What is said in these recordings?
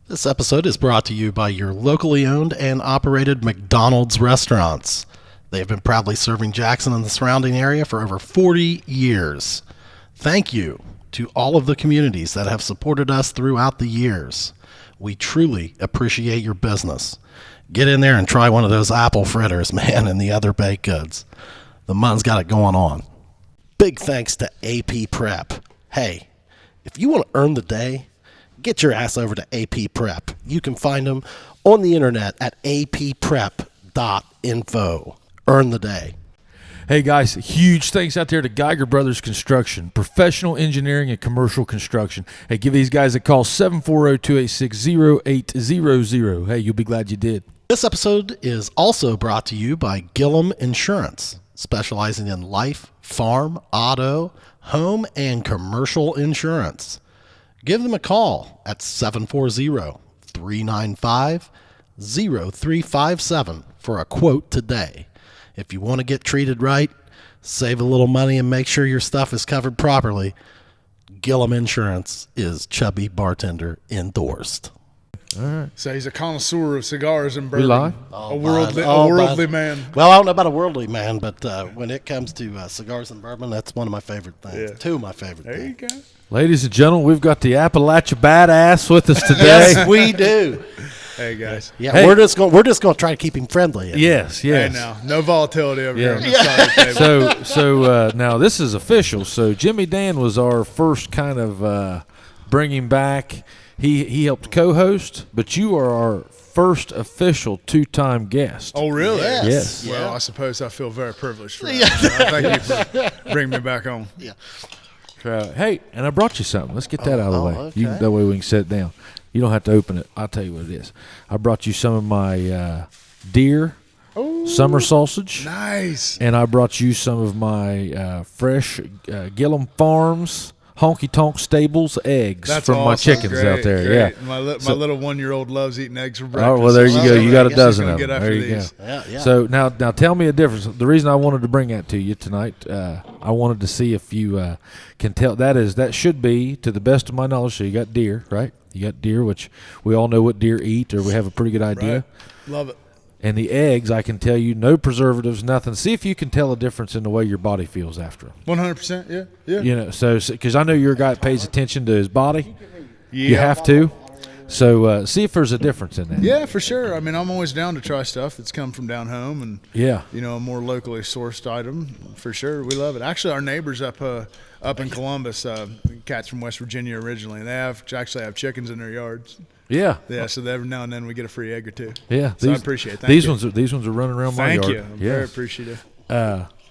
This episode is brought to you by your locally owned and operated McDonald's restaurants. They have been proudly serving Jackson and the surrounding area for over 40 years. Thank you to all of the communities that have supported us throughout the years. We truly appreciate your business. Get in there and try one of those apple fritters, man, and the other baked goods. The mun's got it going on. Big thanks to AP Prep. Hey, if you want to earn the day, get your ass over to AP Prep. You can find them on the internet at apprep.info. Earn the day. Hey guys, huge thanks out there to Geiger Brothers Construction, professional engineering and commercial construction. Hey, give these guys a call, 740-286-0800. Hey, you'll be glad you did. This episode is also brought to you by Gillum Insurance, specializing in life, farm, auto, home, and commercial insurance. Give them a call at 740-395-0357 for a quote today. If you want to get treated right, save a little money, and make sure your stuff is covered properly, Gillum Insurance is Chubby Bartender endorsed. All right. So he's a connoisseur of cigars and bourbon. We live? A worldly man. Well, I don't know about a worldly man, but when it comes to cigars and bourbon, that's one of my favorite things. Yeah. Two of my favorite things. There you go. Ladies and gentlemen, we've got the Appalachia Badass with us today. Yes, we do. Hey guys. Yeah, hey. we're just going to try to keep him friendly. Yes. Hey now, no volatility over here on the side of the table. So now this is official. So Jimmy Dan was our first kind of bring him back. He helped co-host, but you are our first official two-time guest. Oh, really? Yes. Well, Yeah. I suppose I feel very privileged for that. Thank you for bringing me back on. Yeah. Hey, and I brought you something. Let's get that out of the way. Okay. That way we can sit down. You don't have to open it. I'll tell you what it is. I brought you some of my deer summer sausage. Nice. And I brought you some of my fresh Gillum Farms Honky Tonk Stables eggs from awesome. my chickens out there. Great. Yeah. My little 1-year-old loves eating eggs for breakfast. Oh, well, there you go. You got a dozen of them. Get There after you these. go. Yeah. So now tell me a difference. The reason I wanted to bring that to you tonight, I wanted to see if you can tell. That should be, to the best of my knowledge, so you got deer, right? You got deer, which we all know what deer eat, or we have a pretty good idea. Right. Love it. And the eggs, I can tell you, no preservatives, nothing. See if you can tell a difference in the way your body feels after them. 100%. Yeah. You know, so because I know you're a guy that pays attention to his body. Yeah. You have to. So see if there's a difference in that. Yeah, for sure. I mean, I'm always down to try stuff that's come from down home and, Yeah. you know, a more locally sourced item. For sure. We love it. Actually, our neighbors up in Columbus, cats from West Virginia originally, they actually have chickens in their yards. Yeah. Yeah, so every now and then we get a free egg or two. Yeah. So I appreciate it. Thank these you. ones are running around my Thank yard. you. I'm very appreciative.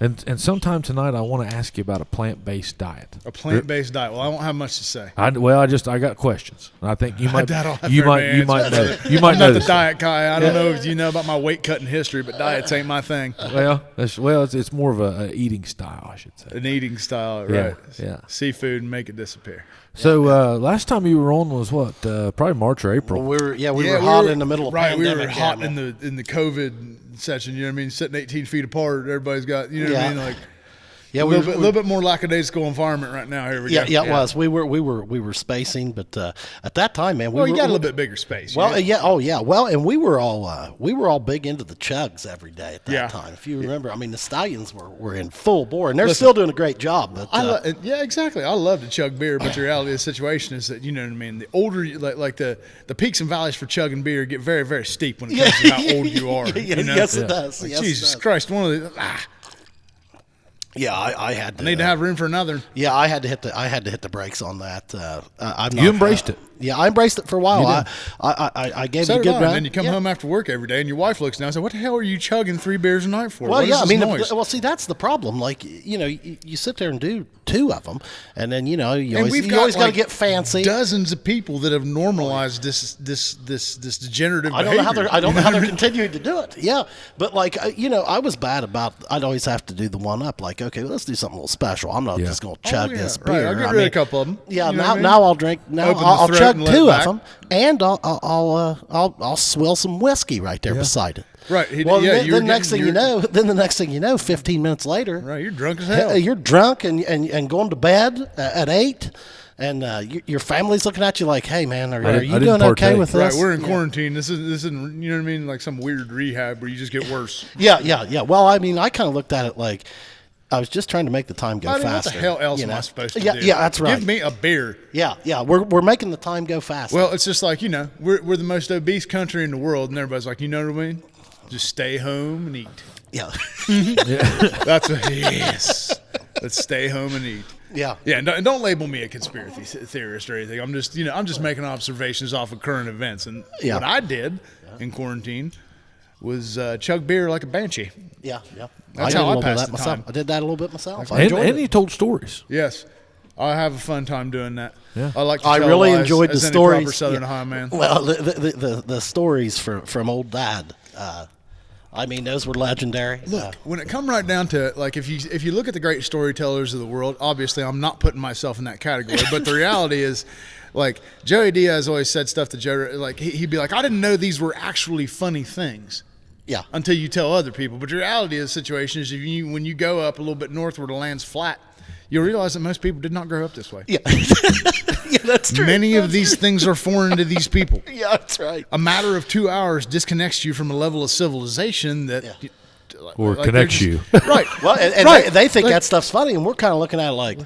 And sometime tonight I want to ask you about a plant-based diet. A plant-based diet. Well, I won't have much to say. I got questions. I think you might. I don't have you very might many know. answers. You might I'm know not the this. diet guy. I don't know if you know about my weight cutting history, but diets ain't my thing. Well, it's more of a eating style, I should say. An eating style, Yeah, right? yeah. Seafood and make it disappear. So last time you were on was what? Probably March or April. We were hot in the middle of right. pandemic. We were hot yeah, in the COVID session. You know what I mean? Sitting 18 feet apart. Everybody's got, you know what I mean? Like. Yeah, a little bit more lackadaisical environment right now. Here we go. Yeah, it was. We were spacing, but at that time, man, you got a little bit bigger space. Well, yeah. Oh, yeah. Well, and we were all big into the chugs every day at that time. If you remember, I mean, the Stallions were in full bore, and they're still doing a great job. But yeah, exactly. I love to chug beer, but the reality of the situation is that, you know what I mean. The older, like the peaks and valleys for chugging beer get very, very steep when it comes to how old you are. You know? Yes, it does. Like, yes, Jesus it does. Christ, one of the. Yeah, I had to. I need to have room for another. Yeah, I had to hit the brakes on that. I'm not, You embraced it. Yeah, I embraced it for a while. I gave it a good run. And then you come home after work every day, and your wife looks down and says, "What the hell are you chugging 3 beers a night for?" Well, what yeah, is I this mean, noise? well, see, that's the problem. Like, you know, you sit there and do 2 of them, and then you we've always got to like get fancy. Dozens of people that have normalized this degenerative I behavior. don't know how they're continuing to do it. Yeah, but like I was bad about. I'd always have to do the one up. Like, okay, let's do something a little special. I'm not just going to chug this beer. I'll get rid of a couple of them. Yeah, You know what I mean? now I'll drink. Now Open the I'll throat chug and let 2 it of back. them, and I'll swill some whiskey right there beside it. Right. Well, yeah, then the next thing you know, 15 minutes later, right, you're drunk as hell. you're drunk and going to bed at 8. And your family's looking at you like, hey, man, are you didn't doing okay partake. with this? Right, we're in quarantine. This isn't, you know what I mean, like some weird rehab where you just get worse. Yeah. Well, I mean, I kind of looked at it like I was just trying to make the time go faster. What the hell else am I supposed to do? Yeah, that's right. Give me a beer. Yeah. We're making the time go faster. Well, it's just like, we're the most obese country in the world, and everybody's like, you know what I mean? Just stay home and eat. Yeah. That's what, yes. Let's stay home and eat. Yeah. Yeah, and don't label me a conspiracy theorist or anything. I'm just making observations off of current events. And what I did in quarantine was chug beer like a banshee. Yeah. That's I did how a I little bit of passed that the myself. time. I did that a little bit myself. I And enjoyed he it. told stories. Yes. I have a fun time doing that. Yeah. I like to I tell really lies enjoyed the as any stories. proper Southern Ohio man. Well, the stories from old Dad. I mean, those were legendary. Look, when it come right down to it, like if you look at the great storytellers of the world, obviously I'm not putting myself in that category, but the reality is, like Joey Diaz always said stuff to Joe, like he'd be like, I didn't know these were actually funny things. Yeah. Until you tell other people. But the reality of the situation is, when you go up a little bit north where the land's flat, you'll realize that most people did not grow up this way. Yeah. Yeah, that's true. Many of these things are foreign to these people. Yeah, that's right. A matter of 2 hours disconnects you from a level of civilization that Or like connects they're you. Right. Well, and right. they think Like- that stuff's funny, and we're kind of looking at it like,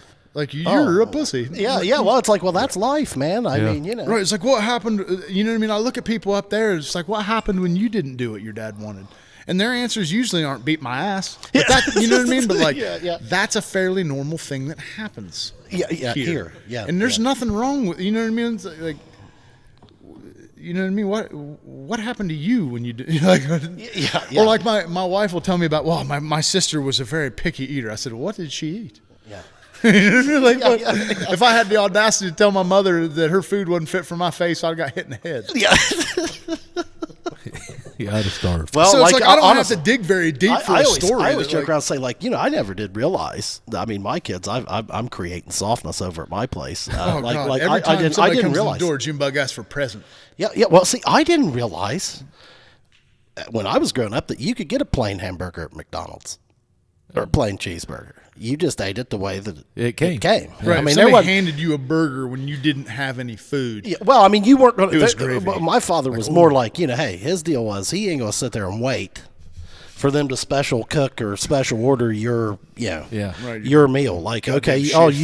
you're a pussy. yeah. Well, it's like, well, that's life, man. I Yeah. mean, Right. It's like, what happened? You know what I mean? I look at people up there. It's like, what happened when you didn't do what your dad wanted? And their answers usually aren't beat my ass. But that, you know what I mean? But like, Yeah. that's a fairly normal thing that happens. Yeah, here. Yeah. And there's yeah. nothing wrong with, you know what I mean? It's like, you know what I mean? What happened to you when you did? Like, Yeah. Or like my wife will tell me about, well, my sister was a very picky eater. I said, what did she eat? Yeah. Like, if I had the audacity to tell my mother that her food wasn't fit for my face, I'd got hit in the head. Yeah. Yeah, I'd have starved. Well, So it's like I don't honestly, have to dig very deep for a story. I always that, joke like- around and say, like, I never did realize. I mean, my kids, I'm creating softness over at my place. Oh, like, God. like Every time I somebody didn't comes realize. to the door, Jim Bug asks for a present. Yeah. Well, see, I didn't realize when I was growing up that you could get a plain hamburger at McDonald's or a plain cheeseburger. You just ate it the way that It came. Right. I mean, there somebody wasn't. handed you a burger when you didn't have any food. Yeah, well, I mean, you weren't going It was to. gravy. My father was more like, hey, his deal was he ain't going to sit there and wait for them to special cook or special order your, Right. your meal. Like, okay, shit.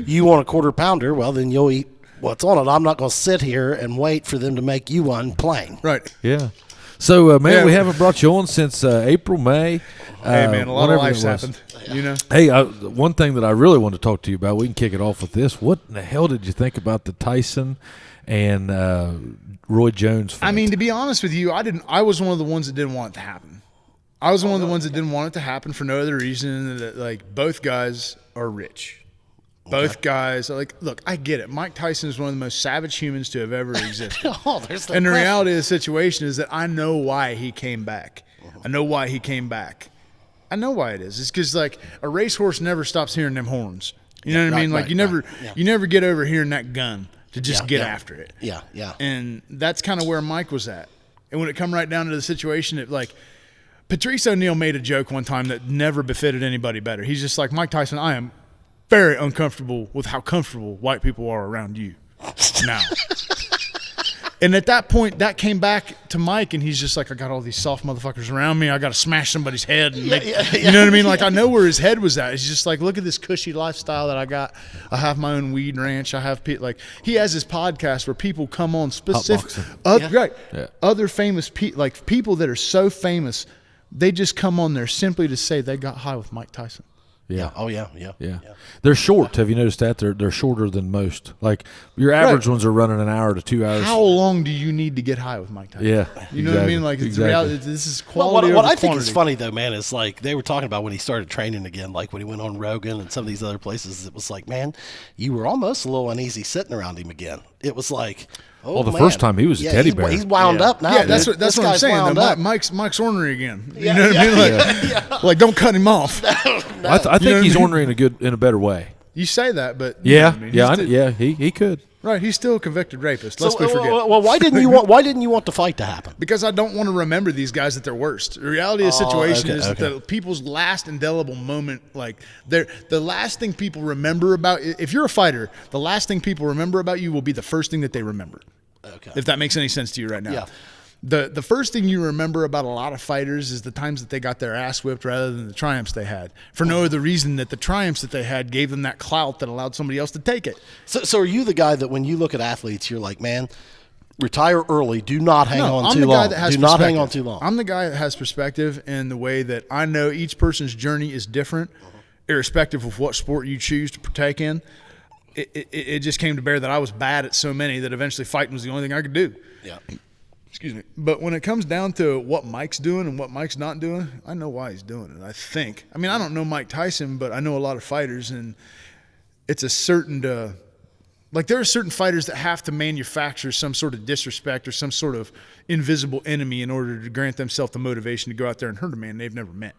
you want a quarter pounder? Well, then you'll eat what's on it. I'm not going to sit here and wait for them to make you one plain. Right. Yeah. So, man, Yeah. we haven't brought you on since April, May. Hey, man, a lot of whenever life's it was. happened. You know? Hey, one thing that I really want to talk to you about, we can kick it off with this. What in the hell did you think about the Tyson and Roy Jones fight? I mean, to be honest with you, I was one of the ones that didn't want it to happen. I was one of the ones that didn't want it to happen for no other reason than that, like, both guys are rich. Both guys, like, look, I get it. Mike Tyson is one of the most savage humans to have ever existed. There's no And the question. reality of the situation is that I know why he came back. I know why he came back. I know why it is. It's because, like, a racehorse never stops hearing them horns. You know what I mean? Like, you never get over hearing that gun to just get after it. Yeah. And that's kind of where Mike was at. And when it come right down to the situation, it, like, Patrice O'Neal made a joke one time that never befitted anybody better. He's just like, Mike Tyson, I am very uncomfortable with how comfortable white people are around you now. And at that point, that came back to Mike, and he's just like, I got all these soft motherfuckers around me. I got to smash somebody's head. And make, you know what I mean? Like, I know where his head was at. He's just like, look at this cushy lifestyle that I got. I have my own weed ranch. I have like, he has his podcast where people come on specific, other famous people, like people that are so famous, they just come on there simply to say they got high with Mike Tyson. Yeah. Oh, yeah. They're short. Have you noticed that? They're shorter than most. Like, your average ones are running an hour to 2 hours. How long do you need to get high with Mike Tyson? Yeah. You know what I mean? Like, it's reality. This is quality What over I think is quantity. funny, though, man, is like they were talking about when he started training again, like when he went on Rogan and some of these other places. It was like, man, you were almost a little uneasy sitting around him again. It was like, Well, the first time he was a teddy bear. He's wound up now. Yeah, that's dude. what I'm guy's saying. wound Though. up. Mike's ornery again. You know what I mean? Like, don't cut him off. I think You know he's what I mean? ornery in a better way. You say that, but Yeah, you know what I mean? yeah, He's he could. Right, he's still a convicted rapist. Let's forget. Well, why didn't you want the fight to happen? Because I don't want to remember these guys at their worst. The reality of the situation is that people's last indelible moment, like the last thing people remember about, if you're a fighter, the last thing people remember about you will be the first thing that they remember. Okay. If that makes any sense to you right now. Yeah. The first thing you remember about a lot of fighters is the times that they got their ass whipped rather than the triumphs they had, for no other reason that the triumphs that they had gave them that clout that allowed somebody else to take it. So are you the guy that when you look at athletes, you're like, man, retire early. Do not hang on too long. Do not hang on too long. I'm the guy that has perspective in the way that I know each person's journey is different, irrespective of what sport you choose to partake in. It just came to bear that I was bad at so many that eventually fighting was the only thing I could do. Yeah. Excuse me. But when it comes down to what Mike's doing and what Mike's not doing, I know why he's doing it, I think. I mean, I don't know Mike Tyson, but I know a lot of fighters, and it's a certain like there are certain fighters that have to manufacture some sort of disrespect or some sort of invisible enemy in order to grant themselves the motivation to go out there and hurt a man they've never met.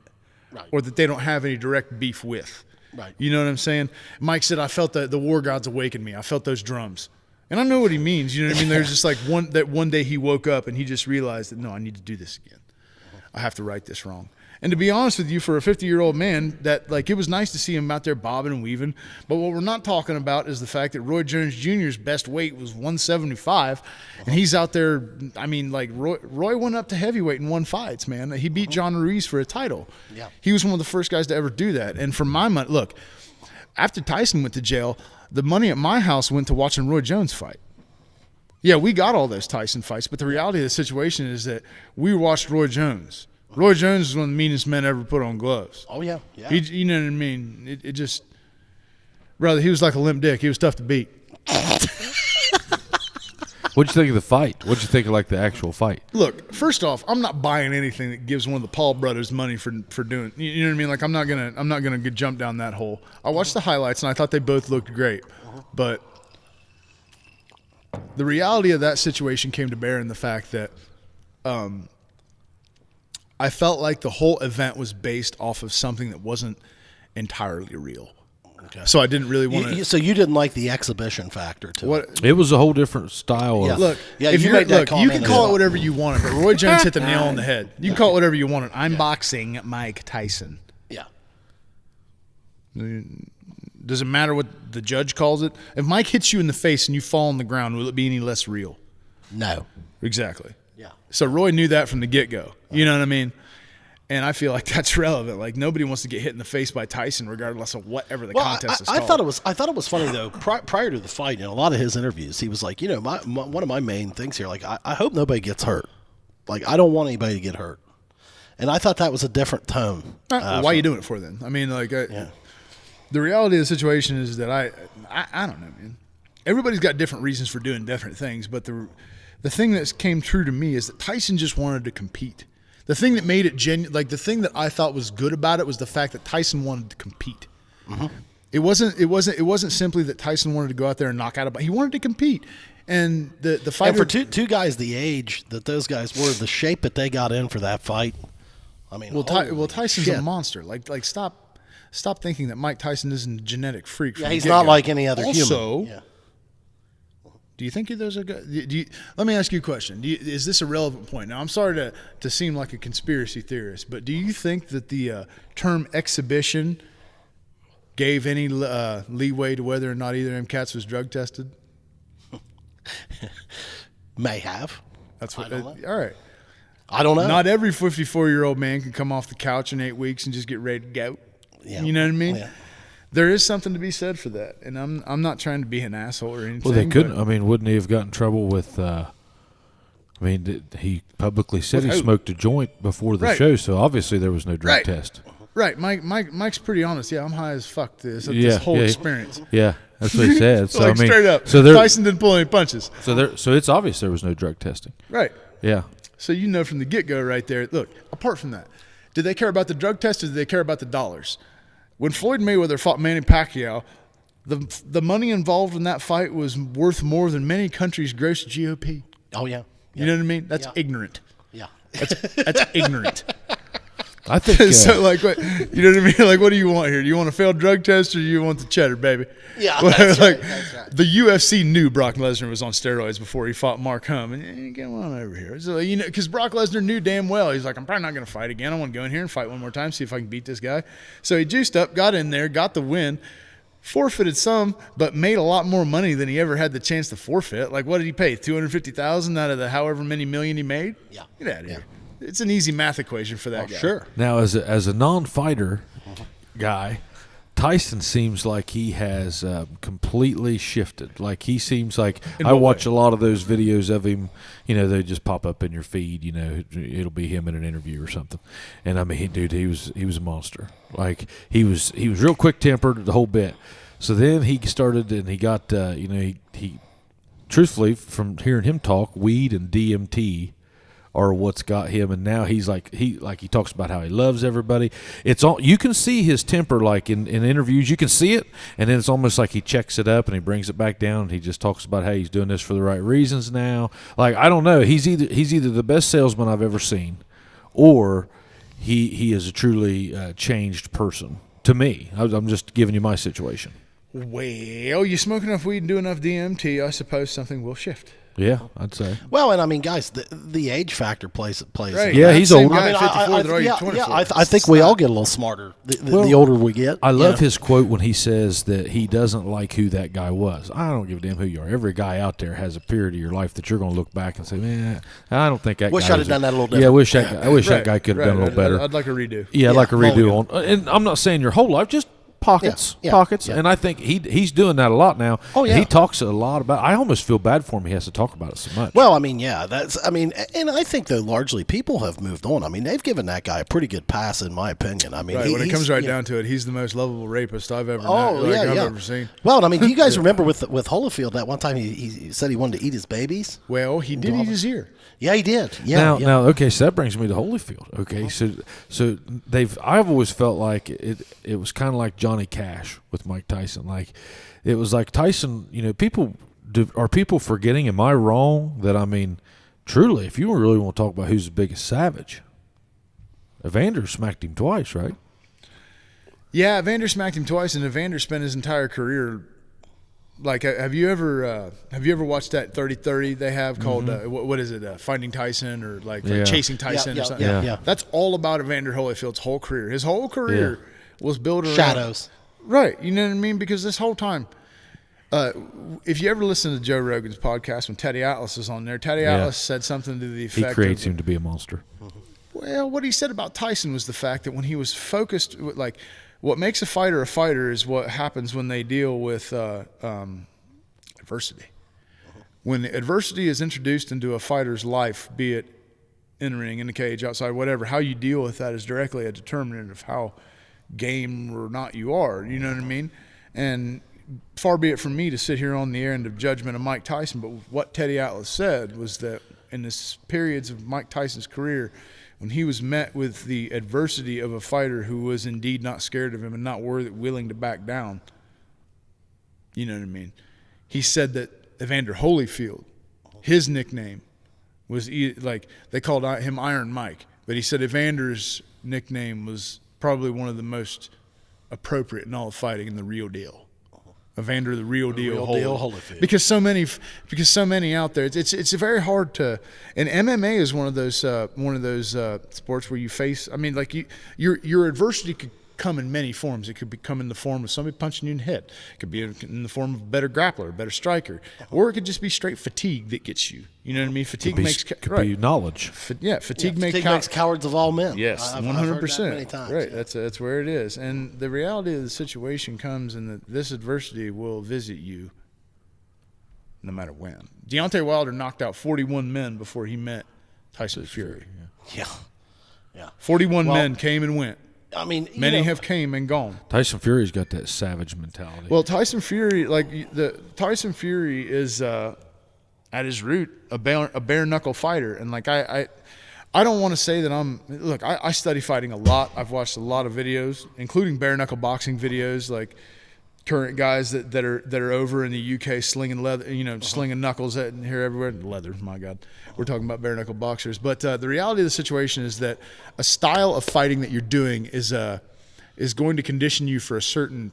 Right. Or that they don't have any direct beef with. Right. You know what I'm saying? Mike said, I felt the war gods awaken me. I felt those drums. And I know what he means. You know what I mean? There's just like one day he woke up and he just realized that, no, I need to do this again. I have to right this wrong. And to be honest with you, for a 50-year-old man, that like it was nice to see him out there bobbing and weaving. But what we're not talking about is the fact that Roy Jones Jr.'s best weight was 175, and he's out there. I mean, like Roy went up to heavyweight and won fights, man. He beat John Ruiz for a title. Yeah, he was one of the first guys to ever do that. And for my money, look, after Tyson went to jail, the money at my house went to watching Roy Jones fight. Yeah, we got all those Tyson fights, but the reality of the situation is that we watched Roy Jones. Roy Jones is one of the meanest men ever put on gloves. Oh, yeah. Yeah. You know what I mean? It just – brother, he was like a limp dick. He was tough to beat. What'd you think of the fight? What'd you think of, like, the actual fight? Look, first off, I'm not buying anything that gives one of the Paul brothers money for doing – you know what I mean? Like, I'm not gonna jump down that hole. I watched the highlights, and I thought they both looked great. But the reality of that situation came to bear in the fact that I felt like the whole event was based off of something that wasn't entirely real. Okay. So I didn't really want to. So you didn't like the exhibition factor to it. It was a whole different style. Yeah. Of, look, yeah, if you you can call it whatever you want, but Roy Jones hit the nail on the head. You can call it whatever you want. I'm boxing Mike Tyson. Yeah. Does it matter what the judge calls it? If Mike hits you in the face and you fall on the ground, will it be any less real? No. Exactly. Yeah. So Roy knew that from the get-go. You know what I mean? And I feel like that's relevant. Like nobody wants to get hit in the face by Tyson, regardless of whatever the contest is called. I thought it was funny though. Prior to the fight, in a lot of his interviews, he was like, you know, one of my main things here, like I hope nobody gets hurt. Like I don't want anybody to get hurt. And I thought that was a different tone. Why are you doing it for then? I mean, like, the reality of the situation is that I don't know, man. Everybody's got different reasons for doing different things, but the thing that came true to me is that Tyson just wanted to compete. The thing that made it the thing that I thought was good about it was the fact that Tyson wanted to compete. Mm-hmm. It wasn't simply that Tyson wanted to go out there and knock out he wanted to compete. And the fighter, and for two guys the age that those guys were, the shape that they got in for that fight. I mean, Tyson's a monster. Like stop thinking that Mike Tyson isn't a genetic freak. Yeah, he's not like any other human. Also, do you think those are good? Let me ask you a question. Is this a relevant point? Now, I'm sorry to seem like a conspiracy theorist, but do you think that the term exhibition gave any leeway to whether or not either of them cats was drug tested? May have. That's what. All right. I don't know. Not every 54-year-old man can come off the couch in 8 weeks and just get ready to go. Yeah. You know what I mean? Yeah. There is something to be said for that, and I'm not trying to be an asshole or anything. Well, they couldn't. I mean, wouldn't he have gotten in trouble with? He publicly said he smoked a joint before the show, so obviously there was no drug test. Right, Mike's pretty honest. Yeah, I'm high as fuck. This whole experience. Yeah, that's what he said. So like, straight up. So Tyson didn't pull any punches. So it's obvious there was no drug testing. Right. Yeah. So you know from the get-go right there. Look, apart from that, did they care about the drug test or did they care about the dollars? When Floyd Mayweather fought Manny Pacquiao, the money involved in that fight was worth more than many countries' gross GOP. Oh, yeah. You know what I mean? That's ignorant. Yeah. That's ignorant. I think so. Like, what, you know what I mean? Like, what do you want here? Do you want a failed drug test, or do you want the cheddar, baby? Yeah, Well, that's like, right, that's right. The UFC knew Brock Lesnar was on steroids before he fought Mark Humm, and get on over here. So, you know, because Brock Lesnar knew damn well he's like, I'm probably not going to fight again. I want to go in here and fight one more time, see if I can beat this guy. So he juiced up, got in there, got the win. Forfeited some, but made a lot more money than he ever had the chance to forfeit. Like, what did he pay? $250,000 out of the however many million he made? Yeah. Get out of here. It's an easy math equation for that guy. Sure. now as a non-fighter guy, Tyson seems like he has completely shifted. Like he seems like I watch a lot of those videos of him. You know, they just pop up in your feed. You know, it'll be him in an interview or something. And I mean, he was a monster. Like he was real quick tempered the whole bit. So then he started and he got you know he truthfully from hearing him talk, weed and DMT are what's got him, and now he's like he talks about how he loves everybody. It's all you can see his temper like in interviews. You can see it, and then it's almost like he checks it up and he brings it back down. And he just talks about how he's doing this for the right reasons now. Like I don't know, he's either the best salesman I've ever seen, or he is a truly changed person to me. I'm just giving you my situation. Well, you smoke enough weed and do enough DMT, I suppose something will shift. Yeah, I'd say. Well, and I mean, guys, the age factor plays. Right. Yeah, he's Same older. guy I mean, at 54 that argued 24. I think we all get a little smarter the older we get. I love you know? his quote when he says that he doesn't like who that guy was. I don't give a damn who you are. Every guy out there has a period of your life that you're going to look back and say, man, I don't think that Wish guy I'd was have done that a little different. Yeah, I wish that guy could have done a little better. I'd like a redo. Yeah, I'd like a redo mulligan. on. And I'm not saying your whole life, just pockets. Yeah. And I think he's doing that a lot now. Oh, yeah. And he talks a lot about. I almost feel bad for him. He has to talk about it so much. Well, I mean, yeah, and I think that largely people have moved on. I mean, they've given that guy a pretty good pass, in my opinion. I mean, Right, when it comes right down to it, he's the most lovable rapist I've ever I've ever seen. Well, I mean, do you guys remember with Holyfield that one time he said he wanted to eat his babies? Well, he did eat his ear. Yeah, he did. Yeah. Now, okay, so that brings me to Holyfield. Okay, so I've always felt like it was kind of like Johnny Cash with Mike Tyson. Like it was like Tyson. You know, are people forgetting? Am I wrong that I mean, truly, if you really want to talk about who's the biggest savage, Evander smacked him twice, right? Yeah, Evander smacked him twice, and Evander spent his entire career. Like, have you ever watched that 30-30 they have called what is it? Finding Tyson or like Chasing Tyson or something? Yeah. That's all about Evander Holyfield's whole career. His whole career was built around Shadows. Right. You know what I mean? Because this whole time, if you ever listen to Joe Rogan's podcast when Teddy Atlas is on there, Teddy Atlas said something to the effect he creates him to be a monster. Well, what he said about Tyson was the fact that when he was focused, like what makes a fighter is what happens when they deal with adversity. When adversity is introduced into a fighter's life, be it in the ring, in the cage, outside, whatever, how you deal with that is directly a determinant of how game or not you are. You know what I mean? And far be it from me to sit here on the end of judgment of Mike Tyson, but what Teddy Atlas said was that in the periods of Mike Tyson's career, when he was met with the adversity of a fighter who was indeed not scared of him and not willing to back down, you know what I mean? He said that Evander Holyfield, his nickname was like they called him Iron Mike, but he said Evander's nickname was probably one of the most appropriate in all of fighting, in the real deal. Evander, the real deal Holyfield. Because so many out there, it's very hard to. And MMA is one of those sports where you face. I mean, like your adversity could come in many forms. It could come in the form of somebody punching you in the head. It could be in the form of a better grappler, a better striker, or it could just be straight fatigue that gets you. You know what I mean? Fatigue Could be knowledge. Fatigue makes cowards of all men. Yes, 100%. Many times. Right, that's where it is. And the reality of the situation comes in that this adversity will visit you no matter when. Deontay Wilder knocked out 41 men before he met Tyson Fury. Yeah. 41 men came and went. I mean, many have came and gone. Tyson Fury's got that savage mentality. Well, Tyson Fury, Tyson Fury is at his root a bare knuckle fighter, and like I don't want to say that I study fighting a lot. I've watched a lot of videos, including bare knuckle boxing videos. Like current guys that are over in the UK slinging leather, slinging knuckles at here everywhere. Leather, my God, we're talking about bare knuckle boxers. But the reality of the situation is that a style of fighting that you're doing is going to condition you for a certain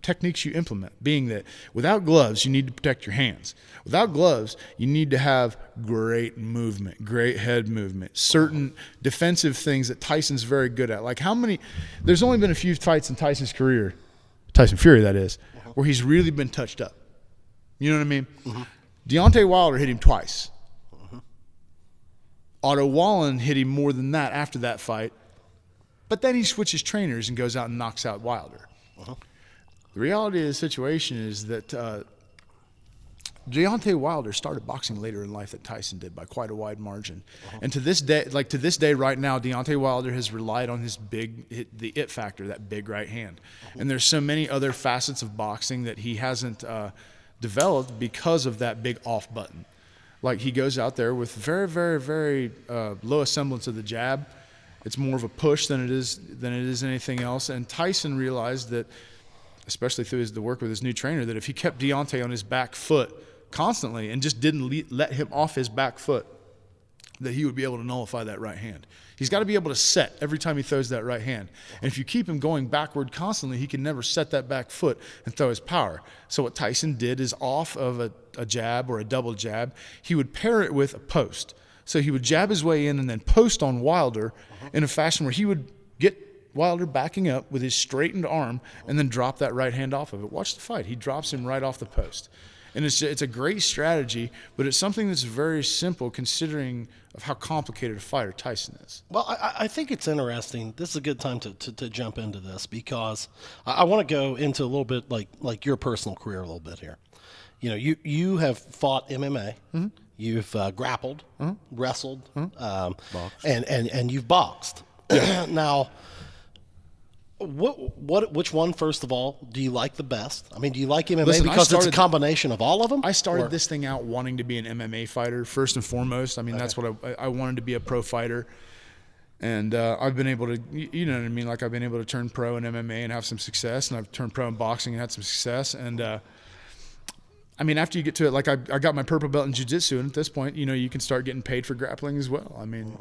techniques you implement. Being that without gloves, you need to protect your hands. Without gloves, you need to have great movement, great head movement, certain defensive things that Tyson's very good at. Like there's only been a few fights in Tyson's career, Tyson Fury that is, where he's really been touched up. You know what I mean? Deontay Wilder hit him twice. Otto Wallen hit him more than that after that fight, but then he switches trainers and goes out and knocks out Wilder. The reality of the situation is that Deontay Wilder started boxing later in life than Tyson did by quite a wide margin. And to this day right now, Deontay Wilder has relied on the it factor, that big right hand. And there's so many other facets of boxing that he hasn't developed because of that big off button. Like he goes out there with very, very, very low semblance of the jab. It's more of a push than it is anything else. And Tyson realized that, especially through the work with his new trainer, that if he kept Deontay on his back foot constantly and just didn't let him off his back foot, that he would be able to nullify that right hand. He's got to be able to set every time he throws that right hand. And if you keep him going backward constantly, he can never set that back foot and throw his power. So what Tyson did is off of a jab or a double jab, he would pair it with a post. So he would jab his way in and then post on Wilder in a fashion where he would get Wilder backing up with his straightened arm and then drop that right hand off of it. Watch the fight. He drops him right off the post. And it's a great strategy, but it's something that's very simple considering of how complicated a fighter Tyson is. Well, I think it's interesting. This is a good time to jump into this because I want to go into a little bit like your personal career a little bit here. You have fought MMA. You've grappled, wrestled, and you've boxed. Yeah. Now, which one, first of all, do you like the best? I mean, do you like MMA because it's a combination of all of them? I started this thing out wanting to be an MMA fighter first and foremost. I mean, that's what I wanted to be, a pro fighter. And I've been able to, you know what I mean? Like I've been able to turn pro in MMA and have some success, and I've turned pro in boxing and had some success. And I mean, after you get to it, like I got my purple belt in jiu-jitsu, and at this point, you can start getting paid for grappling as well. I mean,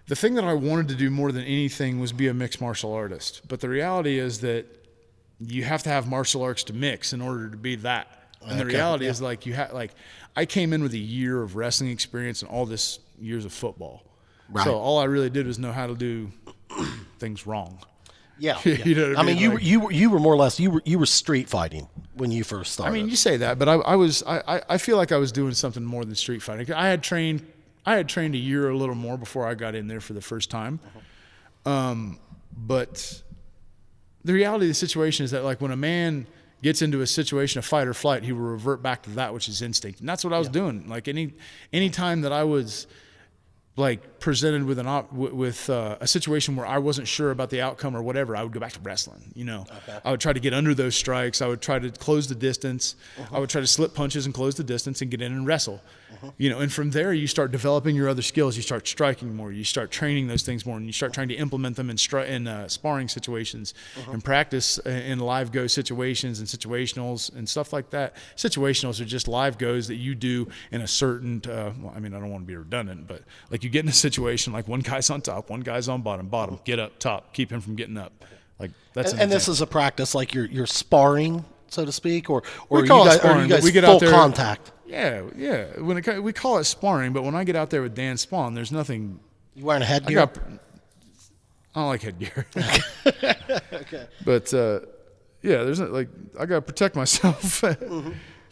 the thing that I wanted to do more than anything was be a mixed martial artist. But the reality is that you have to have martial arts to mix in order to be that. And the reality is I came in with a year of wrestling experience and all this years of football. Right. So all I really did was know how to do things wrong. Yeah. You know what I mean? You were more or less you were street fighting when you first started. I mean, you say that, but I feel like I was doing something more than street fighting. I had trained a year or a little more before I got in there for the first time. But the reality of the situation is that, like, when a man gets into a situation of fight or flight, he will revert back to that which is instinct. And that's what I was doing. Like any time that I was like presented with a situation where I wasn't sure about the outcome or whatever, I would go back to wrestling. Okay. I would try to get under those strikes. I would try to close the distance. I would try to slip punches and close the distance and get in and wrestle. And from there you start developing your other skills. You start striking more. You start training those things more, and you start trying to implement them in sparring situations and practice in live go situations and situationals and stuff like that. Situationals are just live goes that you do in a certain. I mean, I don't want to be redundant, but like you get in a situation like one guy's on top, one guy's on bottom, get up, top, keep him from getting up. Like that's and this is a practice like you're sparring, so to speak, or you guys we get full out there, contact. Yeah. We call it sparring, but when I get out there with Dan Spawn, there's nothing. You wearing a headgear? I don't like headgear. Okay. But there's I gotta protect myself.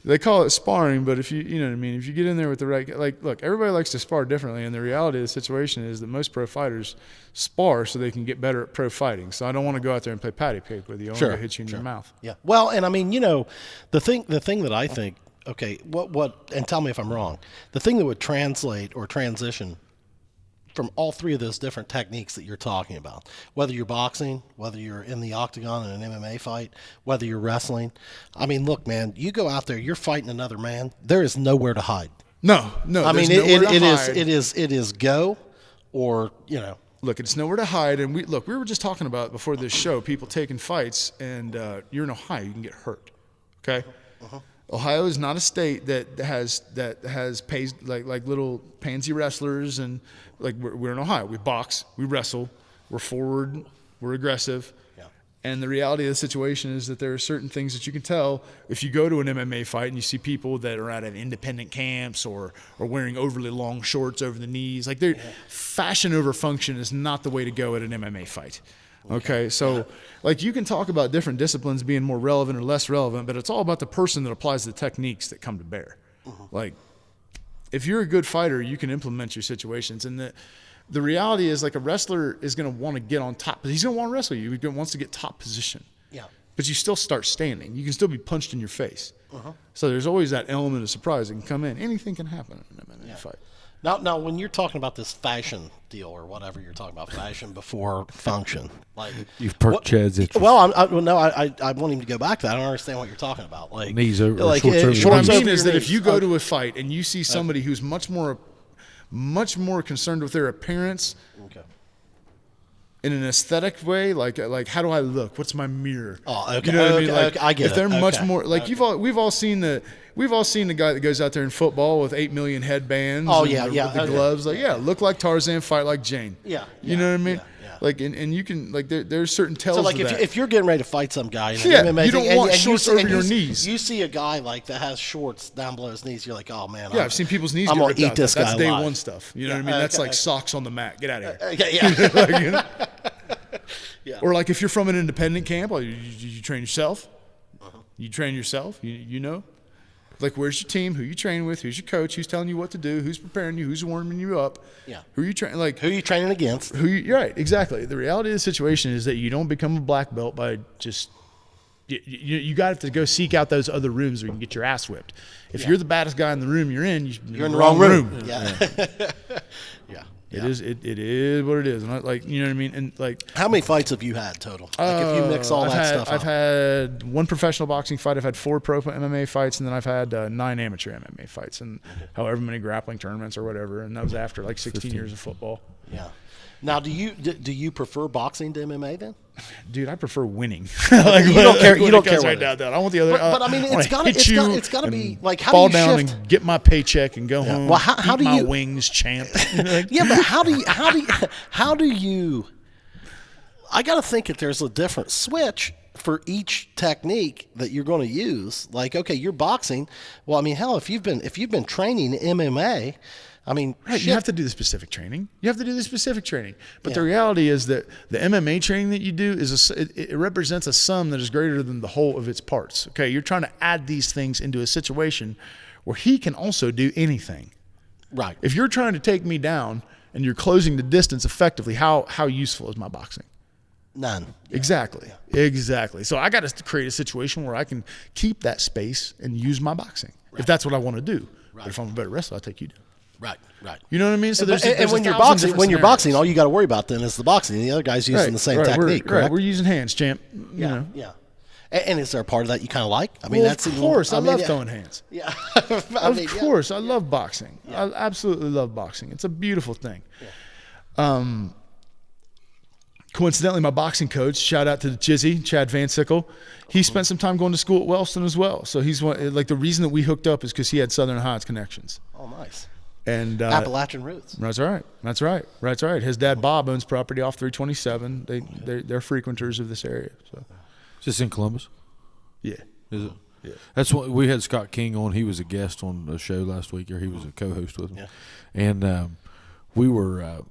They call it sparring, but if you know what I mean, if you get in there with the right, look, everybody likes to spar differently, and the reality of the situation is that most pro fighters spar so they can get better at pro fighting. So I don't want to go out there and play patty cake with you. I want to hit you in your mouth. Yeah. Well, and I mean, the thing that I think, okay, what, and tell me if I'm wrong, the thing that would translate or transition from all three of those different techniques that you're talking about, whether you're boxing, whether you're in the octagon in an MMA fight, whether you're wrestling. I mean, look, man, you go out there, you're fighting another man. There is nowhere to hide. No. I mean, it is go or, look, it's nowhere to hide. And we were just talking about before this show, people taking fights, and you're in Ohio, you can get hurt. Okay. Ohio is not a state that has pays like little pansy wrestlers, and like we're in Ohio. We box, we wrestle, we're forward, we're aggressive. Yeah. And the reality of the situation is that there are certain things that you can tell if you go to an MMA fight and you see people that are out at independent camps or wearing overly long shorts over the knees. Like fashion over function is not the way to go at an MMA fight. Okay, so like you can talk about different disciplines being more relevant or less relevant, but it's all about the person that applies the techniques that come to bear. Like if you're a good fighter, you can implement your situations. And the reality is, like, a wrestler is going to want to get on top. He's going to want to wrestle you. He wants to get top position. Yeah. But you still start standing. You can still be punched in your face. So there's always that element of surprise that can come in. Anything can happen in an MMA fight. Now, when you're talking about this fashion deal or whatever you're talking about, fashion before function, like you've perked Chad's interest. Well, I want him to go back to that. I don't understand what you're talking about. Like knees over, like shorts What I over mean is that if you go to a fight and you see somebody who's much more concerned with their appearance, in an aesthetic way, like how do I look? What's my mirror? Oh, okay. You know what I mean? Like, I get if they're it. much more like we've all seen the guy that goes out there in football with 8 million headbands. Oh, and yeah, with the gloves. Like, look like Tarzan, fight like Jane. You know what I mean? Like, and you can, like, there's certain tells. So, like, to that. if you're getting ready to fight some guy in an MMA you don't thing, want and shorts over your knees. You see a guy like that has shorts down below his knees, you're like, oh man. I've seen people's knees I'm get gonna ripped eat out. this That's guy day alive. one stuff. You know what I mean? That's like socks on the mat. Get out of Yeah. here. Like, you know? Or like if you're from an independent camp, you train yourself. You train yourself. You know. Like, where's your team? Who you train with? Who's your coach? Who's telling you what to do? Who's preparing you? Who's warming you up? Yeah. Who are you training? Like, who are you training against? You're right, exactly. The reality of the situation is that you don't become a black belt by just. You got to go seek out those other rooms where you can get your ass whipped. If you're the baddest guy in the room you're in, you're in the wrong room. Yeah. Yeah. It is what it is. And you know what I mean? And like, how many fights have you had total? Like, if you mix all that stuff up. I've had one professional boxing fight. I've had 4 pro MMA fights, and then I've had 9 amateur MMA fights, and however many grappling tournaments or whatever. And that was after like 16 years of football. Yeah. Now, do you prefer boxing to MMA then? Dude, I prefer winning. Like, you don't care. You don't care right now. I want the other. But I mean, it's gotta be like, how fall do you down shift? and get my paycheck and go home. Well, how do my you wings, champ? Yeah, but how do you? I got to think that there's a different switch for each technique that you're going to use. Like, okay, you're boxing. Well, I mean, hell, if you've been training MMA. I mean, right, you have to do the specific training. But the reality is that the MMA training that you do it represents a sum that is greater than the whole of its parts. Okay, you're trying to add these things into a situation where he can also do anything. Right. If you're trying to take me down and you're closing the distance effectively, how useful is my boxing? None. Exactly. Exactly. So I got to create a situation where I can keep that space and use my boxing if that's what I want to do. Right. But if I'm a better wrestler, I'll take you down. Right. You know what I mean? So there's when you're boxing, all you got to worry about then is the boxing. The other guy's using the same technique, correct? We're using hands, champ. You know. Yeah. And is there a part of that you kind of like? I mean, of course. I love throwing hands. Yeah. Of course. I love boxing. Yeah. I absolutely love boxing. It's a beautiful thing. Yeah. Coincidentally, my boxing coach, shout out to the Chizzy, Chad Van Sickle, he spent some time going to school at Wellston as well. So he's like, the reason that we hooked up is because he had Southern Heights connections. Oh, nice. And Appalachian roots. That's right. His dad Bob owns property off 327. They're frequenters of this area. So, is this in Columbus? Yeah. Is it? Yeah. That's what we had Scott King on. He was a guest on the show last week, or he was a co-host with him. Yeah. And we were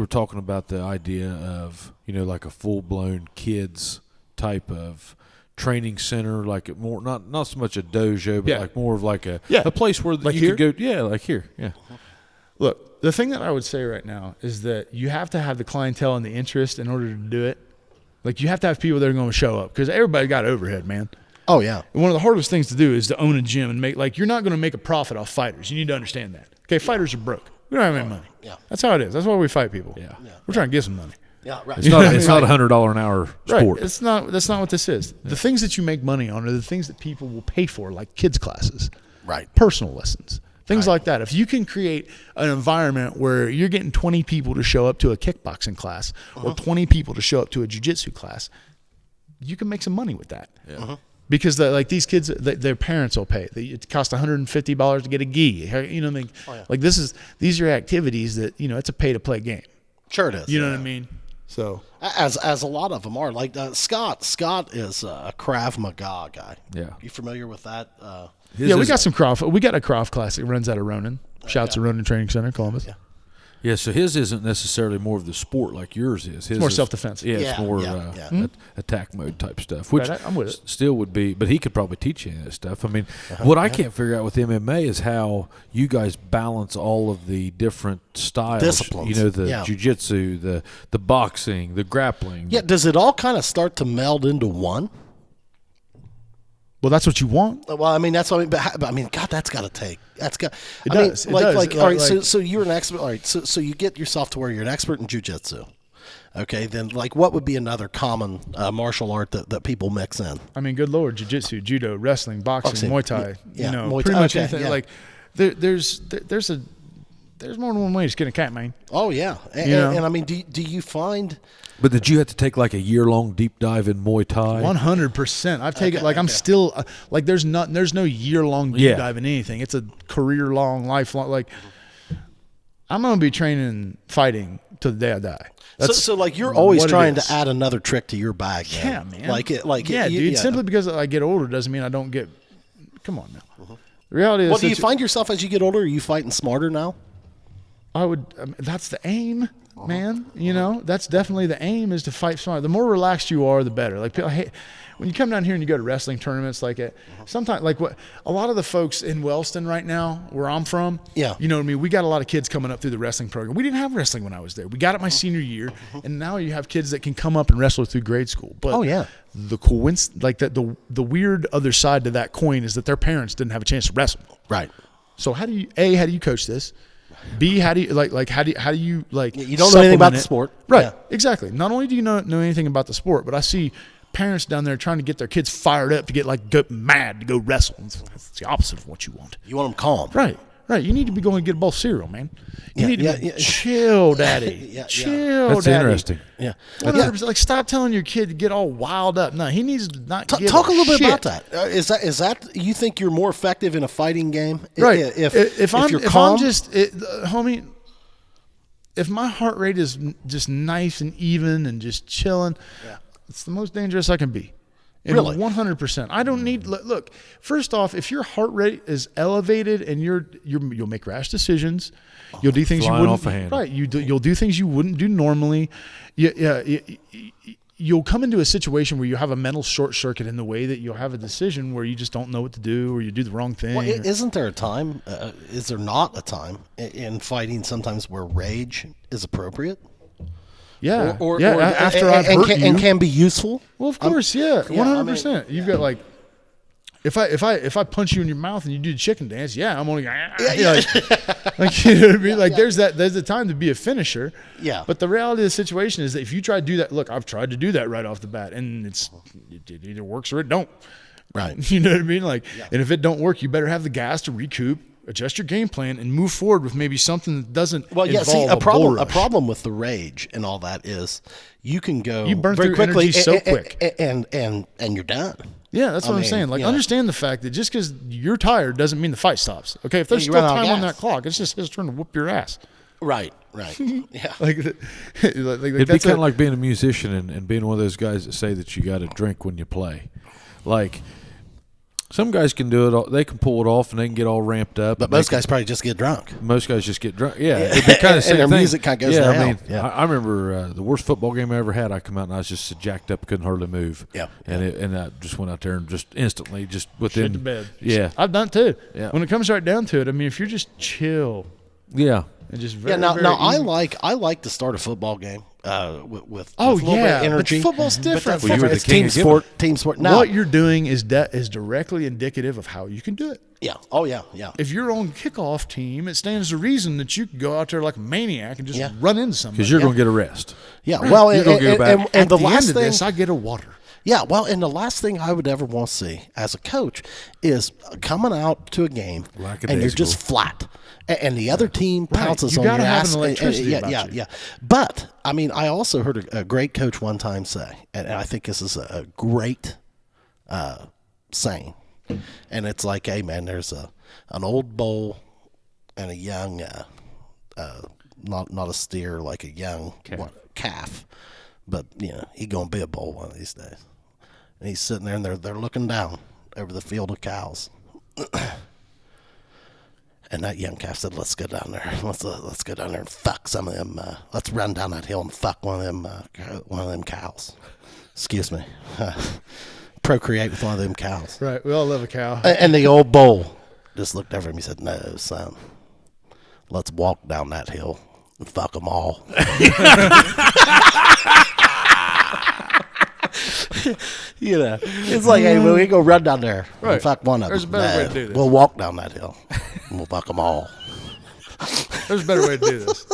talking about the idea of, like a full-blown kids type of training center, like more not so much a dojo, but like more of like a place where like you could go. Yeah, like here. Yeah. Look, the thing that I would say right now is that you have to have the clientele and the interest in order to do it. Like, you have to have people that are going to show up because everybody got overhead, man. Oh yeah. And one of the hardest things to do is to own a gym and you're not going to make a profit off fighters. You need to understand that. Okay, fighters are broke. We don't have any money. Yeah. That's how it is. That's why we fight people. Yeah. We're trying to get some money. Yeah, right. It's not $100 an hour sport. Right. That's not what this is. The things that you make money on are the things that people will pay for, like kids classes. Right. Personal lessons. Things like that. If you can create an environment where you're getting 20 people to show up to a kickboxing class or 20 people to show up to a jiu-jitsu class, you can make some money with that. Yeah. Because these kids, their parents will pay. It costs $150 to get a gi. You know what I mean? Like these are activities that, it's a pay-to-play game. Sure it is. You know what I mean? So as a lot of them are, like Scott is a Krav Maga guy. Yeah. You familiar with that? we got some Krav. We got a Krav class that runs out of Ronan. Shouts to Ronan Training Center, Columbus. Yeah. Yeah, so his isn't necessarily more of the sport like yours is. His It's more is self-defense. Yeah, it's more attack mode type stuff, which I'm with it. Still would be, but he could probably teach you that stuff. I mean, what I can't figure out with MMA is how you guys balance all of the different styles. Disciplines. The jiu-jitsu, the boxing, the grappling. Yeah, does it all kind of start to meld into one? Well, that's what you want. Well, I mean, that's what I mean. But I mean, God, that's got to take. That's got. It does. All right. So you're an expert. All right. So you get yourself to where you're an expert in jiu-jitsu. Okay. Then, what would be another common martial art that people mix in? I mean, good Lord, jiu-jitsu, judo, wrestling, boxing, Muay Thai. Yeah. Muay Thai. Much anything. Yeah. Like, there's more than one way to skin a cat, man. Oh yeah. And I mean, do you find? But did you have to take like a year-long deep dive in Muay Thai? 100%. I've taken I'm still there's no year-long deep dive in anything. It's a career-long, lifelong. Like, I'm gonna be training fighting till the day I die. So you're always trying to add another trick to your bag. Yeah, man. Dude. Simply because I get older doesn't mean I don't get. Come on now. The reality is. Well, do you find yourself as you get older? Are you fighting smarter now? That's the aim, man. That's definitely the aim, is to fight smart. The more relaxed you are, the better. Like, people, when you come down here and you go to wrestling tournaments, sometimes, a lot of the folks in Wellston right now, where I'm from, you know what I mean? We got a lot of kids coming up through the wrestling program. We didn't have wrestling when I was there. We got it my senior year, and now you have kids that can come up and wrestle through grade school. But the the weird other side to that coin is that their parents didn't have a chance to wrestle. Right. So how do you coach this? B, how do you how do you you don't know anything about the sport. Right. Yeah. Exactly. Not only do you know anything about the sport, but I see parents down there trying to get their kids fired up to get go mad to go wrestle. That's the opposite of what you want. You want them calm. Right. You need to be going to get a bowl of cereal, man. You need to be chill, daddy. Chill, That's daddy. interesting. Yeah. 100%. Stop telling your kid to get all wild up. No, he needs to not give talk a little shit. bit about that. Is that you think you're more effective in a fighting game? Right. If I'm you're calm, homie. If my heart rate is just nice and even and just chilling, it's the most dangerous I can be. And really? 100%. I don't need. Look, first off, if your heart rate is elevated and you'll make rash decisions, you'll do things you wouldn't. Off a handle. Right. You'll do things you wouldn't do normally. You'll come into a situation where you have a mental short circuit in the way that you'll have a decision where you just don't know what to do, or you do the wrong thing. Well, isn't there a time? Is there not a time in fighting sometimes where rage is appropriate? Yeah, after I've hurt you, and can be useful. Well, of course, 100%. You've got if I punch you in your mouth and you do the chicken dance, I'm only you know what I mean. There's the time to be a finisher. Yeah. But the reality of the situation is that if you try to do that, look, I've tried to do that right off the bat, and it either works or it don't. Right. You know what I mean? And if it don't work, you better have the gas to recoup, adjust your game plan, and move forward with maybe something that doesn't involve a problem with the rage and all that is you can go you burn very through quickly energy so quick, and you're done. Yeah, that's what I'm saying. Understand the fact that just because you're tired doesn't mean the fight stops. Okay, if there's still time on that clock, it's just his turn to whoop your ass. Right. Yeah. It'd be kind of like being a musician and being one of those guys that say that you got to drink when you play. Some guys can do it. They can pull it off and they can get all ramped up. But most guys probably just get drunk. Most guys just get drunk. Yeah, it'd be kind of same and their thing. music kind of goes down. I remember the worst football game I ever had. I come out and I was just so jacked up, couldn't hardly move. Yeah, and I just went out there and just instantly, just within shit to bed. Yeah, I've done it too. Yeah. When it comes right down to it, I mean, if you're just chill. Yeah. And just very, now very easy. I like to start a football game with a little bit of energy. But football's different. It's team sport. Now, what you're doing is directly indicative of how you can do it. Yeah. Oh yeah. If you're on kickoff team, it stands to reason that you can go out there like a maniac and just run into somebody. Because you're going to get a rest. Yeah. Well, and the last end of thing this, I get a water. Yeah, well, and the last thing I would ever want to see as a coach is coming out to a game and you're just flat, and the other team pounces on your ass. Yeah. But I mean, I also heard a great coach one time say, and I think this is a great saying, and it's like, hey man, there's an old bull and a young, not a steer, like a young calf, but he gonna be a bull one of these days. And he's sitting there, and they're looking down over the field of cows. And that young calf said, "Let's go down there. Let's go down there and fuck some of them. Let's run down that hill and fuck one of them cows. Excuse me, procreate with one of them cows." Right. We all love a cow. And the old bull just looked over him. He said, "No, son. Let's walk down that hill and fuck them all." It's like, hey, we go run down there and fuck one of them. There's a better way to do this. We'll walk down that hill and we'll fuck them all. There's a better way to do this.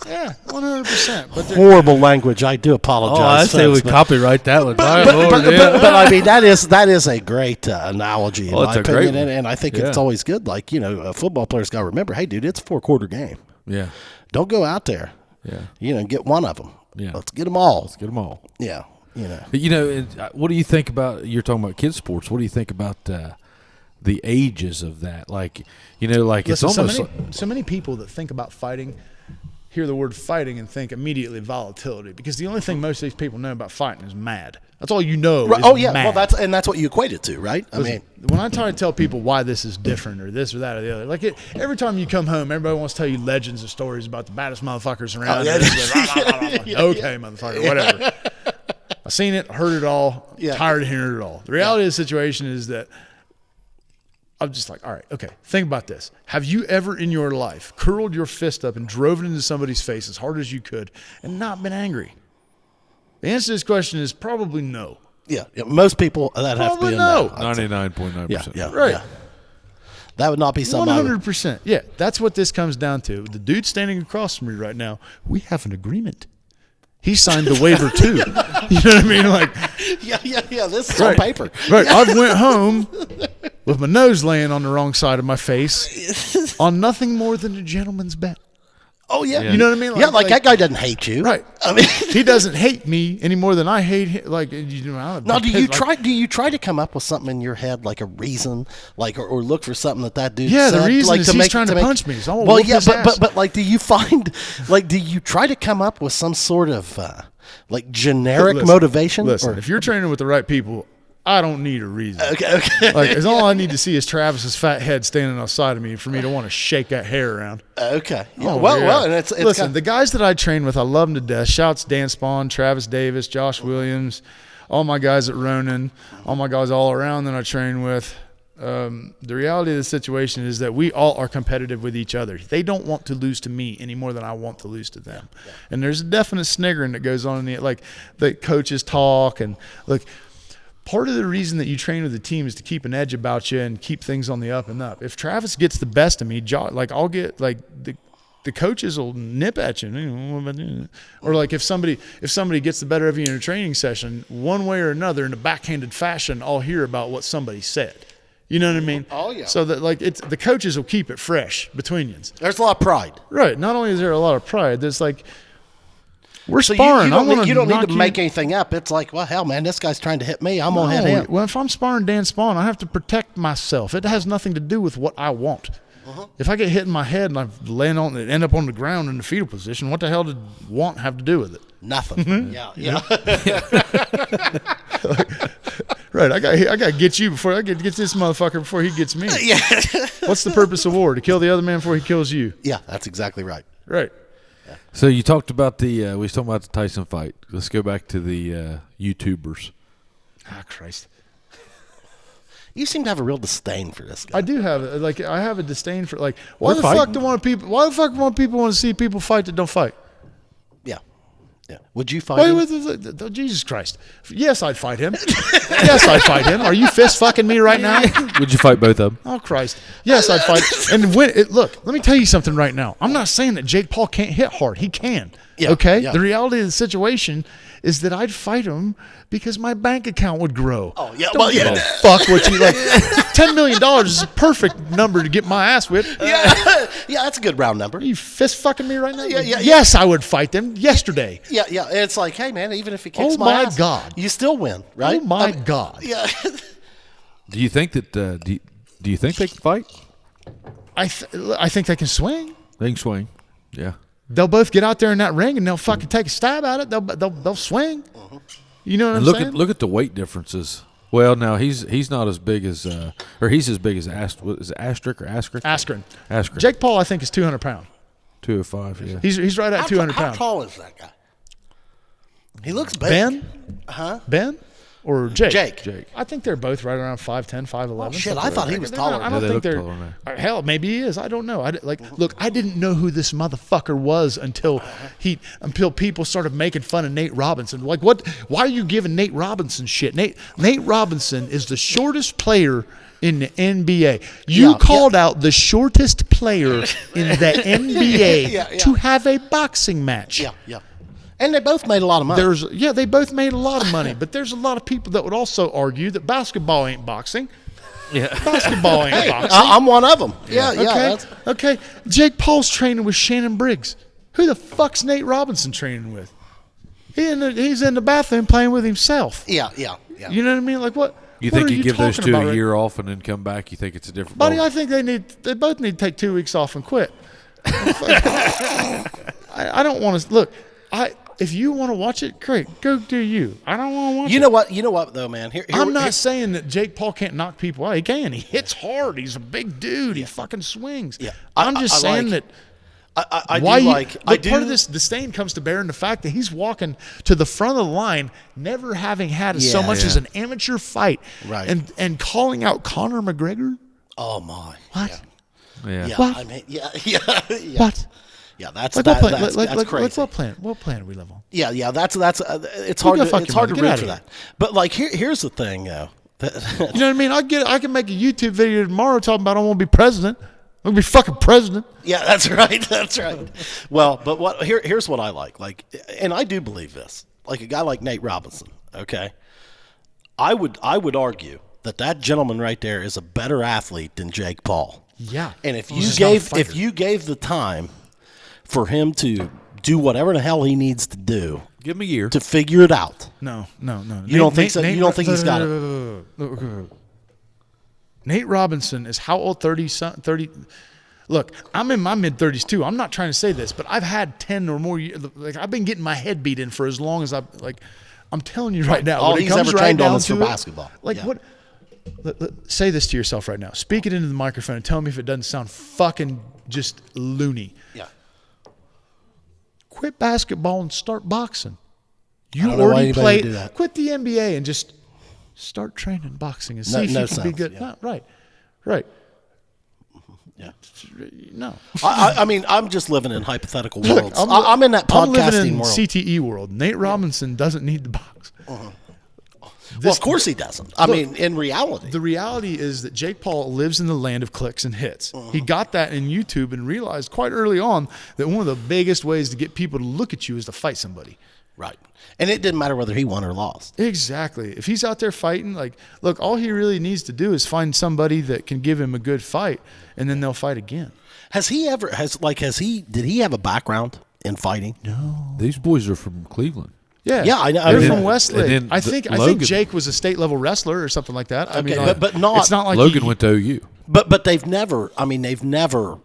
Yeah, 100%. But horrible language. I do apologize. Oh, I say we copyright that one. But I mean, that is a great analogy in my opinion, and I think it's always good. Like, football players got to remember, hey, dude, it's a 4-quarter game. Yeah. Don't go out there. Yeah. Get one of them. Yeah. Let's get them all. Yeah. What do you think about? You're talking about kids sports. What do you think about the ages of that? Like, like listen, it's almost so many people that think about fighting hear the word fighting and think immediately volatility, because the only thing most of these people know about fighting is mad. That's all you know. Right. Oh yeah, mad. Well that's what you equate it to, right? Listen, when I try to tell people why this is different or this or that or the other, like every time you come home, everybody wants to tell you legends or stories about the baddest motherfuckers around. Okay, motherfucker, whatever. I've seen it, heard it all, tired of hearing it all. The reality of the situation is that I'm just like, all right, okay, think about this. Have you ever in your life curled your fist up and drove it into somebody's face as hard as you could and not been angry? The answer to this question is probably no. Yeah, most people, that have to be a no. 99.9%. Yeah, right. Yeah. That would not be something 100%. Yeah, that's what this comes down to. The dude standing across from me right now, we have an agreement. He signed the waiver too. You know what I mean? Like, yeah. This is on paper. Right. I went home with my nose laying on the wrong side of my face on nothing more than a gentleman's bet. Oh yeah. You know what I mean? Like that guy doesn't hate you, right? I mean, he doesn't hate me any more than I hate him. Like, now, do you try to come up with something in your head, like a reason, like or look for something that dude? Yeah, said, the reason like, is he's trying to punch me. So well, yeah, but like, do you try to come up with some sort of like generic motivation? Listen, if you're training with the right people, I don't need a reason. Okay. Like, as all I need to see is Travis's fat head standing outside of me for me to want to shake that hair around. Okay. Yeah. Well, and it's listen. The guys that I train with, I love them to death. Shouts Dan Spawn, Travis Davis, Josh Williams, all my guys at Ronin, all my guys all around that I train with. The reality of the situation is that we all are competitive with each other. They don't want to lose to me any more than I want to lose to them. Yeah. And there's a definite sniggering that goes on in the coaches talk and look. Part of the reason that you train with a team is to keep an edge about you and keep things on the up and up. If Travis gets the best of me, I'll get the coaches will nip at you. Or like if somebody gets the better of you in a training session, one way or another in a backhanded fashion, I'll hear about what somebody said. You know what I mean? Oh yeah. So that the coaches will keep it fresh between you. There's a lot of pride. Right. Not only is there a lot of pride, there's we're so sparring. You don't need to make anything up. It's like, well, hell, man, this guy's trying to hit me. I'm going to hit him. Well, if I'm sparring Dan Spawn, I have to protect myself. It has nothing to do with what I want. Uh-huh. If I get hit in my head and I end up on the ground in the fetal position, what the hell did want have to do with it? Nothing. Mm-hmm. Yeah. Right. I got to get you before I get this motherfucker before he gets me. Yeah. What's the purpose of war? To kill the other man before he kills you. Yeah, that's exactly right. Right. So you talked about we was talking about the Tyson fight. Let's go back to the YouTubers. Ah, Christ. You seem to have a real disdain for this guy. I do have I have a disdain for why the fuck want people want to see people fight that don't fight? Yeah. Yeah. Would you fight him? Jesus Christ. Yes, I'd fight him. Yes, I'd fight him. Are you fist fucking me right now? Would you fight both of them? Oh, Christ. Yes, I'd fight. And look, let me tell you something right now. I'm not saying that Jake Paul can't hit hard. He can. Yeah, okay? yeah. The reality of the situation is that I'd fight him because my bank account would grow. Oh, yeah. Don't Well, give yeah. a fuck what you like. $10 million is a perfect number to get my ass whipped. Yeah, yeah, that's a good round number. Are you fist fucking me right now? Yeah, yeah, yes, I would fight them yesterday. Yeah, yeah. It's like, hey, man, even if he kicks Oh my my ass, God. you still win, right? Oh my God. Yeah. Do you think that? Do you think they can fight? I think they can swing. They can swing. Yeah. They'll both get out there in that ring and they'll fucking take a stab at it. They'll swing. You know what I'm saying? Look at the weight differences. Well, now he's not as big as or he's as big as Astrick or Askren? Askren. Jake Paul, I think, is 200 pounds. 205. Yeah. He's right at 200 How pounds. tall is that guy? He looks big. Ben? Huh? Ben? Or Jake? Jake. I think they're both right around 5'10", 5'11". Oh, shit, something I like thought that. he was They're taller. not- I don't Yeah, they think look they're. taller than Hell, maybe he is. I don't know. Look, I didn't know who this motherfucker was until people started making fun of Nate Robinson. Like, what? Why are you giving Nate Robinson shit? Nate Robinson is the shortest player in the NBA. You called out the shortest player in the NBA to have a boxing match. Yeah, yeah. And they both made a lot of money. They both made a lot of money, but there's a lot of people that would also argue that basketball ain't boxing. Yeah. Basketball ain't boxing. I'm one of them. Yeah, yeah. Okay. Jake Paul's training with Shannon Briggs. Who the fuck's Nate Robinson training with? He's in the bathroom playing with himself. Yeah, yeah, yeah. You know what I mean? Like what? You what think are you give those talking two about, a year off and then come back? You think it's a different buddy? ball? I think they both need to take 2 weeks off and quit. I don't want to look. If you want to watch it, great. Go do you. I don't want to watch it. You know what though, man. I'm not saying that Jake Paul can't knock people out. He can. He hits hard. He's a big dude. He fucking swings. Yeah. I'm just saying that. Part of this disdain comes to bear in the fact that he's walking to the front of the line, never having had so much as an amateur fight, right? And calling out Conor McGregor. Oh my! What? Yeah. Yeah. What? I mean, yeah. What? Yeah, that's Like that's crazy. What planet do we live on? Yeah, that's it's hard to root for that. But like here's the thing though. You know what I mean? I can make a YouTube video tomorrow talking about I want to be president. I'm gonna be fucking president. Yeah, that's right. That's right. Well, but here's what I like. Like, and I do believe this. Like a guy like Nate Robinson. Okay, I would argue that gentleman right there is a better athlete than Jake Paul. Yeah. And if you gave the time for him to do whatever the hell he needs to do, Give him a year to figure it out. No. You don't think so? You don't think he's got it? Nate Robinson is how old? 30. Look, I'm in my mid-30s too. I'm not trying to say this, but I've had 10 or more years. Like I've been getting my head beat in for as long as I'm telling you right now. All when it he's comes ever right trained on down is for to it, basketball. Like Yeah. what? Say this to yourself right now. Speak it into the microphone and tell me if it doesn't sound fucking just loony. Yeah. Quit basketball and start boxing. I You don't know why already anybody played. would do that. Quit the NBA and just start training boxing and see if No you can be sense, good. yeah. No, right. Yeah. No. I mean, I'm just living in hypothetical Look, worlds. I'm in that I'm living podcasting in world. CTE world. Nate Robinson doesn't need to box. Well, of course he doesn't. I mean, in reality. The reality is that Jake Paul lives in the land of clicks and hits. He got that in YouTube and realized quite early on that one of the biggest ways to get people to look at you is to fight somebody. Right. And it didn't matter whether he won or lost. Exactly. If he's out there fighting, like, look, all he really needs to do is find somebody that can give him a good fight, and then they'll fight again. Did he have a background in fighting? No. These boys are from Cleveland. Yeah, Yeah, I know. They're from And Westlake. then I think Logan- Jake was a state level wrestler or something like that. I Okay, mean, but not- It's not like Logan went to OU. But they've never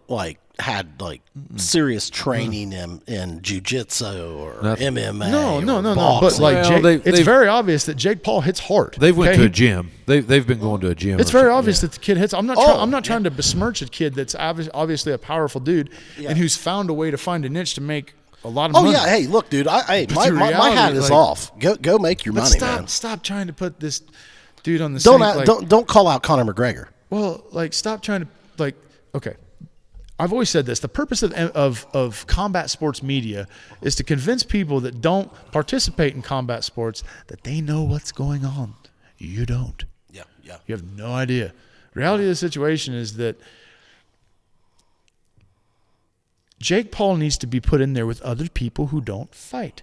like had like serious training in jiu-jitsu or Nothing. MMA. No. or But boxing. like, Well, Jake, it's they've- very obvious that Jake Paul hits hard. They went okay? to a gym. They've been going to a gym. It's or very something. obvious Yeah. that the kid hits. I'm not trying to besmirch a kid that's obviously a powerful dude and who's found a way to find a niche to make a lot of money. yeah, hey, look, dude, my the my hat reality, is like- off. Go make your But money, stop man. stop trying to put this dude on the Don't same, like, don't call out Conor McGregor. Well, like, stop trying to, like, okay. I've always said this. The purpose of combat sports media is to convince people that don't participate in combat sports that they know what's going on. You don't. Yeah. You have no idea. Reality of the situation is that Jake Paul needs to be put in there with other people who don't fight.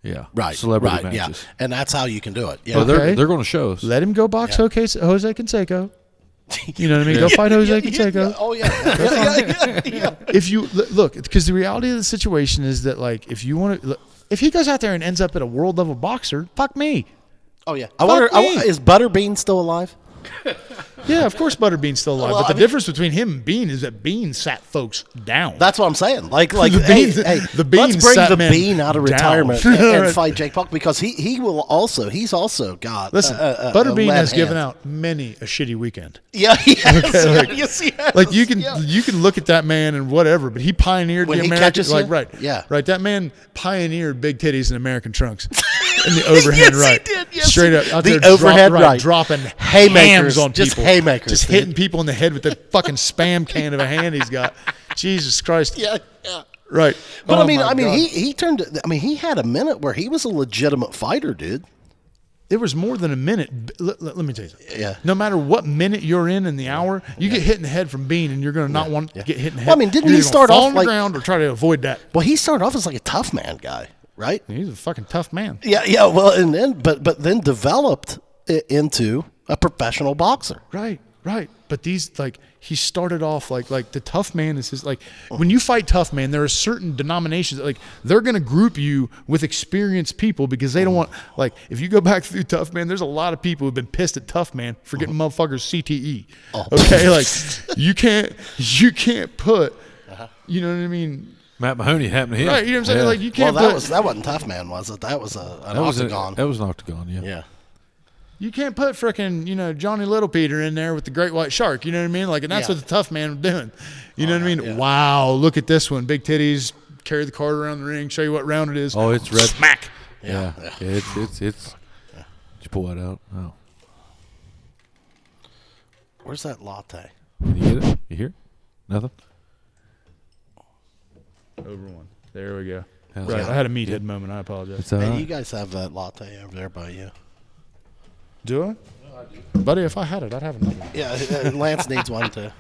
Yeah. Right. Celebrity right, matches. Yeah. And that's how you can do it. Yeah. Well, Okay. they're going to show us. Let him go box Jose Canseco. You know what I mean? Go fight Jose Canseco. Oh, yeah. If you look, because the reality of the situation is that, like, if you want to, if he goes out there and ends up at a world level boxer, fuck me. Oh, yeah. I wonder, me. is Butterbean still alive? Yeah, of course Butterbean's still alive. Well, but the difference between him and Bean is that Bean sat folks down. That's what I'm saying. Like, The hey, Bean- hey, the Bean let's bring sat the men Bean out of down. retirement and fight Jake Paul, because he's also got. Listen, a Butterbean lead has given hand. out many a shitty weekend. Yeah, like- yes, Like you can look at that man and whatever, but he pioneered When the he American. catches Like you? right, Yeah. right. That man pioneered big titties and American trunks in the overhead Yes, he right, did. Yes, straight he up did. out The there, overhead right. dropping Haymakers, hams on just people, haymakers, just dude. hitting people in the head with that fucking spam can of a hand he's got. Jesus Christ. Yeah. Right. But Oh I mean, my God. he turned. I mean, he had a minute where he was a legitimate fighter, dude. There was more than a minute. Let me tell you something. Yeah. No matter what minute you're in the hour, you get hit in the head from Bean, and you're going to not want to get hit in the head. Well, I mean, didn't You're he gonna start fall off on the like- ground or try to avoid that? Well, he started off as like a tough man guy, right? He's a fucking tough man. Yeah. Well, and then but then developed into a professional boxer. Right. But these, like, he started off like the tough man is his, like, when you fight tough man, there are certain denominations that, like, they're going to group you with experienced people because they don't want, like, if you go back through tough man, there's a lot of people who've been pissed at tough man for getting motherfuckers CTE. Okay. Like, you can't put, you know what I mean? Matt Mahoney happened to him. Right. You know what I'm saying? Yeah. Like, you can't Well, put, that wasn't tough man, was it? That was an That was octagon. That was an octagon, yeah. Yeah. you can't put frickin', Johnny Little Peter in there with the great white shark. You know what I mean? Like, and that's Yeah. what the tough man was doing. You know what I mean? Wow, look at this one. Big titties, carry the card around the ring, show you what round it is. Oh, it's red. Smack. Yeah. It's. Did you pull that out? Oh. Where's that latte? Can you get it? You hear it? Nothing? Over one. There we go. How's Right. that? I had a meathead moment. I apologize. It's all Hey, right. you guys have that latte over there by you. Do I? Buddy, if I had it, I'd have another one. Yeah, Lance needs one too.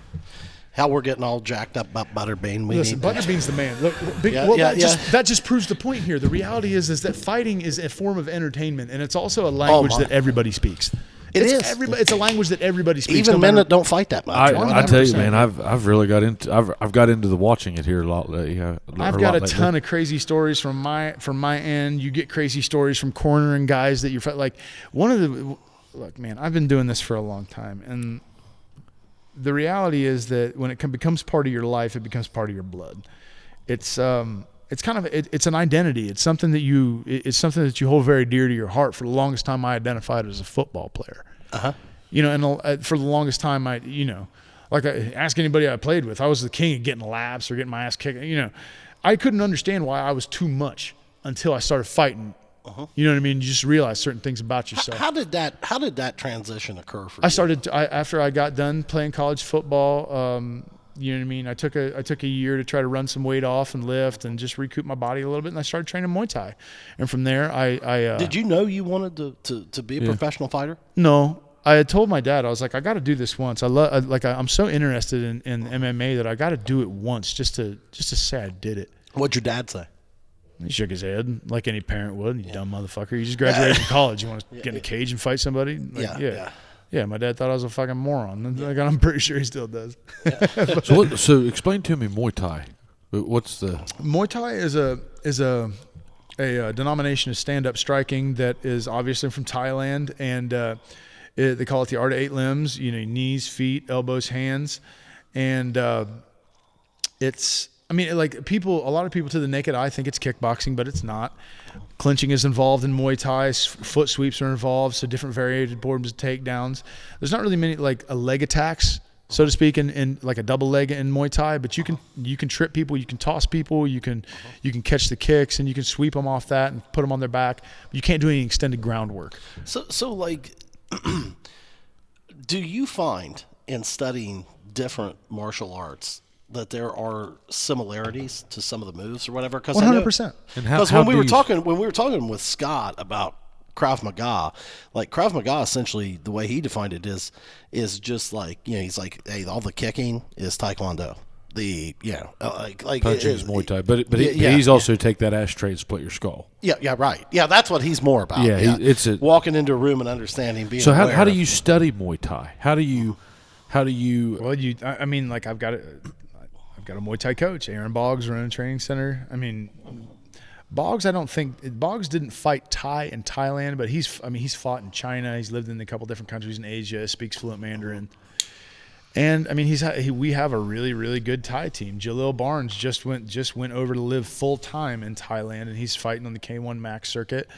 How we're getting all jacked up about Butterbean. We Listen, need Butterbean's the man. Look, Yeah, yeah, that just proves the point here. The reality is that fighting is a form of entertainment, and it's also a language that everybody speaks. It's It's a language that everybody speaks. even no men matter- that don't fight that much. I tell you, 100%. man, I've really got into I've got into the watching it here a lot. I've got a ton of crazy stories from my end. You get crazy stories from cornering guys that you're like. Look, man, I've been doing this for a long time, and the reality is that when it becomes part of your life, it becomes part of your blood. It's kind of it's an identity. It's something that you hold very dear to your heart. For the longest time, I identified as a football player. And for the longest time, ask anybody I played with, I was the king of getting laps or getting my ass kicked. I couldn't understand why I was too much until I started fighting. You know what I mean? You just realize certain things about yourself. How did that transition occur for you? After I got done playing college football. You know what I mean? I took a year to try to run some weight off and lift and just recoup my body a little bit, and I started training Muay Thai. And from there, Did you know you wanted to be a professional fighter? No, I had told my dad, I was like, I got to do this once. I'm so interested in MMA that I got to do it once just to say I did it. What'd your dad say? He shook his head like any parent would. You dumb motherfucker! You just graduated from college. You want to get in a cage and fight somebody? Yeah. My dad thought I was a fucking moron. Like, I'm pretty sure he still does. So explain to me Muay Thai. What's the Muay Thai is a denomination of stand-up striking that is obviously from Thailand, and they call it the art of 8 limbs. Knees, feet, elbows, hands, and a lot of people to the naked eye think it's kickboxing, but it's not. Clinching is involved in Muay Thai. Foot sweeps are involved, so different variated forms of takedowns. There's not really many leg attacks, so to speak, in like a double leg in Muay Thai, but you can trip people, you can toss people, you can catch the kicks, and you can sweep them off that and put them on their back. You can't do any extended groundwork. So like, do you find in studying different martial arts that there are similarities to some of the moves or whatever? 100%. Because when we were talking with Scott about Krav Maga, like Krav Maga, essentially the way he defined it is just like, he's like, hey, all the kicking is Taekwondo. punching is Muay Thai, but Yeah, he's also take that ashtray and split your skull. Yeah, right. Yeah, that's what he's more about. Yeah, it's walking into a room and understanding. Being so aware how do of- you study Muay Thai? How do you? Well, I mean, like I've got a Muay Thai coach, Aaron Boggs, running a training center. I mean, Boggs didn't fight Thai in Thailand, but he's fought in China. He's lived in a couple different countries in Asia, speaks fluent Mandarin. And I mean, we have a really, really good Thai team. Jalil Barnes just went over to live full time in Thailand, and he's fighting on the K1 Max circuit.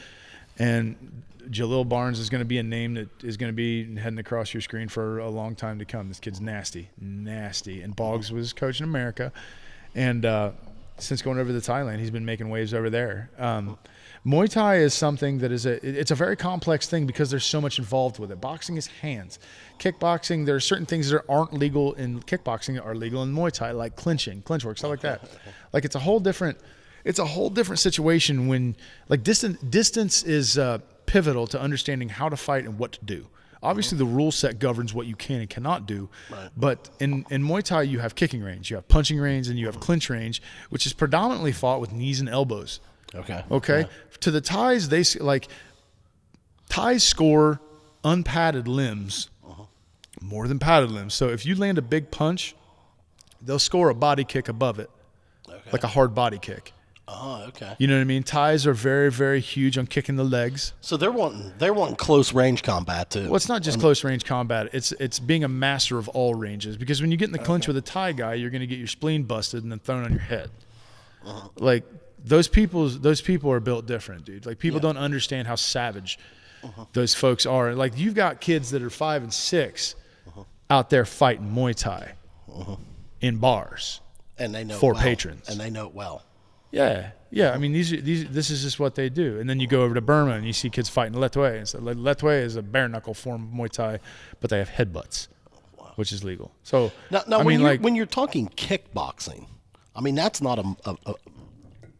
And Jalil Barnes is going to be a name that is going to be heading across your screen for a long time to come. This kid's nasty. And Boggs was coaching America, and since going over to Thailand, he's been making waves over there. Muay Thai is something that it's a very complex thing because there's so much involved with it. Boxing is hands. Kickboxing, there are certain things that aren't legal in kickboxing that are legal in Muay Thai, like clinch work, stuff like that. Like it's a whole different situation when like distance is pivotal to understanding how to fight and what to do. Obviously, the rule set governs what you can and cannot do. Right. But in Muay Thai, you have kicking range, you have punching range, and you have clinch range, which is predominantly fought with knees and elbows. Okay. Yeah. To the Thais, Thais score unpadded limbs more than padded limbs. So if you land a big punch, they'll score a body kick above it, like a hard body kick. Oh, okay. You know what I mean? Thais are very, very huge on kicking the legs. So they're wanting close range combat too. Well, it's not just close range combat. It's being a master of all ranges. Because when you get in the clinch with a Thai guy, you're going to get your spleen busted and then thrown on your head. Like those people are built different, dude. Like people don't understand how savage those folks are. Like you've got kids that are 5 and 6 out there fighting Muay Thai in bars, and they know for patrons, and they know it well. Yeah. I mean, this is just what they do. And then you go over to Burma and you see kids fighting Letway. And so Letway is a bare knuckle form of Muay Thai, but they have headbutts, which is legal. So now when you're talking kickboxing, I mean that's not a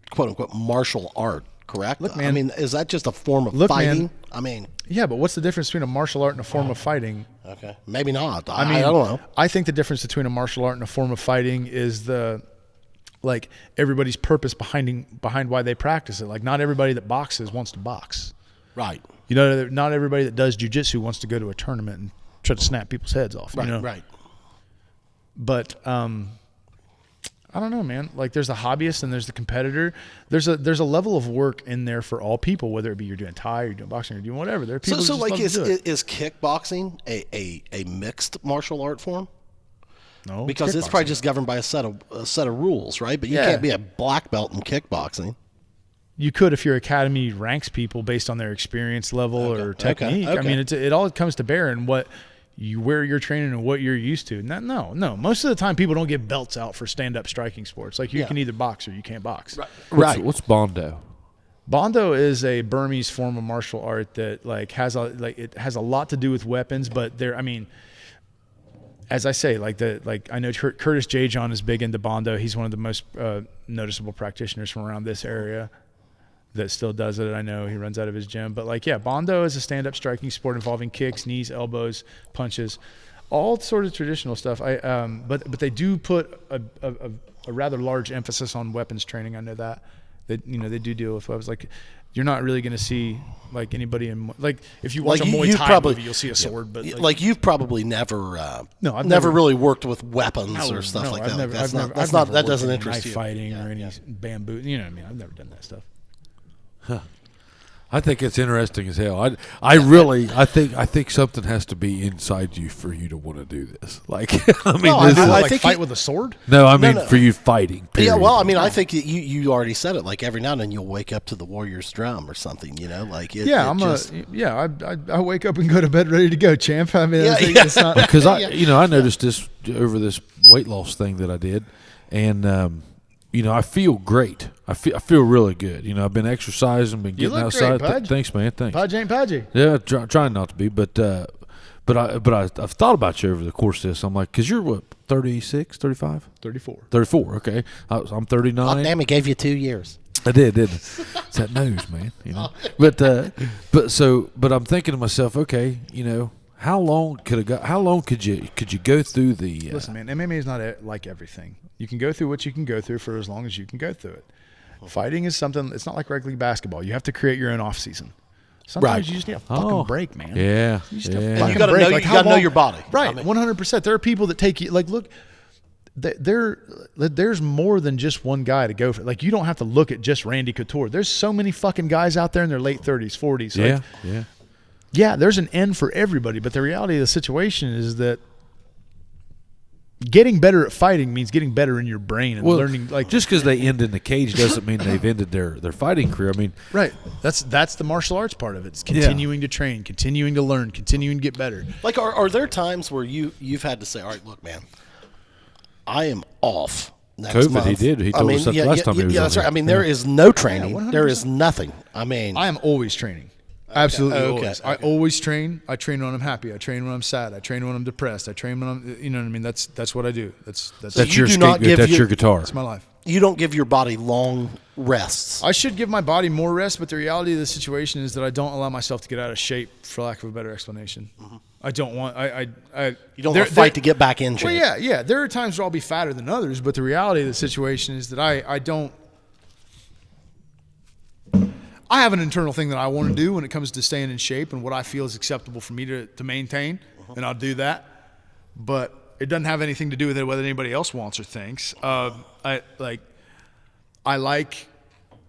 quote unquote martial art, correct? Look, man, I mean, is that just a form of fighting? Man, I mean, yeah, but what's the difference between a martial art and a form of fighting? Okay, maybe not. I don't know. I think the difference between a martial art and a form of fighting is like everybody's purpose behind why they practice it. Like not everybody that boxes wants to box. Right. You know, not everybody that does jiu-jitsu wants to go to a tournament and try to snap people's heads off. Right, you know? Right. But I don't know, man. Like there's the hobbyist and there's the competitor. There's a level of work in there for all people, whether it be you're doing Thai, you're doing boxing, or you're doing whatever. There are people so who like just love to do it. Is kickboxing a mixed martial art form? No, because it's probably just governed by a set of rules, right? But you can't be a black belt in kickboxing. You could if your academy ranks people based on their experience level or technique. Okay. I mean, it all comes to bear in where you're training and what you're used to. No. Most of the time, people don't get belts out for stand-up striking sports. Like you can either box or you can't box. Right. What's Bondo? Bondo is a Burmese form of martial art that has a lot to do with weapons, but as I say, I know Curtis J. John is big into Bondo. He's one of the most noticeable practitioners from around this area that still does it. I know he runs out of his gym. But Bondo is a stand-up striking sport involving kicks, knees, elbows, punches, all sort of traditional stuff. But they do put a rather large emphasis on weapons training. I know that they do deal with weapons. Like you're not really going to see anybody in if you watch a Muay Thai movie, you'll see a sword. But you've probably never I've never really worked with weapons or stuff like that. That doesn't interest you. Knife fighting or any bamboo. You know what I mean? I've never done that stuff. Huh. I think it's interesting as hell. I think something has to be inside you for you to want to do this. I think fight with a sword. No, I mean for you fighting. Period. Yeah, well, I mean, I think you already said it. Like every now and then you'll wake up to the Warrior's drum or something. You know, I wake up and go to bed ready to go, champ. I mean, it's not because I noticed this over this weight loss thing that I did, and I feel great. I feel really good. I've been exercising, been getting outside. Great, thanks, man. Thanks. Pudge ain't pudgy. Yeah, trying not to be, but I've thought about you over the course of this. I'm like, because you're what, 36, 35? 34. 34, okay. I'm 39. Oh, damn, he gave you 2 years. I did, didn't it? It's that nose, man. But I'm thinking to myself, okay, How long could you go through the? Listen, man, MMA is not like everything. You can go through what you can go through for as long as you can go through it. Fighting is something. It's not like regular league basketball. You have to create your own off season. Sometimes you just need a fucking break, man. Yeah, you just You got to know. You got to know your body. Right, 100%. There are people that take you. Like, look, there's more than just one guy to go for. Like, you don't have to look at just Randy Couture. There's so many fucking guys out there in their late 30s, 40s. Like, yeah, there's an end for everybody, but the reality of the situation is that getting better at fighting means getting better in your brain and learning. Like, just because they end in the cage doesn't mean they've ended their fighting career. I mean, right? That's the martial arts part of it. It's continuing to train, continuing to learn, continuing to get better. Like, are there times where you've had to say, all right, look, man, I am off. Next COVID, month. he did. He told us that last time he was on that's here. right. I mean, there is no training. There is nothing. I mean, I am always training. Absolutely always. I always train. I train when I'm happy. I train when I'm sad. I train when I'm depressed. I train when I'm, you know what I mean? That's what I do. That's your scapegoat. That's your guitar. That's my life. You don't give your body long rests. I should give my body more rest, but the reality of the situation is that I don't allow myself to get out of shape, for lack of a better explanation. Mm-hmm. I don't want. You don't want to fight to get back in shape. Well, yeah. There are times where I'll be fatter than others, but the reality of the situation is that I don't. I have an internal thing that I want to do when it comes to staying in shape and what I feel is acceptable for me to maintain, and I'll do that. But it doesn't have anything to do with it whether anybody else wants or thinks. I like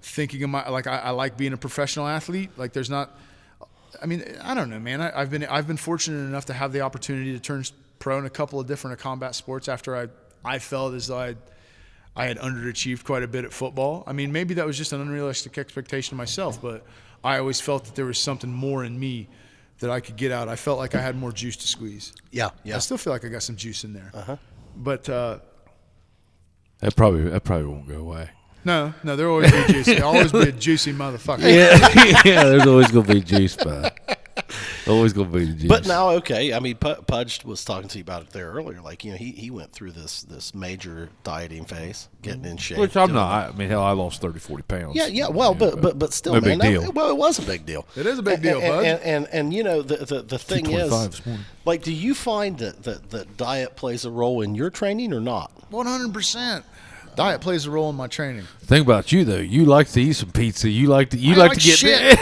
thinking of I like being a professional athlete. Like, there's not. I mean, I don't know, man. I've been fortunate enough to have the opportunity to turn pro in a couple of different combat sports after I felt as though I had underachieved quite a bit at football. I mean, maybe that was just an unrealistic expectation of myself, but I always felt that there was something more in me that I could get out. I felt like I had more juice to squeeze. Yeah. I still feel like I got some juice in there. But that probably won't go away. No, there'll always be juicy. I'll always be a juicy motherfucker. Yeah, there's always gonna be juice, but always gonna be the juice. But now, okay, I mean, Pudge was talking to you about it there earlier. Like, you know, he went through this major dieting phase, getting in shape. Which I'm not. I mean, hell, I lost 30, 40 pounds. Yeah. Well, but still, no man. big deal. Well, it was a big deal. It is a big deal, Pudge. And you know, the thing is, this morning. like, do you find that diet plays a role in your training or not? 100%. Diet plays a role in my training. Thing about you though, you like to eat some pizza. You like to like to get shit.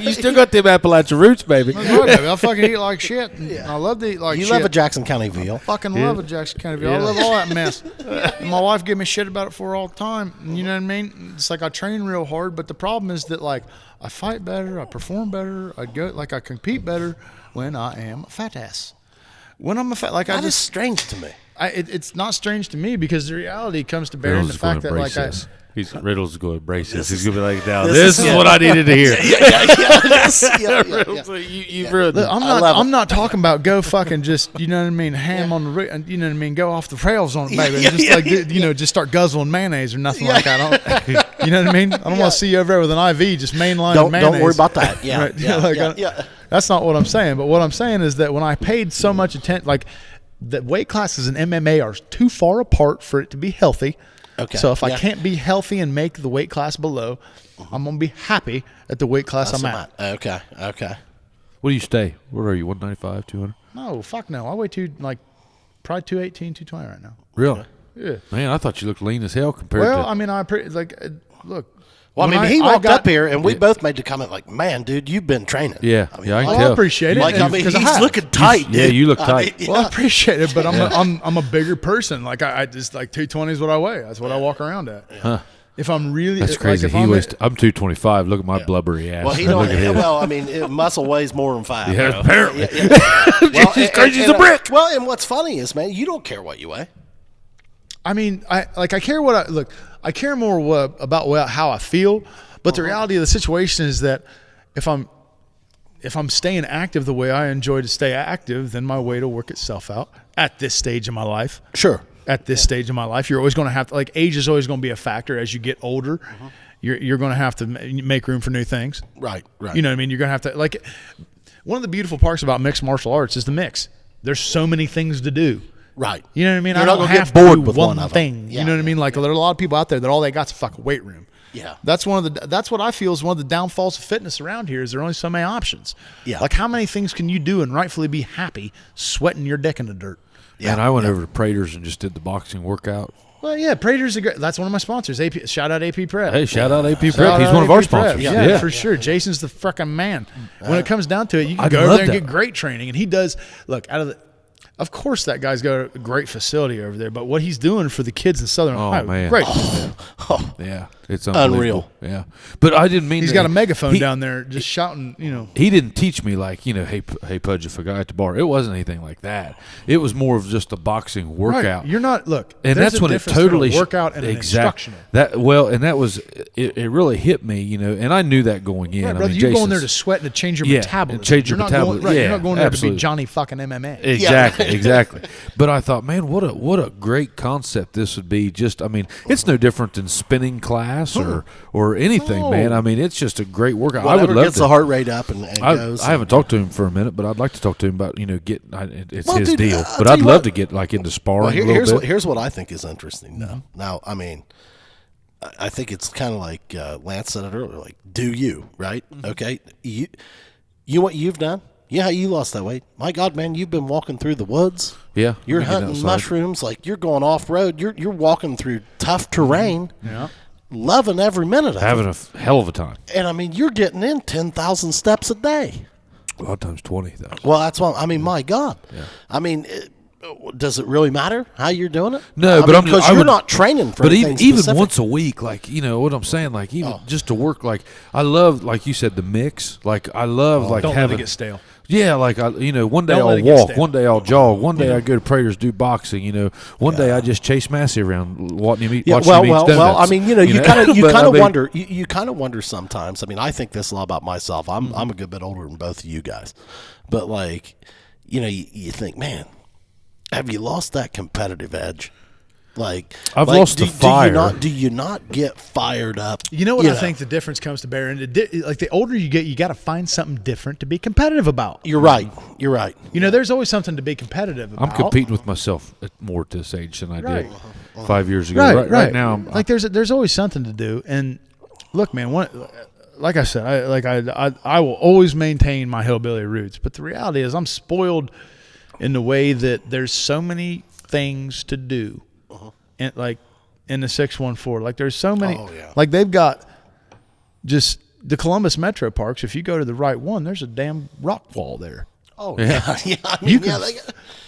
You still got them Appalachia roots, baby. That's right, baby. I fucking eat like shit. I love to eat like shit. You love a Jackson County veal. I fucking love a Jackson County veal. I love all that mess. And my wife gave me shit about it for all the time. You know what I mean? It's like I train real hard, but the problem is that, like, I fight better, I perform better, I compete better when I am a fat ass. When I'm a fat, like, That is strange to me. It's not strange to me because the reality comes to bear in the fact that, like, Riddle's going to brace this. He's going to be like, now this is what I needed to hear. I'm not talking about go fucking just, you know what I mean, ham on the, you know what I mean, go off the rails on it, baby. Just start guzzling mayonnaise or nothing like that. You know what I mean? I don't want to see you over there with an IV just mainlining mayonnaise. Don't worry about that. Yeah, right? That's not what I'm saying. But what I'm saying is that when I paid so much attention, like, the weight classes in MMA are too far apart for it to be healthy. Okay. So if I can't be healthy and make the weight class below, I'm going to be happy at the weight class I'm at. Okay. What do you stay? What are you, 195, 200? No, fuck no. I weigh probably 218, 220 right now. Really? Yeah. Man, I thought you looked lean as hell compared to... Well, I mean, look. Well, I mean, he walked up here, and we both made the comment, like, man, dude, you've been training. Yeah, I mean, I can I tell. appreciate it. Like, I mean, he's looking tight, dude. Yeah, you look tight. Well, I appreciate it, but I'm a bigger person. Like, I just, like, 220 is what I weigh. That's what I walk around at. Huh. If I'm really... That's crazy. Like, I'm 225. Look at my blubbery ass. Well, he don't. Well, I mean, muscle weighs more than 5. Yeah, apparently. Well, He's crazy as a brick. Well, and what's funny is, man, you don't care what you weigh. I mean, I care what I care more about how I feel, but the reality of the situation is that if I'm staying active the way I enjoy to stay active, then my weight will work itself out at this stage of my life. Sure. At this stage of my life, you're always going to have to, like, age is always going to be a factor as you get older. You're going to have to make room for new things. Right. You know what I mean? You're going to have to, like, one of the beautiful parts about mixed martial arts is the mix. There's so many things to do. Right. You know what I mean? You're I not don't gonna have get bored to do with one of them. thing. Yeah, You know what I mean? Like there are a lot of people out there that all they got's a fucking weight room. Yeah. That's what I feel is one of the downfalls of fitness around here is there are only so many options. Yeah. Like how many things can you do and rightfully be happy sweating your dick in the dirt? And I went over to Prater's and just did the boxing workout. Well, yeah, Prater's that's one of my sponsors. Shout out AP Prep. Hey, shout out AP Prep. Shout He's out one of our AP Prep. sponsors. Yeah, for sure. Jason's the fucking man. When it comes down to it, you can I'd go over love there and that. get great training. And he does, look, of course that guy's got a great facility over there, but what he's doing for the kids in Southern Ohio, man. great. Yeah, it's unbelievable. Unreal. Yeah, but I didn't mean He's to- got a megaphone he- down there just shouting, He didn't teach me like, hey, Pudge, if a guy at the bar. It wasn't anything like that. It was more of just a boxing workout. Right. You're not, look, And there's that's a when it difference between totally a workout and an instructional. And that was it really hit me, and I knew that going in. Right, I brother, mean, you're going there Jason's- to sweat and to change your Yeah, metabolism. and change your You're not metabolism. Going, right, Yeah, you're not going there to absolutely. be Johnny fucking MMA. Exactly, exactly. But I thought, man, what a great concept this would be. Just, I mean, it's no different than spinning class or anything, man. I mean, it's just a great workout. I would Whatever love gets to. the heart rate up and goes. I haven't talked to him for a minute, but I'd like to talk to him about it's Well, his dude, deal. I'll But tell I'd you love what. to get like into sparring Well, a little bit. here's what I think is interesting, though. Now, I mean, I think it's kind of like Lance said it earlier. Like, do you right? Okay, you what you've done? Yeah, you lost that weight. My God, man, you've been walking through the woods. Yeah, You're we can get hunting outside. mushrooms. Like you're going off road. You're walking through tough terrain. Yeah. Loving every minute of having it. a hell of a time. And I mean, you're getting in 10,000 steps a day. A lot of times 20,000. Well, that's why. I mean, my God. Yeah. I mean, does it really matter how you're doing it? No, I but mean, because you're not training for But anything even specific. once a week, like what I'm saying, like even just to work, like I love, like you said, the mix. Like I love like Don't let having it get stale. Yeah, like one day Don't let I'll it get walk, stale. one day I'll jog, one day I go to Prater's do boxing. One day I just chase Massey around watching him eat. Yeah, watching him eat well. donuts, I mean, you kind of But, I mean, wonder. You kind of wonder sometimes. I mean, I think this a lot about myself. I'm a good bit older than both of you guys, but like, you think, man, have you lost that competitive edge? Like I've like, lost the fire. Do you not get fired up? You know what I think the difference comes to bear? And like the older you get, you got to find something different to be competitive about. You're right. You're right. There's always something to be competitive about. I'm competing with myself more at this age than I Right. did 5 years ago. Right now, I'm like there's always something to do. And look, man, like I said, I will always maintain my hillbilly roots. But the reality is, I'm spoiled in the way that there's so many things to do. And like in the 614, like there's so many, like they've got just the Columbus Metro Parks. If you go to the right one, there's a damn rock wall there. Oh yeah. I mean,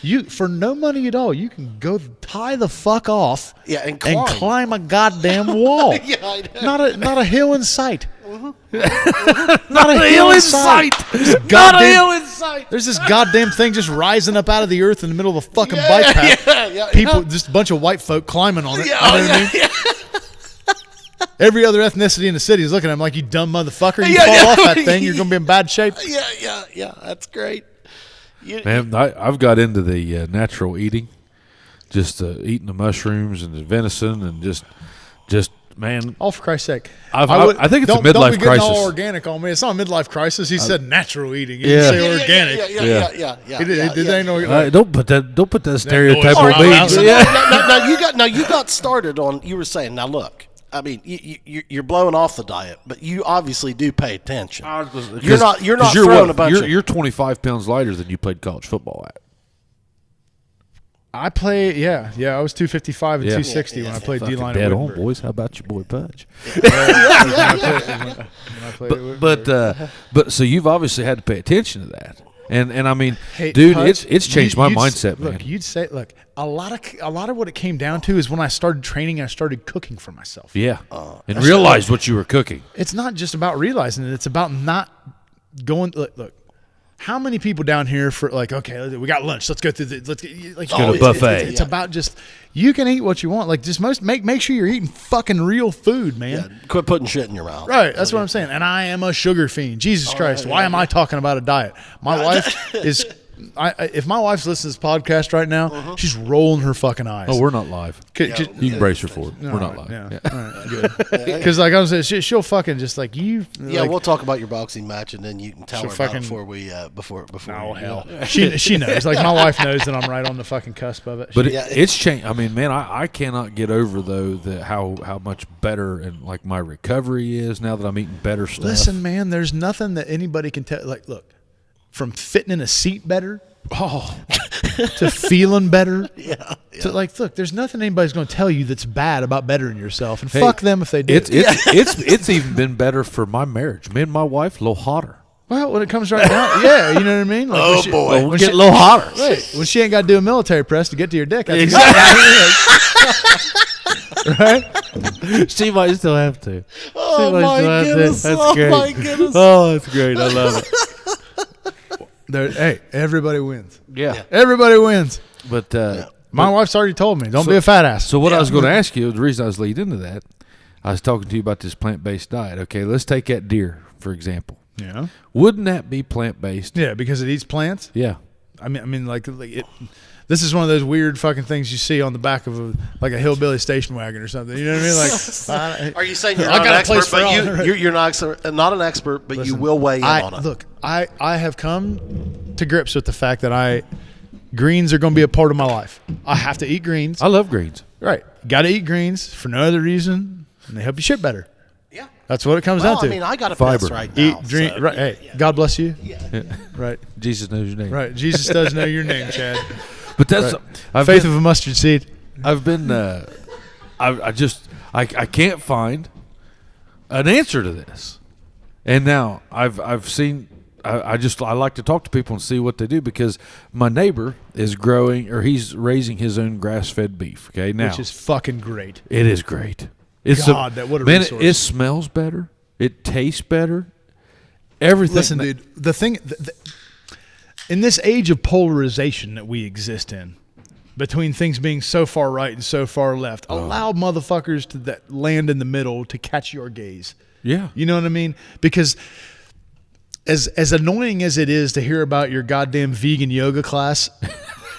You can, for no money at all, you can go tie the fuck off, and climb a goddamn wall. Yeah, I know. Not a hill in sight. not a hill in sight. Not a hill in sight. There's this goddamn thing just rising up out of the earth in the middle of a fucking bike path. People, just a bunch of white folk climbing on it. Yeah, you know what I mean? Every other ethnicity in the city is looking at him like, you dumb motherfucker. You fall off that thing, you're going to be in bad shape. Yeah. That's great. Man, I've got into the natural eating, just eating the mushrooms and the venison and just man. Oh, for Christ's sake. I think it's a midlife don't be getting crisis. all organic on me. It's not a midlife crisis. He said natural eating. He Yeah. didn't say organic. Yeah. Don't put that stereotype noise on me. out. Yeah. Now you got started on. You were saying, now look. I mean, you're blowing off the diet, but you obviously do pay attention. You're not throwing a bunch. You're 25 pounds lighter than you played college football at. I play, yeah. I was 255 and 260 when I played Fucking D-line dead at on, Wittenberg. boys. How about your boy Pudge? When I played at Wittenberg. But so you've obviously had to pay attention to that, and I mean, Hey, dude, Pudge, it's changed my you'd mindset, man. Look, you'd say, a lot of what it came down to is when I started training, I started cooking for myself. Yeah, and realized what you were cooking. It's not just about realizing it; it's about not going. Look, how many people down here for like, okay, we got lunch. Let's go through the. Let's get like go to a buffet. It's about just you can eat what you want. Like just make sure you're eating fucking real food, man. Quit putting shit in your mouth. Right, that's what I'm saying. And I am a sugar fiend. Jesus Christ, why am I talking about a diet? My wife is if my wife's listening to this podcast right now, she's rolling her fucking eyes. Oh, we're not live. You can brace her for it. We're not live. Yeah. All right, good. Because like I was saying, she'll fucking just like you. Yeah, like, we'll talk about your boxing match, and then you can tell her fucking, before we before. Oh hell, she knows. Like my wife knows that I'm right on the fucking cusp of it. But it's changed. I mean, man, I cannot get over though how much better and like my recovery is now that I'm eating better stuff. Listen, man, there's nothing that anybody can tell. Like, look, from fitting in a seat better, to feeling better, to like, look, there's nothing anybody's going to tell you that's bad about bettering yourself, and fuck them if they do. It's even been better for my marriage. Me and my wife, a little hotter. Well, when it comes right now, yeah, you know what I mean. Like, boy, we get a little hotter. Right, when she ain't got to do a military press to get to your dick, that's right? She might still have to. Oh my goodness! That's great. My goodness! Oh, that's great. I love it. Hey, everybody wins. Yeah, everybody wins. But my wife's already told me, don't be a fat ass. So what I was going to ask you, the reason I was leading into that, I was talking to you about this plant-based diet. Okay, let's take that deer for example. Yeah. Wouldn't that be plant-based? Yeah, because it eats plants. Yeah. I mean, like it. This is one of those weird fucking things you see on the back of a hillbilly station wagon or something. You know what I mean? Like, are you saying you're not an expert, but you're not an expert, but you will weigh in on it? Look, I have come to grips with the fact that greens are going to be a part of my life. I have to eat greens. I love greens. Right, got to eat greens for no other reason, and they help you shit better. Yeah, that's what it comes down to. I mean, I got a fiber piss right now. Eat, drink. So, right. Hey, God bless you. Yeah. Right. Jesus knows your name. Right. Jesus does know your name, Chad. But that's right. Faith of a mustard seed. I've been. I can't find an answer to this, and now I've seen. I like to talk to people and see what they do because my neighbor is growing or he's raising his own grass-fed beef. Okay, now which is fucking great. It is great. It's what a resource. It smells better. It tastes better. Everything. Listen, dude. The thing. In this age of polarization that we exist in, between things being so far right and so far left, allow motherfuckers that land in the middle to catch your gaze. Yeah. You know what I mean? Because as annoying as it is to hear about your goddamn vegan yoga class,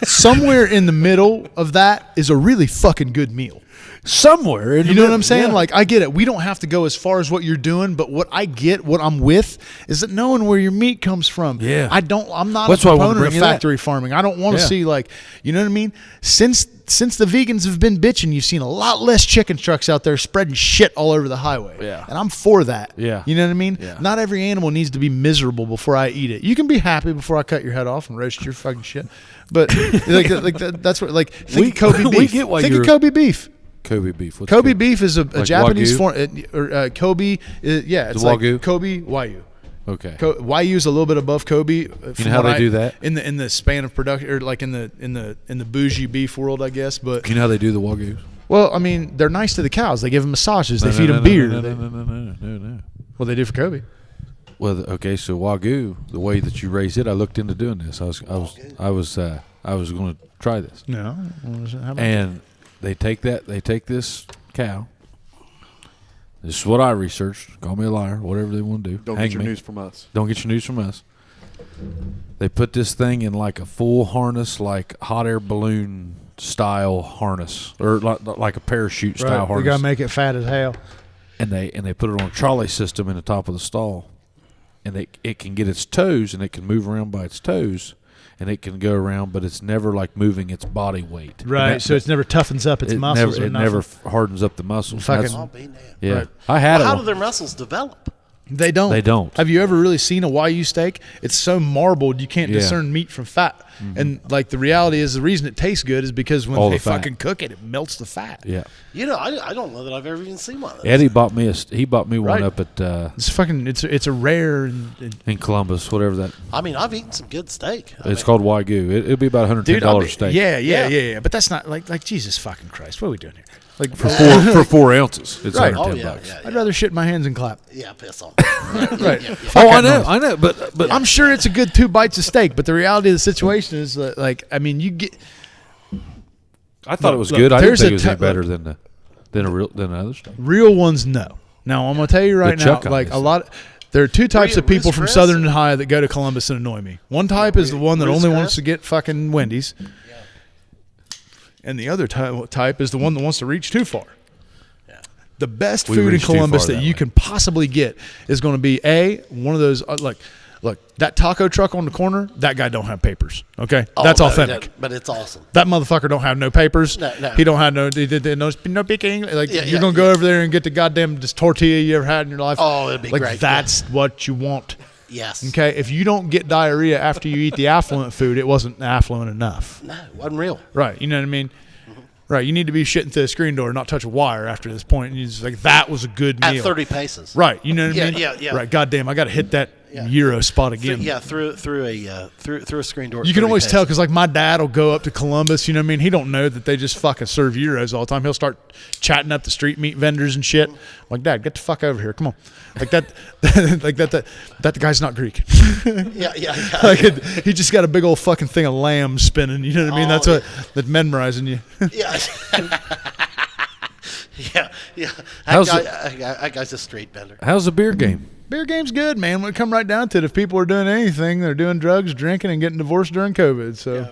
somewhere in the middle of that is a really fucking good meal. Somewhere. You know what I'm saying? Yeah. Like, I get it. We don't have to go as far as what you're doing, but what I get, what I'm with, is that knowing where your meat comes from. Yeah. I'm not a proponent of factory farming. I don't want to see, like, you know what I mean? Since the vegans have been bitching, you've seen a lot less chicken trucks out there spreading shit all over the highway. Yeah. And I'm for that. Yeah. You know what I mean? Yeah. Not every animal needs to be miserable before I eat it. You can be happy before I cut your head off and roast your fucking shit. But that's what, like, think of Kobe beef. Think of Kobe beef. Kobe beef. What's Kobe beef is a like Japanese form. Kobe, it's like Wagyu? Kobe Wagyu. Okay. Wagyu is a little bit above Kobe. You know how they do that in the span of production, or like in the bougie beef world, I guess. But you know how they do the Wagyu? Well, I mean, they're nice to the cows. They give them massages. They feed them beer. No. What they do for Kobe? Well, okay. So Wagyu, the way that you raise it, I looked into doing this. I was going to try this. No. And they take this cow. This is what I researched. Call me a liar, whatever they want to do. Don't get your news from us. Don't get your news from us. They put this thing in like a full harness, like hot air balloon style harness, or like a parachute style harness. You gotta make it fat as hell. And they put it on a trolley system in the top of the stall, and it can get its toes, and it can move around by its toes. And it can go around, but it's never like moving its body weight. Right, so it never toughens up its muscles. It never hardens up the muscles. Yeah, right. I had it. How do their muscles develop? They don't. They don't. Have you ever really seen a Wagyu steak? It's so marbled you can't discern meat from fat. Mm-hmm. And like the reality is, the reason it tastes good is because when they fucking cook it, it melts the fat. Yeah. You know, I don't know that I've ever even seen one of those. Eddie bought me one up at it's a rare in Columbus, whatever that. I mean, I've eaten some good steak. It's called Wagyu. It'll be about $110 a steak. Yeah. But that's not like Jesus fucking Christ. What are we doing here? Like for 4 ounces, it's $110. Yeah. I'd rather shit in my hands and clap. Yeah, piss on. Right. I know, but I'm sure it's a good 2 bites of steak. But the reality of the situation is that, like, I mean, you get. I thought it was good. I didn't think it was any better than other steak. Real ones, no. Now I'm gonna tell you right now, like a lot. There are two types of people from Chris? Southern Ohio that go to Columbus and annoy me. One type is the one that only wants to get fucking Wendy's. Yeah. And the other type is the one that wants to reach too far. Yeah. The best We food in reach too Columbus far that that you way. can possibly get is going to be one of those look, that taco truck on the corner, that guy don't have papers. Okay? That's no, authentic. but it's awesome. That motherfucker don't have no papers. No. He don't have no speaking. Like you're gonna go over there and get the goddamn just tortilla you ever had in your life. Oh, it'd be like great. that's what you want. Yes. Okay, if you don't get diarrhea after you eat the affluent food, it wasn't affluent enough. No, it wasn't real. Right? You know what I mean? Right. You need to be shitting through a screen door, not touch a wire after this point. And you're just like, that was a good meal. At 30 paces. Right. You know what I mean? Yeah. Right. Goddamn, I got to hit that Euro spot again. Through a screen door. You can always tell because, like, my dad will go up to Columbus. You know what I mean? He don't know that they just fucking serve Euros all the time. He'll start chatting up the street meat vendors and shit. I'm like, Dad, get the fuck over here. Come on. Like that, that guy's not Greek. Yeah. Like he just got a big old fucking thing of lamb spinning. You know what I mean? That's that's mesmerizing you. Yeah. Yeah. That guy's a street vendor. How's the beer game? Beer game's good, man. When it come right down to it, if people are doing anything, they're doing drugs, drinking, and getting divorced during COVID. So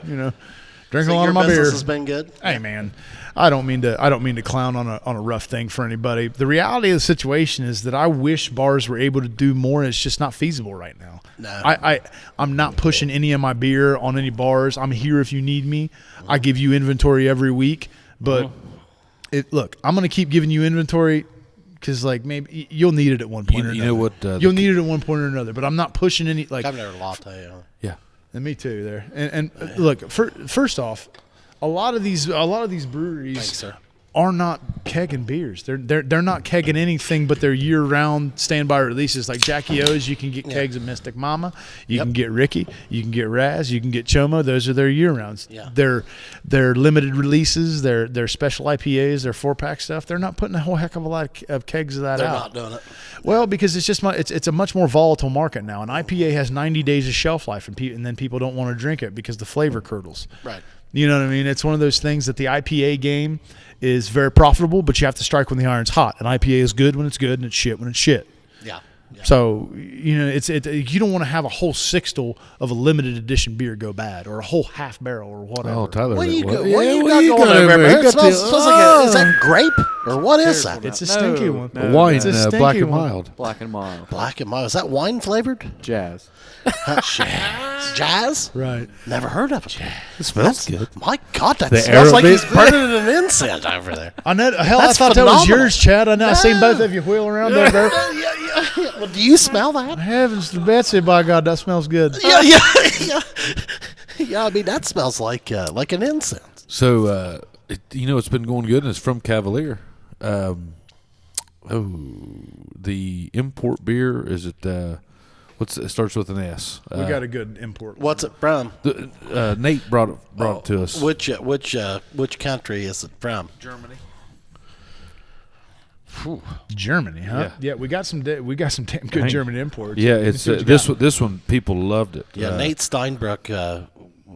drinking a lot of my beer. Business has been good. Hey, man, I don't mean to clown on a rough thing for anybody. The reality of the situation is that I wish bars were able to do more. It's just not feasible right now. No. I'm not pushing any of my beer on any bars. I'm here if you need me. I give you inventory every week, but look, I'm going to keep giving you inventory because, like, maybe you'll need it at one point or another. You know what? You'll need it at one point or another, but I'm not pushing any, like. I've never latte. Yeah. And me too there. And look, first off, a lot of these breweries Thanks, sir. are not kegging beers. They're not kegging anything but their year-round standby releases. Like Jackie O's, you can get kegs of Mystic Mama. You can get Ricky. You can get Raz. You can get Choma. Those are their year-rounds. Yeah. Their limited releases, their special IPAs, their 4-pack stuff. They're not putting a whole heck of a lot of kegs of that They're out. not doing it. Well, because it's a much more volatile market now. An IPA has 90 days of shelf life, and then people don't want to drink it because the flavor curdles. Right. You know what I mean? It's one of those things that the IPA game is very profitable, but you have to strike when the iron's hot. An IPA is good when it's good, and it's shit when it's shit. Yeah. So you don't want to have a whole sixtel of a limited edition beer go bad, or a whole half barrel, or whatever. Oh, Tyler. What do you got Yeah, going what you over got there, over man? there? It You smells got the- like is that grape or what is that? It's a stinky one. Wine, It's a stinky black and one. mild. Black and mild. Black and mild. Is that wine flavored? Jazz. Jazz? Right. Never heard of it. It smells good. My God, that The smells like Arabic- he's burning an incense over there. I know. Hell, That's I thought that was phenomenal. yours, Chad. I know. I seen both of you wheel around there, bro. Yeah. Well, do you smell that? Heavens to Betsy, by God, that smells good. Yeah. Yeah, I mean, that smells like an incense. So, it's been going good, and it's from Cavalier. The import beer, is it, it starts with an S. We got a good import. What's it from? Nate brought it to us. Which country is it from? Germany. Germany, huh? Yeah, we got some damn good German imports. Yeah, it's this one. People loved it. Yeah, Nate Steinbrook.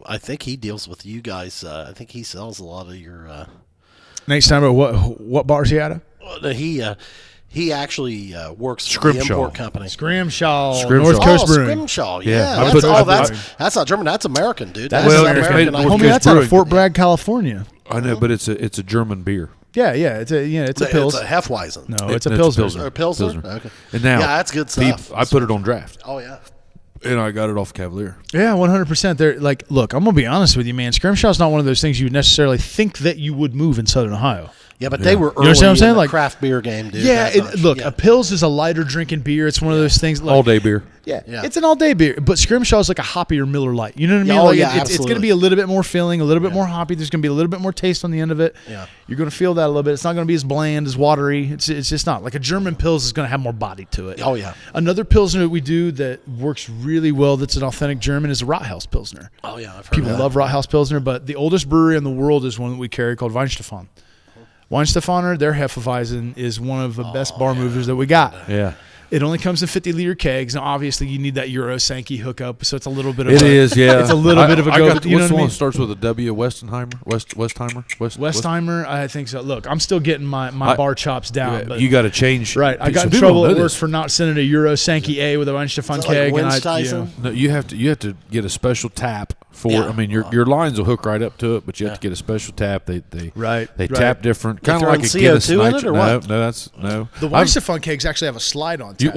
I think he deals with you guys. I think he sells a lot of your. Nate Steinberg, what bars he out of? He actually works for Scrimshaw. the import company. Scrimshaw, Scrimshaw. North Coast Brewing. Scrimshaw. Yeah. Yeah, that's not German. That's American, dude. That's Well, an it's American. made- IPA. Homie, Coast that's out of Brewing. Fort Bragg, California. I know, but it's a German beer. Yeah, it's a It's a Pils. Hefeweizen. No, it's a It's Pilsner. Or a Pilsner? Okay. And now, Yeah, that's good stuff. I put it on draft, Oh yeah. and I got it off Cavalier. Yeah, 100%. They're like, look, I'm gonna be honest with you, man. Scrimshaw's not one of those things you would necessarily think that you would move in Southern Ohio. Yeah, but they were early understand what I'm saying? in the Like- craft beer game, dude. Yeah, that much. look, Yeah. a Pils is a lighter drinking beer. It's one of those things. Like, All day beer. Yeah, Yeah. it's an all day beer. But Scrimshaw is like a hoppier Miller Lite. You know what I mean? Yeah, oh, like yeah, it's going to absolutely. be a little bit more filling, a little bit more hoppy. There's going to be a little bit more taste on the end of it. Yeah. You're going to feel that a little bit. It's not going to be as bland, as watery. It's just not. Like a German Pils is going to have more body to it. Oh, yeah. Another Pilsner that we do that works really well that's an authentic German is a Rathaus Pilsner. Oh yeah, I've heard People of that. love Rathaus Pilsner, but the oldest brewery in the world is one that we carry called Weinstefan. Weinstefaner, their Hefeweizen is one of the best bar movers that we got. Yeah. It only comes in 50-liter kegs. Now, obviously, you need that Euro Sankey hookup, so it's a little bit of It is, yeah. It's a little bit of a go. What's the one that starts with a W? Westheimer? I think so. Look, I'm still getting my bar chops down. But you got to change. Right. I got in trouble at work for not sending a Euro Sankey A with a bunch of fun keg. Like Tyson? No, you have to get a special tap for. I mean, your lines will hook right up to it, but you have to get a special tap. They tap different, kind of like a Guinness Nitro. No. The Weinstein Fun kegs actually have a slide on. You're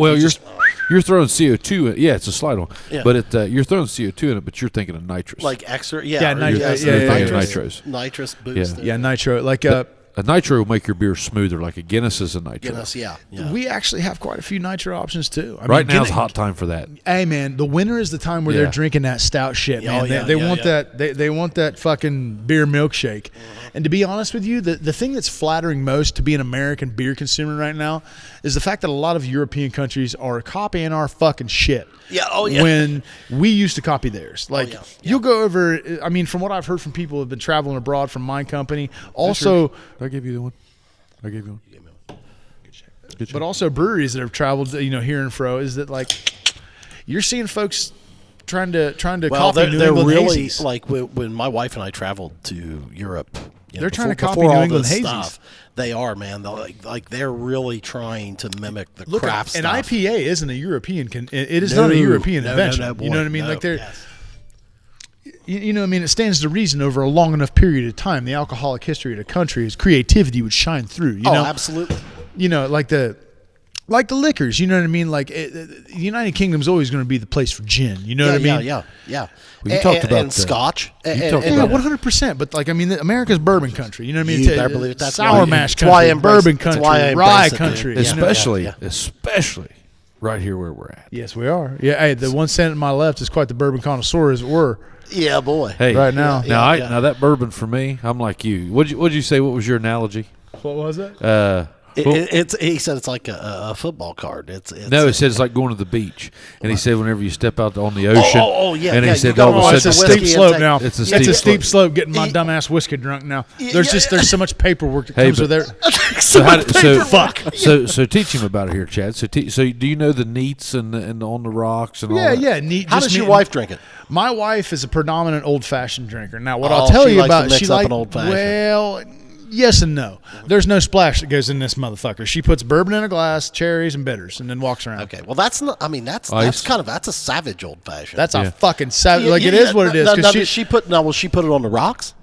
throwing CO2 in. Yeah, it's a slide on. Yeah. But you're throwing CO2 in it, but you're thinking of nitrous. Like extra, nitros. Nitrous boost. Yeah, nitro. Like a nitro will make your beer smoother. Like a Guinness is a nitro. Guinness, yeah. We actually have quite a few nitro options too. Right now is a hot time for that. Hey man, the winter is the time where they're drinking that stout shit, man. They want that. They want that fucking beer milkshake. And to be honest with you, the thing that's flattering most to be an American beer consumer right now is the fact that a lot of European countries are copying our fucking shit. Yeah, oh yeah. When we used to copy theirs. Like, you'll go over, I mean, from what I've heard from people who have been traveling abroad from my company, also. Did I give you the one? I gave you one. Good shit. But also breweries that have traveled, here and fro, is that, like, you're seeing folks trying to copy New England really, hazies. like, when my wife and I traveled to Europe, they're trying to copy New England hazies. Stuff, they are, man. They're really trying to mimic the craft an stuff. An IPA isn't a European. It is not a European invention. Boy, you know what I mean? Like they're. Yes. You know what I mean? It stands to reason over a long enough period of time, the alcoholic history of the country, his creativity would shine through. You know? Absolutely. Like the liquors, you know what I mean? Like the United Kingdom's always going to be the place for gin. You know what I mean? Yeah. Well, you talked about Scotch. Yeah, 100%. But America's bourbon country. You know what I mean? You better believe that's Sour mash country, bourbon country, rye country, especially right here where we're at. Yes, we are. Yeah. Hey, the one standing to my left is quite the bourbon connoisseur, as it were. Yeah, boy. Hey, right now. Now that bourbon for me, I'm like you. What'd you say? What was your analogy? What was it? He said it's like a football card. He said it's like going to the beach, and he said whenever you step out on the ocean. And he said all of a sudden it's a steep slope now. It's a steep slope. Getting my dumbass whiskey drunk now. There's so much paperwork that comes with there. So teach him about it here, Chad. So do you know the neats and on the rocks and all that? Yeah, neat. How does your wife drink it? My wife is a predominant old-fashioned drinker. Now, what I'll tell you about she likes an old-fashioned. Well, yes and no. There's no splash that goes in this motherfucker. She puts bourbon in a glass, cherries and bitters, and then walks around. Okay, well that's not. I mean that's a savage old-fashioned. That's a fucking savage. It is what it is. Will she put it on the rocks?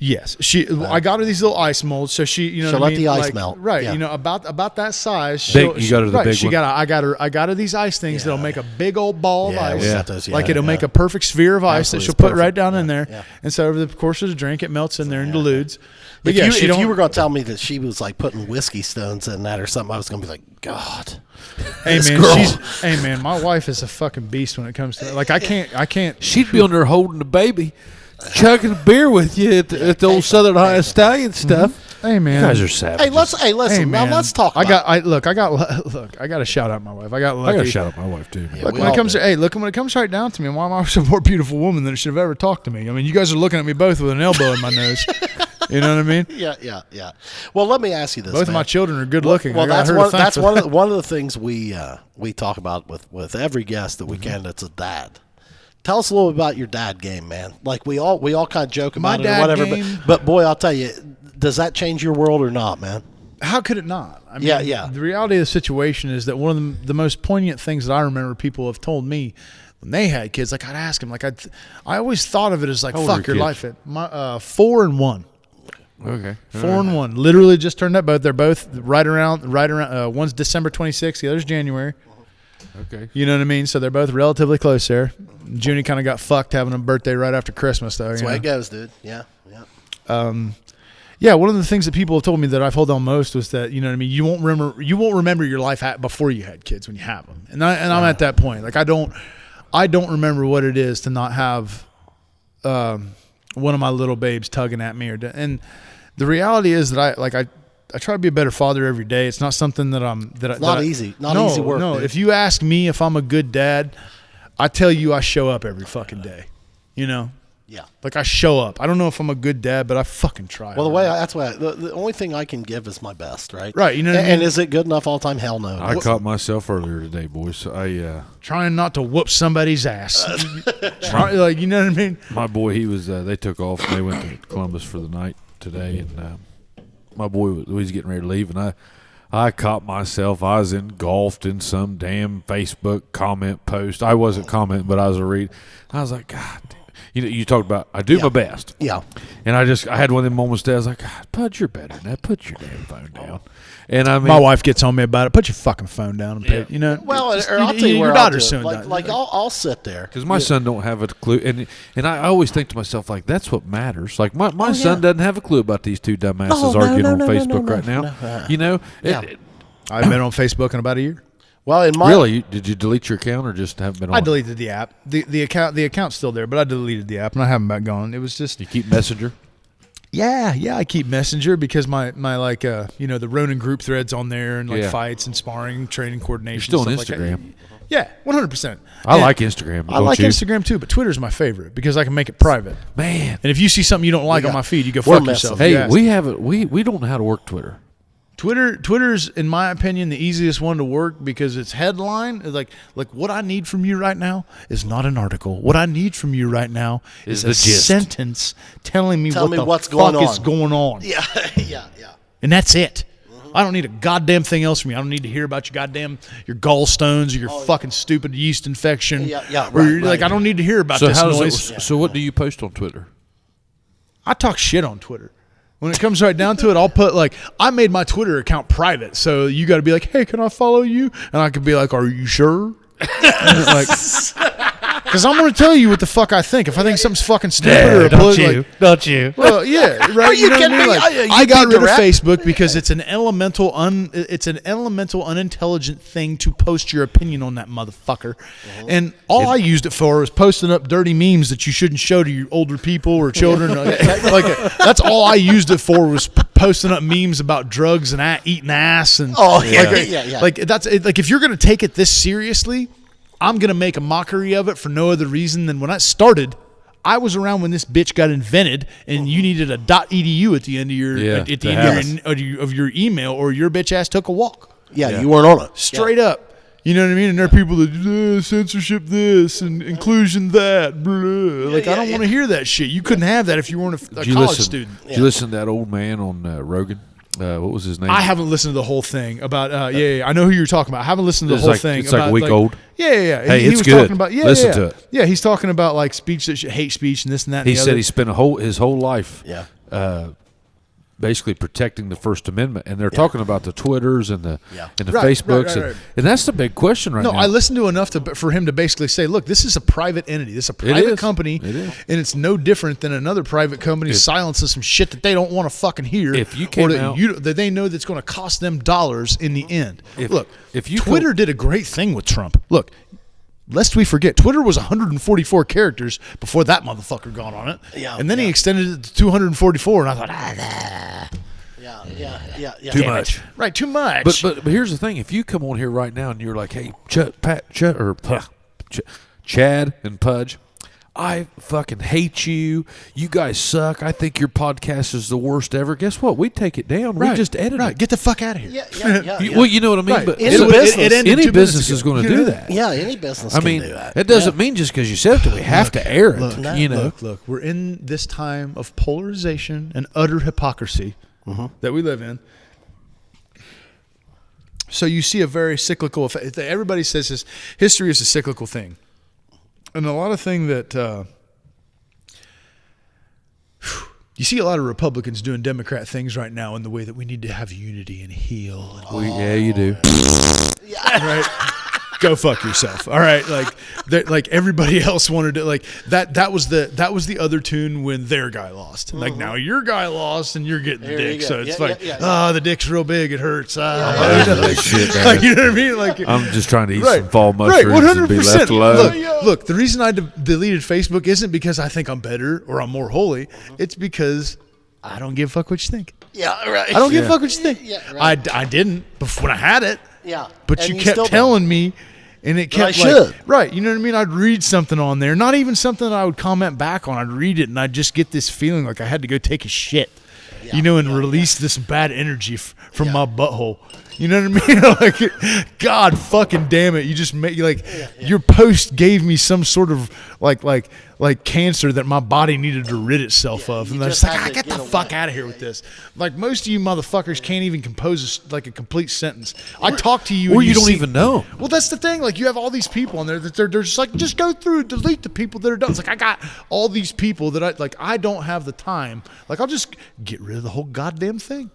Yes, I got her these little ice molds, so she'll let the ice melt. Right, about that size. You got her the big one. I got her these ice things that'll make a big old ball of ice. It'll make a perfect sphere of ice that she'll put right down in there. Yeah. And so over the course of the drink, it melts in there and dilutes. But if you were going to tell me that she was like putting whiskey stones in that or something, I was going to be like, God. Hey man, my wife is a fucking beast when it comes to that. Like I can't. She'd be on there holding the baby, chugging beer with you at the old Southern High Stallion stuff. Mm-hmm. Hey man, you guys are savages. Listen. Now let's talk. I got to shout out my wife. I got to shout out my wife too. Yeah, when it comes right down to me, my wife's a more beautiful woman than should have ever talked to me. I mean, you guys are looking at me both with an elbow in my nose. You know what I mean? Yeah. Well, let me ask you this. Both of my children are good looking. Well, that's one of the things we talk about with every guest that we can. That's a dad. Tell us a little bit about your dad game, man. Like we all kind of joke about it or whatever, but boy, I'll tell you, does that change your world or not, man? How could it not? I mean, the reality of the situation is that one of the most poignant things that I remember people have told me when they had kids, like I'd ask them, like I always thought of it as like, fuck your life. 4 and 1. Okay. 4 and 1. Literally just turned that both. They're both right around. One's December 26th, the other's January. Okay. You know what I mean? So they're both relatively close there. Junie kind of got fucked having a birthday right after Christmas, though. That's the way it goes, dude. Yeah. One of the things that people have told me that I've held on most was that, you know what I mean, you won't remember your life before you had kids when you have them. And I'm at that point. Like I don't remember what it is to not have one of my little babes tugging at me and the reality is that I try to be a better father every day. It's not something that easy. Not easy work. No, dude. if you ask me if I'm a good dad, I tell you I show up every fucking day. You know? Yeah. Like I show up. I don't know if I'm a good dad, but I fucking try. Well, the only thing I can give is my best, right? Right. You know what I mean? And is it good enough all the time? Hell no. I caught myself earlier today, boys. Trying not to whoop somebody's ass. Like, you know what I mean? My boy, he was. They took off and they went to Columbus for the night today, and my boy was getting ready to leave, and I caught myself. I was engulfed in some damn Facebook comment post. I wasn't commenting, but I was reading. I was like, God damn. You talked about I do my best. Yeah. And I had one of them moments there. I was like, God, Pudge, you're better than that. Put your damn phone down. And I mean, my wife gets on me about it. Put your fucking phone down and pay. You know. Well, I'll tell you where your I'll daughter's do it. soon. Like I'll sit there because my son don't have a clue, and I always think to myself like that's what matters. Like my son doesn't have a clue about these two dumbasses arguing on Facebook right now. You know. I've been on Facebook in about a year. Well, did you delete your account or just haven't been on? I deleted the app. The account's still there, but I deleted the app and I haven't back gone. It was just you keep Messenger. Yeah, I keep Messenger because my like the Ronin group threads on there and like fights and sparring, training coordination. You're still on stuff Instagram. Like yeah, 100%. I like Instagram. I like Instagram too, but Twitter's my favorite because I can make it private. Man, and if you see something you don't like on my feed, you go fuck yourself. Hey, we have it. We don't know how to work Twitter. Twitter's, in my opinion, the easiest one to work because its headline is like what I need from you right now is not an article. What I need from you right now is a gist. telling me what's going on. Yeah. And that's it. I don't need a goddamn thing else from you. I don't need to hear about your gallstones or your fucking stupid yeast infection. Yeah, right. I don't need to hear about this noise. So what do you post on Twitter? I talk shit on Twitter. When it comes right down to it, I'll put I made my Twitter account private, so you got to be like, hey, can I follow you? And I could be like, are you sure? Because I'm going to tell you what the fuck I think. If I think something's fucking stupid don't you? Well, yeah, right. Are you kidding me? I got rid of Facebook because it's an elemental, unintelligent thing to post your opinion on that motherfucker. And all I used it for was posting up dirty memes that you shouldn't show to your older people or children. That's all I used it for was posting up memes about drugs and eating ass and that's like if you're going to take it this seriously, I'm going to make a mockery of it for no other reason than when I started, I was around when this bitch got invented and you needed a .edu at the end of your email or your bitch ass took a walk. Yeah, you weren't on it. Straight up. You know what I mean? And there are people that censorship this and inclusion that. Blah. I don't want to hear that shit. You couldn't have that if you weren't a college student. Did you listen to that old man on Rogan? What was his name? I haven't listened to the whole thing about. I know who you're talking about. I haven't listened to the whole thing. It's like a week old. Yeah. Hey, it's good. Talking about, listen to it. Yeah, he's talking about like speech that hate speech and this and that. He said he spent his whole life. Yeah. Basically protecting the First Amendment, and they're talking about the Twitters and the Facebooks, and that's the big question right now. No, I listened to enough for him to basically say, look, this is a private entity, this is a private company, and it's no different than another private company silencing some shit that they don't want to fucking hear, if you came that they know that's going to cost them dollars in the end. Twitter did a great thing with Trump. Look. Lest we forget, Twitter was 144 characters before that motherfucker got on it. Yeah, and then he extended it to 244, and I thought, Yeah. Too much. Right, too much. But here's the thing. If you come on here right now and you're like, hey, Chad and Pudge, I fucking hate you. You guys suck. I think your podcast is the worst ever. Guess what? We take it down. We just edit it. Get the fuck out of here. Yeah. Well, you know what I mean? Right. But any business is going to do that. Yeah, any business can do that. It doesn't mean just because you said it that we have to air it. Look, we're in this time of polarization and utter hypocrisy that we live in. So you see a very cyclical effect. Everybody says history is a cyclical thing. And a lot of things that you see a lot of Republicans doing Democrat things right now in the way that we need to have unity and heal. Yeah, you do. Right? Go fuck yourself. All right, like everybody else wanted to that was the other tune when their guy lost. Like now your guy lost and you're getting the dick. So it's the dick's real big, it hurts. Shit, man. You know what I mean? Like I'm just trying to eat some fall mushrooms and be left alone. Look, the reason I deleted Facebook isn't because I think I'm better or I'm more holy. It's because I don't give a fuck what you think. Yeah, right. I don't give a fuck what you think. Yeah, right. I didn't before when I had it. Yeah. But you kept telling me And it kept right. You know what I mean? I'd read something on there, not even something that I would comment back on. I'd read it and I'd just get this feeling like I had to go take a shit, and release this bad energy from my butthole. You know what I mean? Like, God fucking damn it! You just made your post gave me some sort of like cancer that my body needed to rid itself of, and I was like, get the fuck out of here with this. Like most of you motherfuckers can't even compose a complete sentence. I talk to you, or you don't even know. Well, that's the thing. Like you have all these people on there that they're just like, just go through and delete the people that are done. It's like I got all these people that I don't have the time. Like I'll just get rid of the whole goddamn thing.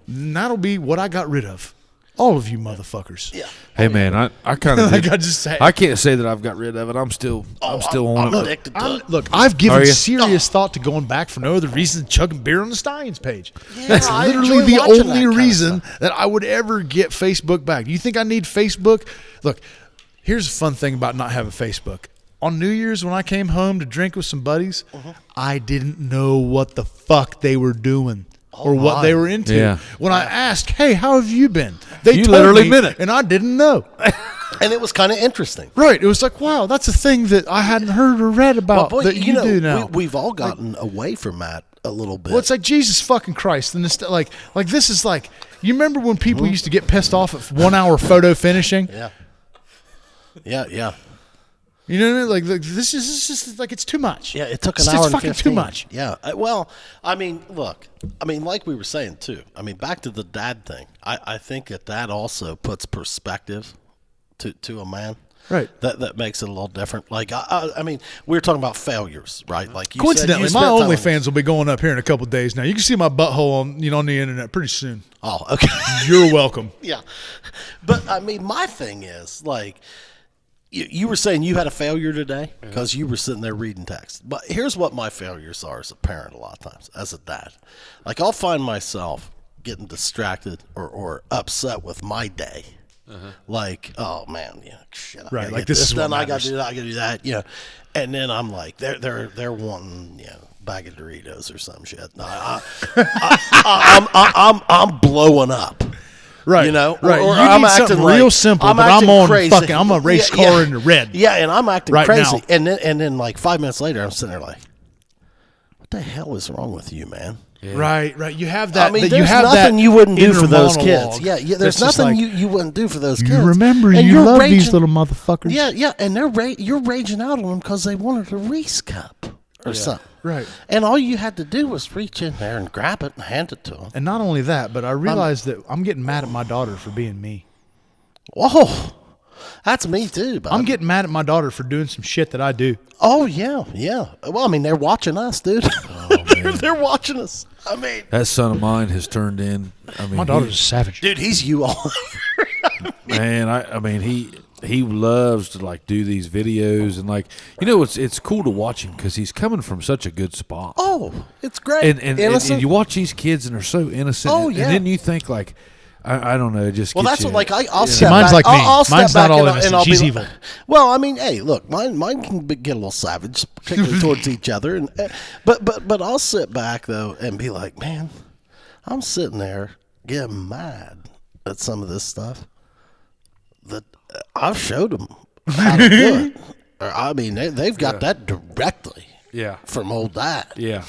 And that'll be what I got rid of. All of you motherfuckers. Yeah. Hey man, I kind of I can't say that I've got rid of it. I'm still on it. Addicted to it. Look, I've given serious thought to going back for no other reason than chugging beer on the Stallions page. Yeah, that's I literally enjoy the watching only that reason that I would ever get Facebook back. You think I need Facebook? Look, here's a fun thing about not having Facebook. On New Year's when I came home to drink with some buddies, I didn't know what the fuck they were doing. Or what they were into. Yeah. When I asked, "Hey, how have you been?" They told literally me, and I didn't know. And it was kind of interesting, right? It was like, "Wow, that's a thing that I hadn't heard or read about that you do now." We've all gotten away from that a little bit. Well, it's like Jesus fucking Christ, and this like this is like you remember when people used to get pissed off at 1 hour photo finishing? Yeah. You know what I mean? Like this is just like it's too much. Yeah, it took an hour and 15. Fucking too much. Yeah. Well, I mean, look. I mean, like we were saying too. I mean, back to the dad thing. I think that also puts perspective to a man. Right. That makes it a little different. Like I mean, we were talking about failures, right? Like you coincidentally, said, my OnlyFans will be going up here in a couple of days. Now you can see my butthole on the internet pretty soon. Oh, okay. You're welcome. Yeah, but I mean, my thing is like. You were saying you had a failure today because you were sitting there reading text. But here's what my failures are as a parent a lot of times, as a dad. Like I'll find myself getting distracted or upset with my day. Like, oh man, shit. Right, like this is done. What I got to do that. I got to do that. And then I'm like, they're wanting bag of Doritos or some shit. No, I'm blowing up. Right, right. Or I'm acting real simple, but I'm on crazy. Fucking. I'm a race car in the red. Yeah, and I'm acting right crazy. Now. And then like 5 minutes later, I'm sitting there like, what the hell is wrong with you, man? Yeah. Right. You have that. I mean, there's you have nothing you wouldn't do for those kids. Yeah. There's nothing you wouldn't do for those kids. You remember, and you love these little motherfuckers. Yeah, and you're raging out on them because they wanted a Reese cup or something. Right. And all you had to do was reach in there and grab it and hand it to them. And not only that, but I realized that I'm getting mad at my daughter for being me. Whoa. That's me too, bud. I'm getting mad at my daughter for doing some shit that I do. Oh, yeah. Well, I mean, they're watching us, dude. Oh, they're watching us. I mean. That son of mine has turned in. I mean, my daughter's a savage. Dude, he's you all. Man, I mean, he loves to like do these videos and like it's cool to watch him because he's coming from such a good spot. Oh, it's great. And you watch these kids and they're so innocent. Oh yeah. And then you think like, I don't know, it just well, gets that's you, what like I'll step mine's back. like me. I'll step mine's back not all and innocent. I'll She's be evil. Well, I mean, hey, look, mine can get a little savage, particularly towards each other, and but I'll sit back though and be like, man, I'm sitting there getting mad at some of this stuff that I've showed them how to do it. I mean, they've got that directly from old dad. Yeah.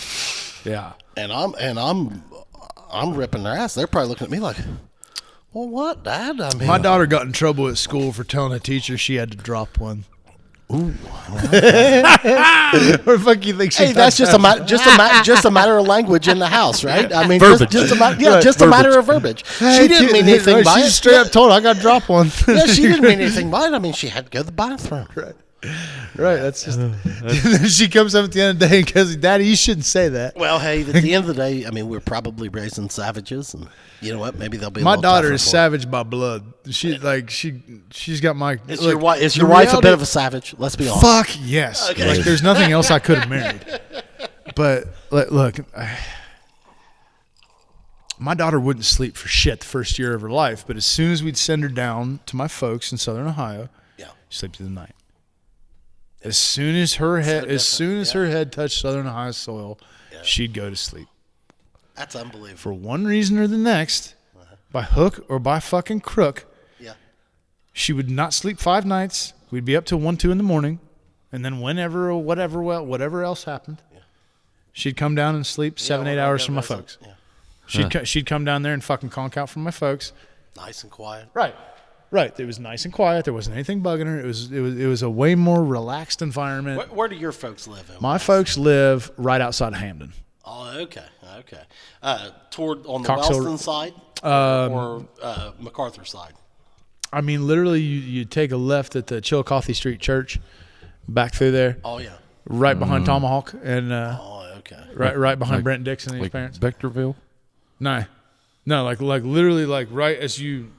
And I'm ripping their ass. They're probably looking at me like, well, what, Dad? I mean, my daughter got in trouble at school for telling a teacher she had to drop one. Ooh. Or fuck you think she? Hey, that's just a matter of language in the house, right? I mean, just a matter of verbiage. Hey, she didn't mean anything by it. She straight up told her, I got to drop one. Yeah, she didn't mean anything by it. I mean, she had to go to the bathroom. Right, that's just. Then she comes up at the end of the day and goes, "Daddy, you shouldn't say that." Well, hey, at the end of the day, I mean, we're probably raising savages, and you know what? Maybe they'll be. My daughter is savage by blood. She's got my. Is your wife a bit of a savage? Let's be honest. Fuck yes. Okay. Like there's nothing else I could have married. But look, my daughter wouldn't sleep for shit the first year of her life. But as soon as we'd send her down to my folks in Southern Ohio, she'd sleep through the night. As soon as her head touched Southern Ohio soil, she'd go to sleep. That's unbelievable. For one reason or the next, by hook or by fucking crook, She would not sleep 5 nights. We'd be up till 1, 2 in the morning. And then whenever or whatever else happened, she'd come down and sleep 7, 8 hours from my folks. Yeah. She'd come down there and fucking conk out from my folks. Nice and quiet. Right. It was nice and quiet. There wasn't anything bugging her. It was a way more relaxed environment. Where do your folks live? My folks live right outside of Hamden. Oh, okay. Toward on the Cox Hill- Wellston side or MacArthur side? I mean, literally, you take a left at the Chillicothe Street Church, back through there. Oh yeah. Right behind Tomahawk and Okay. right behind Brent Dixon and his Like parents. Vectorville? No, like literally like right as you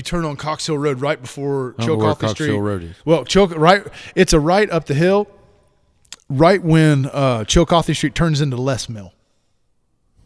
turn on Cox Hill Road right before I don't know where Chillicothe Cox Street. Hill Road is. Well, it's a right up the hill, right when Chillicothe Street turns into Les Mill.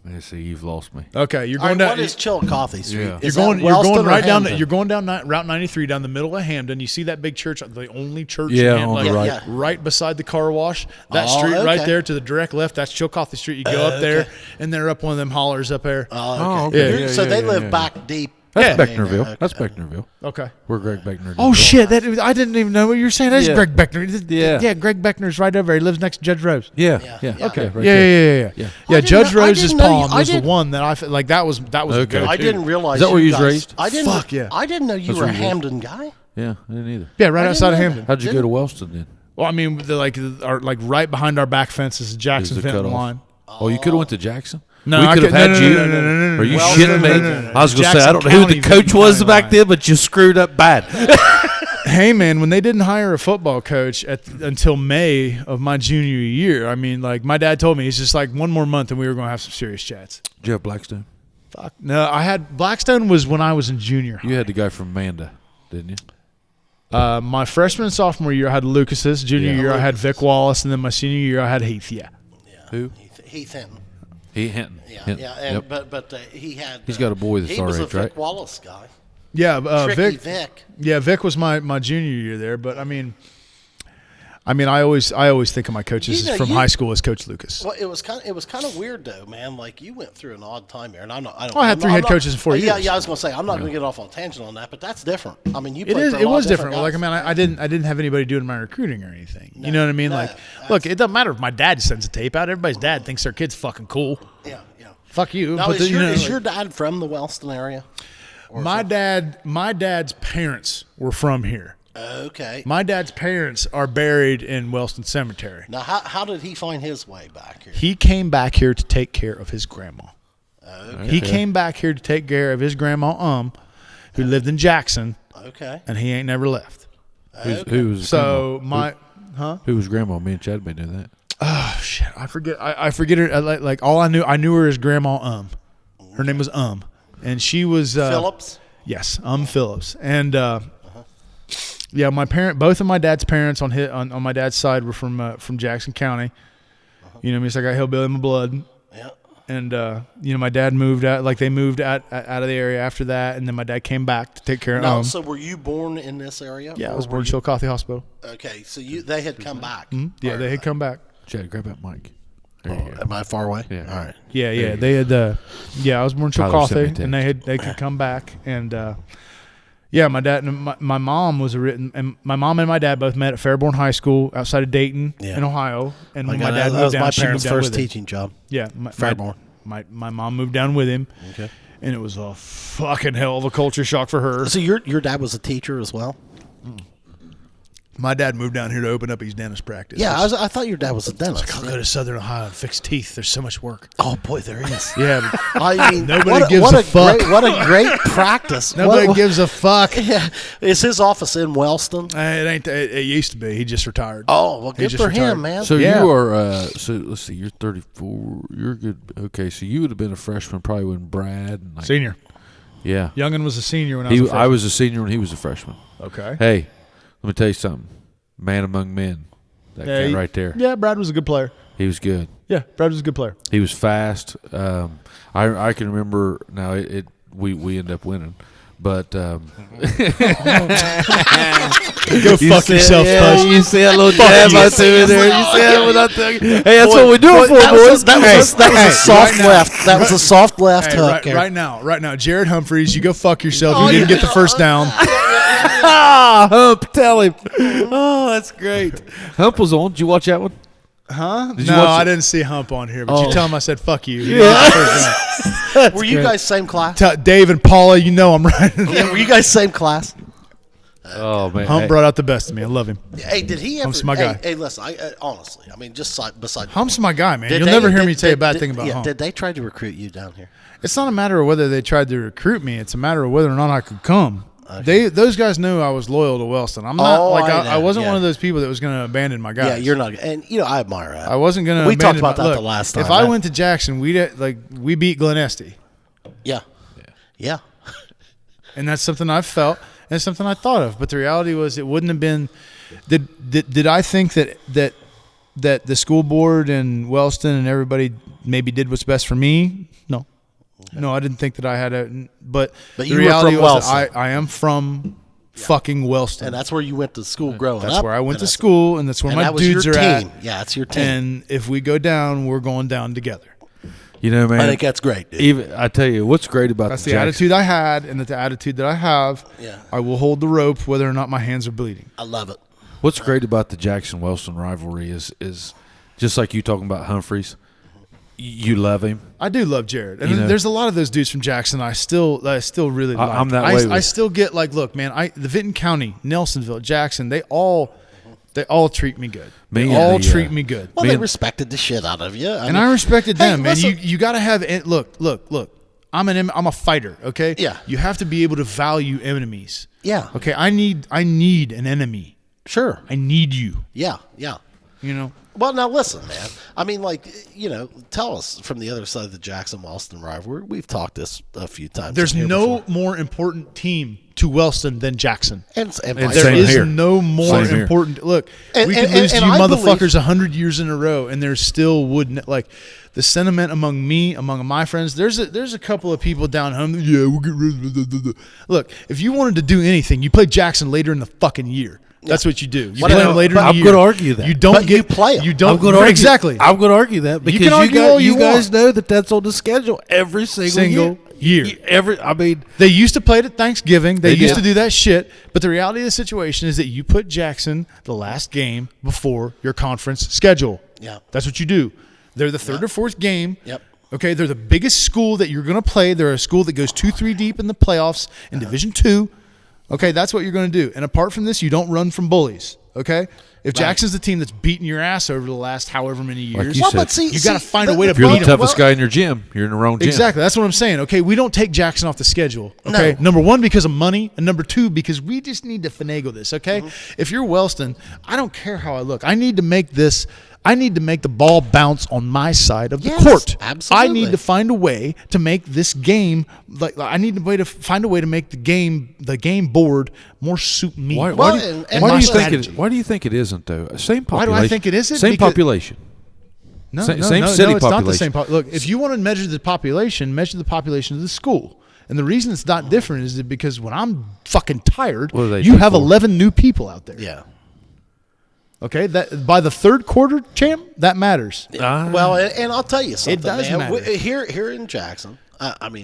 Let's see, you've lost me. Okay, you're All going right, down. what is Chillicothe Street? Yeah. Is You're that going Wellston or right down. Hamden? You're going down Route 93 down the middle of Hamden. You see that big church, the only church Yeah, in on the right. Yeah. right beside the car wash. That Oh, street okay. right there to the direct left, that's Chillicothe Street. You go up there, and they're up one of them hollers up there. Oh, okay. Yeah. You're- Yeah, so yeah, they yeah, live yeah. back deep. That's Yeah. Becknerville. Okay. That's Becknerville. Okay. Where Greg Beckner Oh did. shit! I didn't even know what you were saying. That's Yeah. Greg Beckner. Yeah. Greg Beckner's right over there. He lives next to Judge Rose. Yeah. Yeah. Yeah. Okay. Right Yeah. there. Yeah. I didn't Judge know- I Rose's didn't know you- palm I was the didn't- one that I felt like that was the Okay. go-to. I didn't realize. Is that where you was guys- raised? I didn't. Fuck yeah. I didn't know you That's were a where you was. Hamden guy. Yeah, I didn't either. Yeah, right I outside of didn't know Hamden. How'd you go to Wellston then? Well, I mean, like right behind our back fence is the Jackson Is the Fenton cutoff? line. Oh, you could have went to Jackson. No, we I could have could- had no, you. no, no, no, no, Are you Well, shitting me? no, no, no, I was gonna say I Jackson don't know who the County coach was County back line. then, but you screwed up bad. Hey man, when they didn't hire a football coach until May of my junior year, I mean, like my dad told me, he's just like, one more month and we were going to have some serious chats. Did you have Blackstone? Fuck. No, I had Blackstone was when I was in junior high. You had the guy from Manda, didn't you? My freshman and sophomore year, I had Lucas's. Junior Yeah. year, I had Vic Wallace, and then my senior year, I had Heath. Yeah. Who? Heath Hinton. Hinton. Yeah, Hinton. yeah. And, Yep. but he had. He's got a boy that's he our was a age, Vic right? Wallace guy. Yeah, Tricky Vic. Vic. Yeah, Vic was my junior year there, but I mean, I always think of my coaches You know, from you- high school as Coach Lucas. Well, it was kind of weird though, man. Like you went through an odd time here, and I don't. I had I'm three not- head coaches in 4 Yeah, years. yeah. I was gonna say I'm not gonna get off on a tangent on that, but that's different. I mean, you. It played is. for a It lot was of different. guys. Like I mean, I didn't have anybody doing my recruiting or anything. You know what I mean? no, Like, that's- look, it doesn't matter if my dad sends a tape out. Everybody's dad thinks their kid's fucking cool. Yeah, yeah. Fuck you. Now, But is, you know, is like- your dad from the Wellston area? Or my dad's parents were from here. Okay. My dad's parents are buried in Wellston Cemetery. Now, how did he find his way back here? He came back here to take care of his grandma. Okay. He came back here to take care of his grandma, who lived in Jackson, Okay. and he ain't never left. Who was So grandma? Who was grandma? Me and Chad may know that. Oh shit, I forget. I forget her. Like all I knew her as Grandma. Her name was and she was Phillips. Yes, Phillips, and yeah, both of my dad's parents on my dad's side were from Jackson County. You know, what I mean, it's like I got hillbilly in my blood. Yeah. And you know, my dad moved out. Like they moved out of the area after that, and then my dad came back to take care of Now, him. so were you born in this area? Yeah, I or was were born in you- Chillicothe Hospital. Okay, so they had come back. Yeah, they had come back. Chad, grab that mic. There you go. Am I far away? Yeah. All right. Yeah, they had. Yeah, I was born in Tyler sent me a Chillicothe, and they could come back, and yeah, my dad and my mom was and my mom and my dad both met at Fairborn High School outside of Dayton Yeah. in Ohio, and when my that dad was moved down, my she parents' moved down first with him. teaching job. Yeah, Fairborn. My mom moved down with him, Okay. and it was a fucking hell of a culture shock for her. So your dad was a teacher as well? My dad moved down here to open up his dentist practice. Yeah, I thought your dad was a dentist. I'll go to Southern Ohio and fix teeth. There's so much work. Oh boy, there is. Yeah, but I mean, Nobody gives a fuck. What a great practice. nobody gives a fuck. Yeah, is his office in Wellston? It ain't. It used to be. He just retired. Oh well, He good just for retired. him, man. So Yeah. you are. So let's see. You're 34. You're good. Okay, so you would have been a freshman probably when Brad. And like, Senior. Yeah. Youngin was a senior when I was. a I freshman. was a senior when he was a freshman. Okay. Hey, let me tell you something. Man among men. That Yeah, cat right there. Yeah, Brad was a good player. He was good. Yeah, Brad was a good player. He was fast. I can remember now. We end up winning, but Go fuck yourself, Push. you see a little jab I threw in there. You see that without the, hey, that's what we're doing for, boys. That was a soft right now. left. That was a soft left Hey, hook. right now, Jared Humphreys, you go fuck yourself. You didn't get the first down. Hump, tell him. Oh, that's great. Hump was on. Did you watch that one? Huh? Did you No, watch I it? didn't see Hump on here, but you tell him I said fuck you. Were you guys same class? Dave and Paula, you know I'm right. Were you guys same class? Oh man, Hump brought out the best in me. I love him. Hey, did he ever? Hump's my guy. Hey, listen. Honestly, I mean, just beside. Hump's my guy, man. Did You'll they- never hear did- me say a did- bad did- thing about yeah, Hump. Did they try to recruit you down here? It's not a matter of whether they tried to recruit me. It's a matter of whether or not I could come. Those guys knew I was loyal to Wellston. I'm not I wasn't one of those people that was going to abandon my guys. Yeah, you're not. And I admire that. I wasn't going to. We talked about that the last time. If I went to Jackson, we beat Glen Estee, Yeah. and that's something I've felt and it's something I thought of. But the reality was, it wouldn't have been. Did I think that the school board and Wellston and everybody maybe did what's best for me? No. No, I didn't think that I had a. But the you were reality from was that Wellston. I am from fucking Wellston. And that's where you went to school growing up. That's where I went to school, and that's where my that was dudes your are team. at. Yeah, it's your team. And if we go down, we're going down together. You know, man. I think that's great, dude. Even I tell you, what's great about That's the the Jackson- attitude I had, and the attitude that I have. Yeah. I will hold the rope whether or not my hands are bleeding. I love it. What's great about the Jackson-Wellston rivalry is just like you talking about Humphreys. You love him. I do love Jared, and You know- there's a lot of those dudes from Jackson I still really like. I'm that way I with- still get look, man. The Vinton County, Nelsonville, Jackson, they all treat me good. Me They and all the, treat me good. Well, Me they and- respected the shit out of you. And I respected hey, them, man. listen. You got to have it. Look. I'm a fighter. Okay. Yeah. You have to be able to value enemies. Yeah. Okay. I need an enemy. Sure. I need you. Yeah. You know. Well, now listen, man. I mean, tell us from the other side of the Jackson-Wellston rivalry. We've talked this a few times. There's in here no before. more important team to Wellston than Jackson. And And vice same There versa. is here. no more Same here. important. Look, And- we could and- lose to and you I motherfuckers 100 years in a row, and there still wouldn't the sentiment among my friends. There's a couple of people down home. Yeah, we'll get rid of. Look, if you wanted to do anything, you play Jackson later in the fucking year. That's what you do. You But play no, them later but in the I'm year. gonna argue that. You don't But get you play 'em. You don't. I'm going to argue exactly. I'm going to argue that because can argue all you guys want. know that that's on the schedule every single year. I mean, They used to play it at Thanksgiving. They used did. to do that shit. But the reality of the situation is that you put Jackson the last game before your conference schedule. Yeah. That's what you do. They're the third or fourth game. Yep. Okay, they're the biggest school that you're going to play. They're a school that goes 2-3 deep in the playoffs in Division II. Okay, that's what you're going to do. And apart from this, you don't run from bullies. Okay? If Jackson's the team that's beating your ass over the last however many years, you Well, said, but see, you got to find a but- way to if you're beat the them. toughest guy in your gym, you're in the wrong gym. Exactly. That's what I'm saying. Okay, we don't take Jackson off the schedule. Okay, No. number one because of money, and number two because we just need to finagle this. Okay, if you're Wellston, I don't care how I look. I need to make this. I need to make the ball bounce on my side of the Yes, court. absolutely. I need to find a way to make this game. I need to find a way to make the game board more suit me. Why, Well, why, do, and- why and do my you think strategy. why do you think it isn't though? Same Why population. do I think it isn't? Same Because- population. No, Same- no, same no, city no, it's not the population. same. Look, if you want to measure the population of the school. And the reason it's not different is that because when I'm fucking tired, What do they you do have for? 11 new people out there. Yeah. Okay, that by the third quarter, champ, that matters. Well, and I'll tell you something. does man. matter. Here in Jackson, Look, I I'm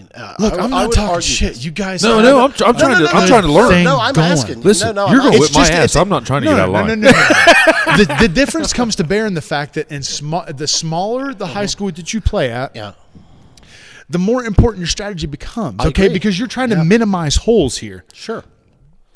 I not would talking argue shit. this. You guys, No, have no, a- I'm trying to no, learn. thing No, I'm going. asking. Listen, no, you're I'm gonna not- whip my just- ass. it's- I'm not trying to get out of line. No. The difference comes to bear in the fact that the smaller the high school that you play at, Yeah. the more important your strategy becomes. I Okay, agree. because you're trying to minimize holes here. Sure.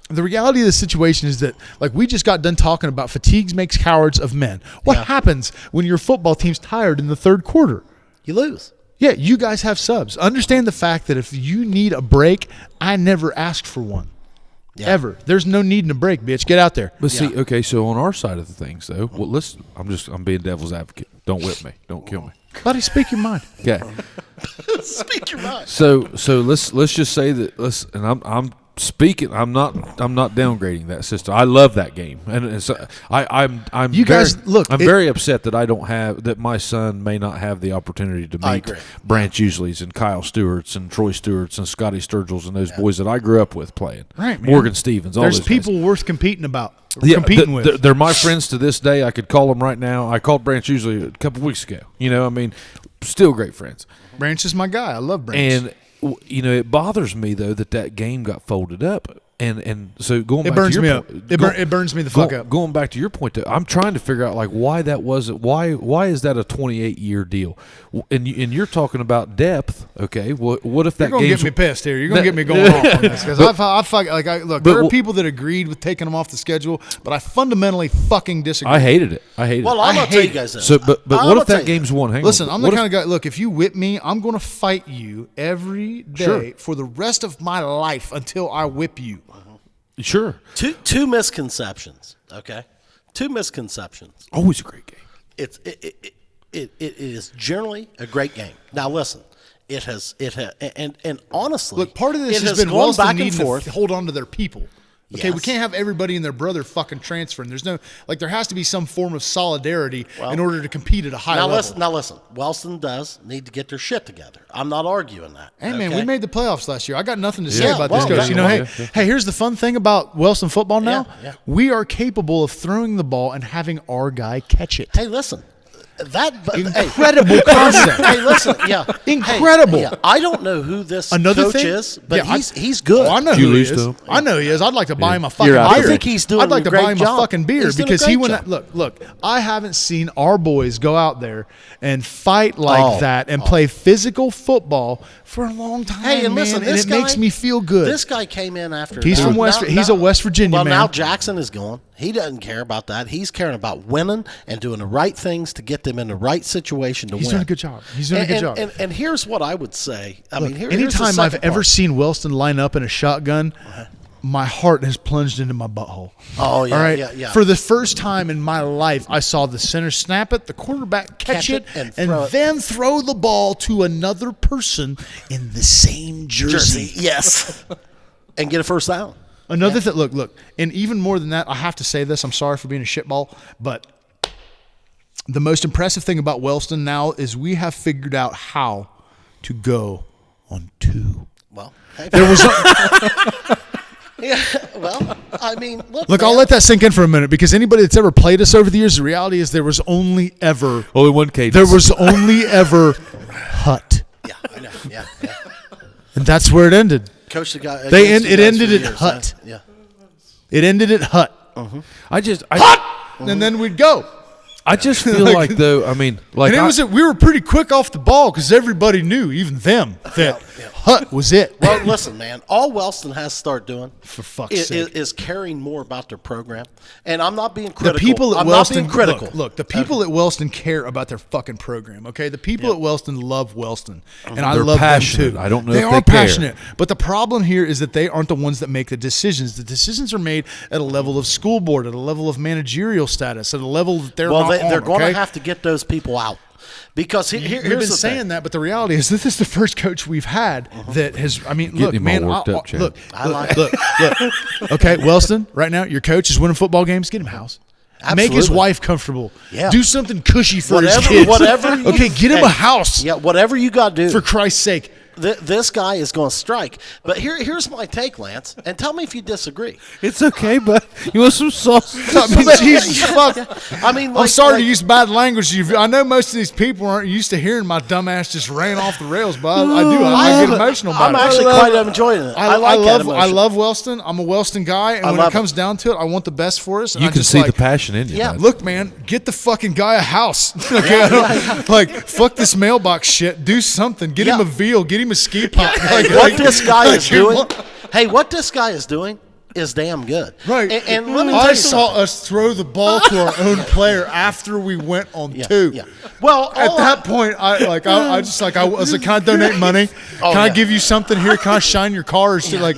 The reality of the situation is that, like we just got done talking about, fatigues makes cowards of men. What Yeah. happens when your football team's tired in the third quarter? You lose. Yeah, you guys have subs. Understand the fact that if you need a break, I never asked for one. Yeah. Ever. There's no need in a break, bitch. Get out there. But see, okay, so on our side of the things though, well, listen, I'm being devil's advocate. Don't whip me. Don't kill me. Buddy, speak your mind. Okay. Speak your mind. So let's just say that and I'm speaking. I'm not downgrading that system. I love that game, and it's I'm You very, guys, look, I'm it- very upset that I don't have that. My son may not have the opportunity to I meet agree. Branch Usleys and Kyle Stewarts and Troy Stewarts and Scotty Sturgills and those boys that I grew up with playing. Right, man. Morgan Stevens. All There's those guys. people worth competing about. Yeah, competing with. They're my friends to this day. I could call them right now. I called Branch usually a couple weeks ago. You know, I mean, still great friends. Branch is my guy. I love Branch. And it bothers me though that game got folded up. And so going It back burns to me your up. point, It burns me the fuck up. Going back to your point, though, I'm trying to figure out like why that wasn't. Why is that a 28-year deal? And you're talking about depth. Okay, what if that You're gonna game's get me pissed here. You're gonna get me going off on this because look. There are people that agreed with taking him off the schedule, but I fundamentally fucking disagree. I hated it. Well, I'm gonna tell you guys this. So, but I'm what if gonna that game's won? Hang Listen, on. I'm the What kind of guy. Look, if you whip me, I'm going to fight you every day for the rest of my life until I whip you. Sure. Two misconceptions. Okay, two misconceptions. Always a great game. It is generally a great game. Now listen, it has and honestly, Look, part of this it has been gone Wellston back and needing forth. to hold on to their people. Okay, we Yes. can't have everybody and their brother fucking transferring. There's no there has to be some form of solidarity in order to compete at a high level. Now listen. Wellston does need to get their shit together. I'm not arguing that. Hey man, okay? we made the playoffs last year. I got nothing to say Yeah, about well, this coach. You know, yeah, hey, here's the fun thing about Wellston football now. Yeah. We are capable of throwing the ball and having our guy catch it. Hey, listen. Incredible concept. Hey, listen, yeah, Incredible. Hey, yeah. I don't know who this Another coach thing is, but yeah, he's good. Oh, I know Did you who he lose is. to him? I know he is. I'd like to buy him a fucking You're out beer. there. I think he's doing I'd like a to great buy him job. a fucking beer He's doing a because he great went. job. Look. I haven't seen our boys go out there and fight like that and play physical football for a long time. Hey, and listen, man, and this it guy makes me feel good. This guy came in after. He's from he's a West Virginia well, man. now Jackson is gone. He doesn't care about that. He's caring about winning and doing the right things to get them in the right situation to He's win. doing a good job. He's doing a good job. And here's what I would say. I mean, here's Anytime the I've second ever part. seen Wellston line up in a shotgun, my heart has plunged into my butthole. Oh, yeah, All right. yeah. For the first time in my life, I saw the center snap it, the quarterback catch it, and and throw it. then throw the ball to another person in the same jersey. yes, and get a first down. Another thing, look, and even more than that, I have to say this. I'm sorry for being a shitball, but the most impressive thing about Wellston now is we have figured out how to go on two. Well, hey, There was yeah, well, I mean, look, Look, man, I'll let that sink in for a minute because anybody that's ever played us over the years, the reality is there was only ever Only one cadence. there was only ever Hut, Yeah, I know. Yeah. and that's where it ended. Coach the guy. It against you guys ended for at years, Hut. man. Yeah. It ended at Hut, I just and then we'd go. I just feel like though. I mean, like And we were pretty quick off the ball because everybody knew, even them, that Hut was it. Well, listen, man. All Wellston has to start doing For fuck's sake. is caring more about their program. And I'm not being The critical. people at I'm Wellston, not being critical. Look, the people at Wellston care about their fucking program. Okay, the people at Wellston love Wellston, and I They're love passionate. them too. I don't know they if are they care. passionate, but the problem here is that they aren't the ones that make the decisions. The decisions are made at a level of school board, at a level of managerial status, at a level that they're Well, not they're on, going okay? to have to get those people out because We've here's been the saying thing. that, but the reality is this is the first coach we've had that has. I mean, look, him all man, worked up, Chad. look, I like look. Okay, Wellston, right now, your coach is winning football games. Get him a house. Make his Absolutely. wife comfortable. Yeah. Do something cushy for his Whatever- kids. whatever you- Okay, get him hey, a house. Yeah, whatever you got to do. For Christ's sake. This guy is going to strike. But here's my take, Lance, and tell me if you disagree. it's okay, but you want some sauce? I mean, Jesus fuck. I mean, I'm like, sorry to like- use bad language. I know most of these people aren't used to hearing my dumb ass just ran off the rails, but I do. I get emotional about I'm it. actually quite enjoying it. I like that I emotion. love Wellston. I'm a Wellston guy, and when love it comes down to it, I want the best for us. And You I can just see like, the passion in you. Yeah, bud. Look, man, get the fucking guy a house. Okay, like fuck this mailbox shit. Do something. Get him Yeah. a veal. Get him a ski pop. Hey, what this guy is doing? Hey, what this guy is doing is damn good. Right. And let me tell I you saw something. us throw the ball to our own player after we went on two. Yeah. Well, At all that point, I was like, can I donate money? Can I yeah. give you something here? Can I shine your car or shit? Like,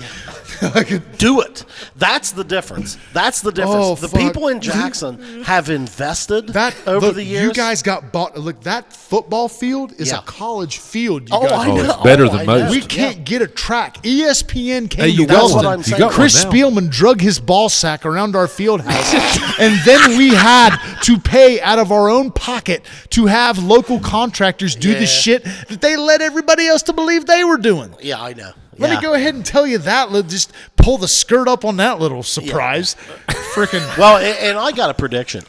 do it. That's the difference. That's the difference. Oh, the fuck. people in Jackson have invested that over look, the years. you guys got bought. Look, that football field is Yeah. a college field. You Oh, guys I got. know. it's better than I know. most. We can't get a track. ESPN came Hey, you to got Wellston. one. That's what I'm saying. You got Chris one now. Spielman drug his ball sack around our field house, and then we had to pay out of our own pocket to have local contractors do Yeah. the shit that they led everybody else to believe they were doing. Yeah, I know. Let me go ahead and tell you that. Let's just pull the skirt up on that little surprise. Freaking. Well, and I got a prediction.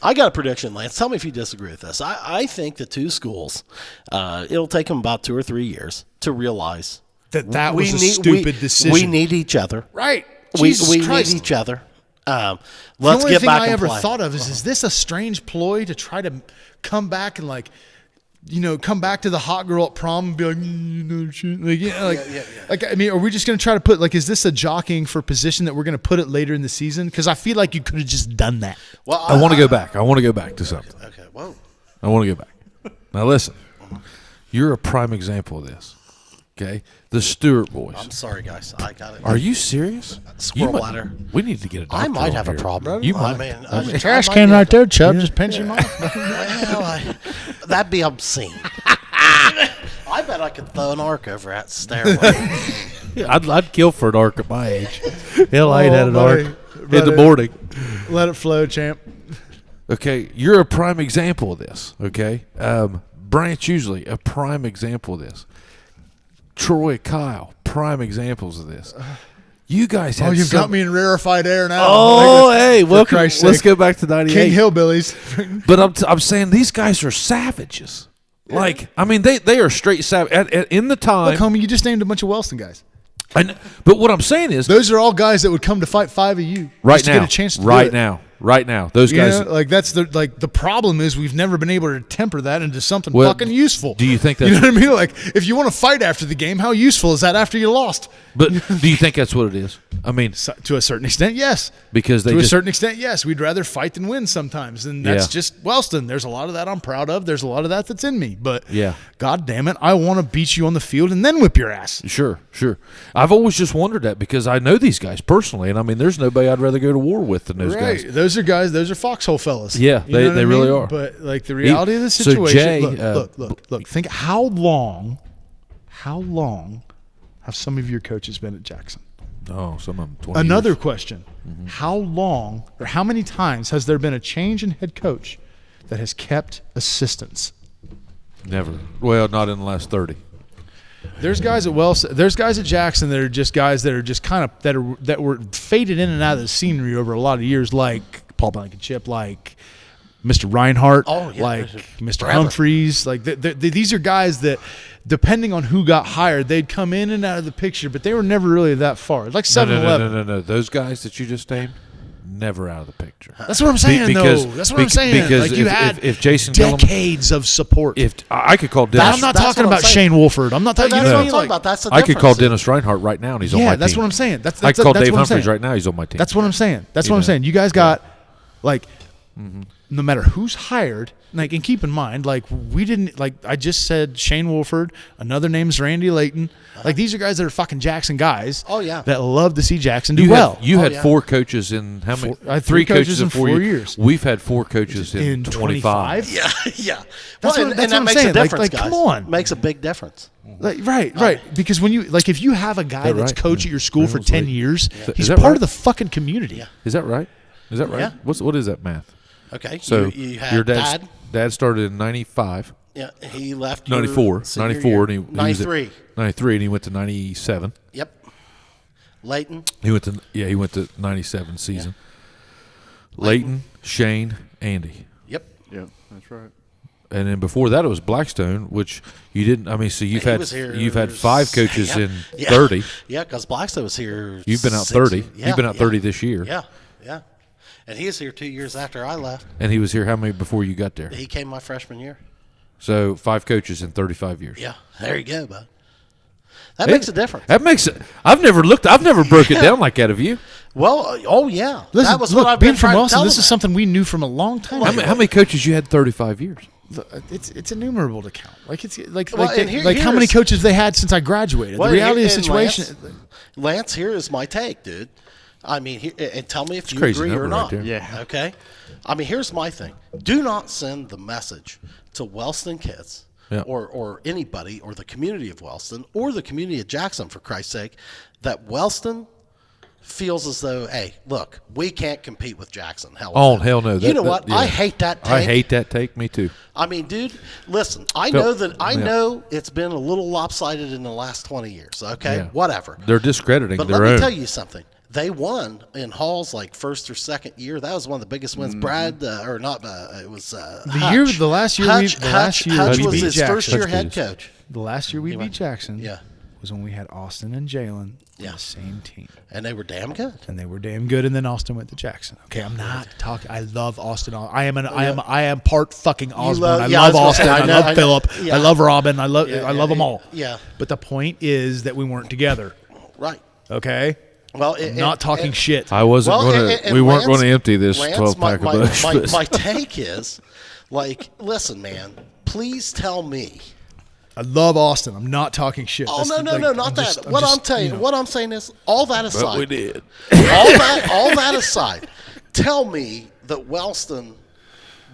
Lance. Tell me if you disagree with this. I think the two schools, it'll take them about 2 or 3 years to realize That was a need- stupid decision. We need each other. Right. We Jesus need Christ. each other. The Let's only get thing back I and ever play. thought of is this a strange ploy to try to come back and come back to the hot girl at prom and be like, shit. Like, I mean, are we just going to try to put, is this a jockeying for position that we're going to put it later in the season? Because I feel like you could have just done that. Well, I want to go back. I want to go back to something. Okay. Whoa. I want to go back. Now listen, you're a prime example of this. Okay, the Stewart boys. I'm sorry, guys. I got it. Are you serious? Squirrel You ladder. We need to get a doctor. I might on have a here. problem. You I might. mean, I Trash might can be- right there, Chubb. Just pinch him off. Well, that'd be obscene. I bet I could throw an arc over that stairway. I'd kill for an arc at my age. Hell, I ain't Oh, had an buddy. arc in the morning. Let it flow, champ. Okay, you're a prime example of this. Okay, Branch usually a prime example of this. Troy, Kyle, prime examples of this. You guys had You've got me in rarefied air now. Oh, hey, welcome. Christ's Let's sake. go back to '98. King Hillbillies. But I'm saying these guys are savages. Like, I mean, they are straight savage. In the time, Look, homie, you just named a bunch of Wellston guys. but what I'm saying is, Those are all guys that would come to fight 5 of you right just to now, get a chance to do right it. now, those You guys. know, that's the problem is we've never been able to temper that into something Well, fucking useful. do you think You that's- know what I mean? Like, if you want to fight after the game, how useful is that after you lost? But do you think that's what it is? I mean, So, to a certain extent, yes. because they To a just certain extent, yes. We'd rather fight than win sometimes, and that's Yeah. just Wellston. There's a lot of that I'm proud of. There's a lot of that that's in me. But Yeah. God damn it, I want to beat you on the field and then whip your ass. Sure. I've always just wondered that because I know these guys personally, and I mean, there's nobody I'd rather go to war with than those Right. guys. Those are guys. Those are foxhole fellas. Yeah, You know what they I really mean? are. But like the reality of the So, situation. Jay, look. Think how long have some of your coaches been at Jackson? Oh, some of them 20 Another years. question: how long or how many times has there been a change in head coach that has kept assistants? Never. Well, not in the last 30. There's guys at There's guys at Jackson that are just guys that are just kind of that were faded in and out of the scenery over a lot of years, like Paul Blankenship, like Mr. Reinhardt, Oh, yeah, like Mr. forever. Humphreys. Like these are guys that, depending on who got hired, they'd come in and out of the picture, but they were never really that far. Like 7-Eleven. No. Those guys that you just named, never out of the picture. That's what I'm saying, because- though. That's what I'm saying. because Like you if- had if Jason Gillum- decades of support. If I could call Dennis, I'm not that's talking what I'm about saying. Shane Wolford. I'm not talking. That's You know what what I I'm mean? talking Like, about. That's the I could difference. call Dennis Reinhardt right now, and he's on my yeah, team. that's what I'm saying. That's I could call that's Dave what I'm Humphreys saying. right now. He's on my team. That's what I'm saying. That's You what I'm know? saying. You guys got like, no matter who's hired, like, and keep in mind, like, we didn't, like, I just said Shane Wolford. Another name's Randy Layton. Like, these are guys that are fucking Jackson guys. Oh, yeah. That love to see Jackson do You well. had, you had yeah. 4 coaches in how many? I had 3 coaches in 4 years. We've had 4 coaches in, In 25. 25? Yeah, yeah. That's Well, what- and that's that what I'm makes saying. a difference, Like, guys. come on. Makes a big difference. Like, right. Because when you, like, if you have a guy that's right? coach at your school for Reynolds 10 Lake. years, Is he's that part right? of the fucking community. Yeah. Is that right? Is that right? Yeah. What is that math? Okay. So you had your dad. dad started in 95, Yeah, he left. your 94, senior 94, year. and he was at 93. 93, and he went to 97. Yep. Leighton. He went to 97 season. Leighton, Shane, Andy. Yep. Yeah, that's right. And then before that, it was Blackstone, which you didn't. I mean, so He was here- you've had 5 coaches Yeah. in Yeah. 30. Yeah, because Blackstone was here. You've been out 6 30. Yeah, You've been out yeah. 30 this year. Yeah. And he was here 2 years after I left. And he was here how many before you got there? He came my freshman year. So 5 coaches in 35 years. Yeah. There you go, bud. That makes a difference. That makes it. I've never broke it down like that. Have you? Well, oh yeah. Listen, that was look, what I've being been from trying to Wilson, tell this them. is something we knew from a long time How ago. many coaches you had 35 years? It's innumerable to count. Like it's like Well, like, and here- like how many here's- coachs they had since I graduated. Well, the reality of the and situation. Lance, here is my take, dude. I mean, and tell me if you crazy agree or number right not. there. Yeah. Okay. I mean, here's my thing. Do not send the message to Wellston kids Yeah. or anybody or the community of Wellston or the community of Jackson, for Christ's sake, that Wellston feels as though, hey, look, we can't compete with Jackson. Hell, Oh, hell no. You know what? I hate that take. I hate that take. Me too. I mean, dude, listen, I Phil, know that I yeah. know it's been a little lopsided in the last 20 years, okay? Yeah. Whatever. They're discrediting But their let me own. tell you something. They won in Hall's like first or second year. That was one of the biggest wins. Brad, or not, it was Hutch. the last year Hutch we was beat his Jackson. first year Hutch head beat us. coach. The last year we beat Jackson. Yeah. was when we had Austin and Jalen on the same team. And they were damn good. And they were damn good, and then Austin went to Jackson. Okay, I'm not talking. I love Austin. I am part fucking Osborne. I love Austin. I love Phillip. I love Robin. I love them all. Yeah. But the point is that we weren't together. Right. Okay. Well, I'm not talking shit. I wasn't going to. We weren't going to empty this 12-pack of Busch. My take is, like, listen, man. Please tell me. I love Austin. I'm not talking shit. Oh, no, not that. What I'm saying is, all that aside. But we did. all that aside, tell me that Wellston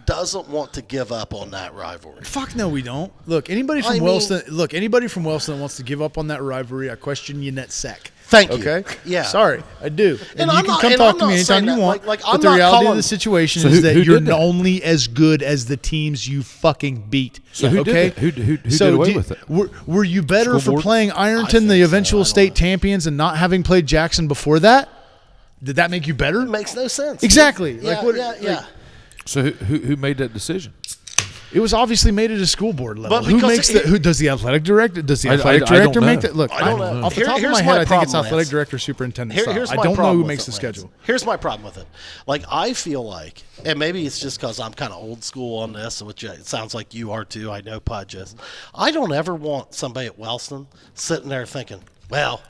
doesn't want to give up on that rivalry. Fuck no, we don't. Look, anybody from Wellston that wants to give up on that rivalry, I question you net sec. Thank you. Okay? Yeah. Sorry, I do. And you can not, come talk to me anytime you want. But the reality of the situation is that you're only as good as the teams you fucking beat. So who did it? Who did away with it? Were you better for playing Ironton, the eventual state champions, and not having played Jackson before that? Did that make you better? It makes no sense. Exactly. Yeah. So who made that decision? It was obviously made at a school board level. But who does the athletic director? Does the athletic director make that? Look, I don't know. Off the top of my head, I think it's athletic director, superintendent. I don't know who makes the schedule. Here's my problem with it. Like, I feel like, and maybe it's just because I'm kind of old school on this, which it sounds like you are too. I know Pudge is. I don't ever want somebody at Wellston sitting there thinking, well,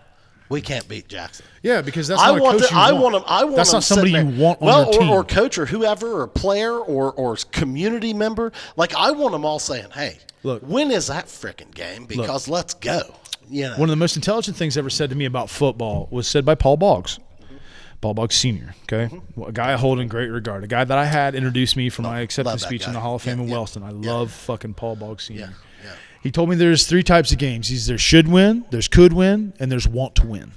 we can't beat Jackson. Yeah, because that's not a coach I want that's not somebody you want on your team. Or coach or whoever, or player or community member. Like, I want them all saying, hey, look, when is that frickin' game? Because let's go. You know? One of the most intelligent things ever said to me about football was said by Paul Boggs. Paul Boggs Sr., okay? A guy I hold in great regard. A guy that I had introduced me for my acceptance speech in the Hall of Fame in Wellston. I love fucking Paul Boggs Sr. Yeah. He told me there's 3 types of games. There's should win, there's could win, and there's want to win.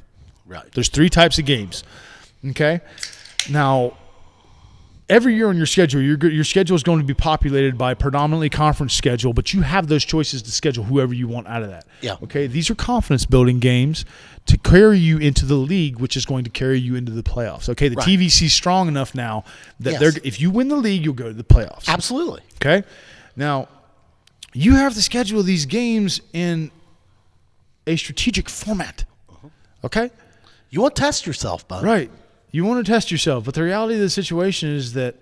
Right. There's 3 types of games. Okay? Now, every year on your schedule, your schedule is going to be populated by predominantly conference schedule, but you have those choices to schedule whoever you want out of that. Yeah. Okay? These are confidence-building games to carry you into the league, which is going to carry you into the playoffs. Okay? The TVC is strong enough now that if you win the league, you'll go to the playoffs. Absolutely. Okay? Now, you have to schedule these games in a strategic format. Okay? You want to test yourself, bud. Right. You want to test yourself, but the reality of the situation is that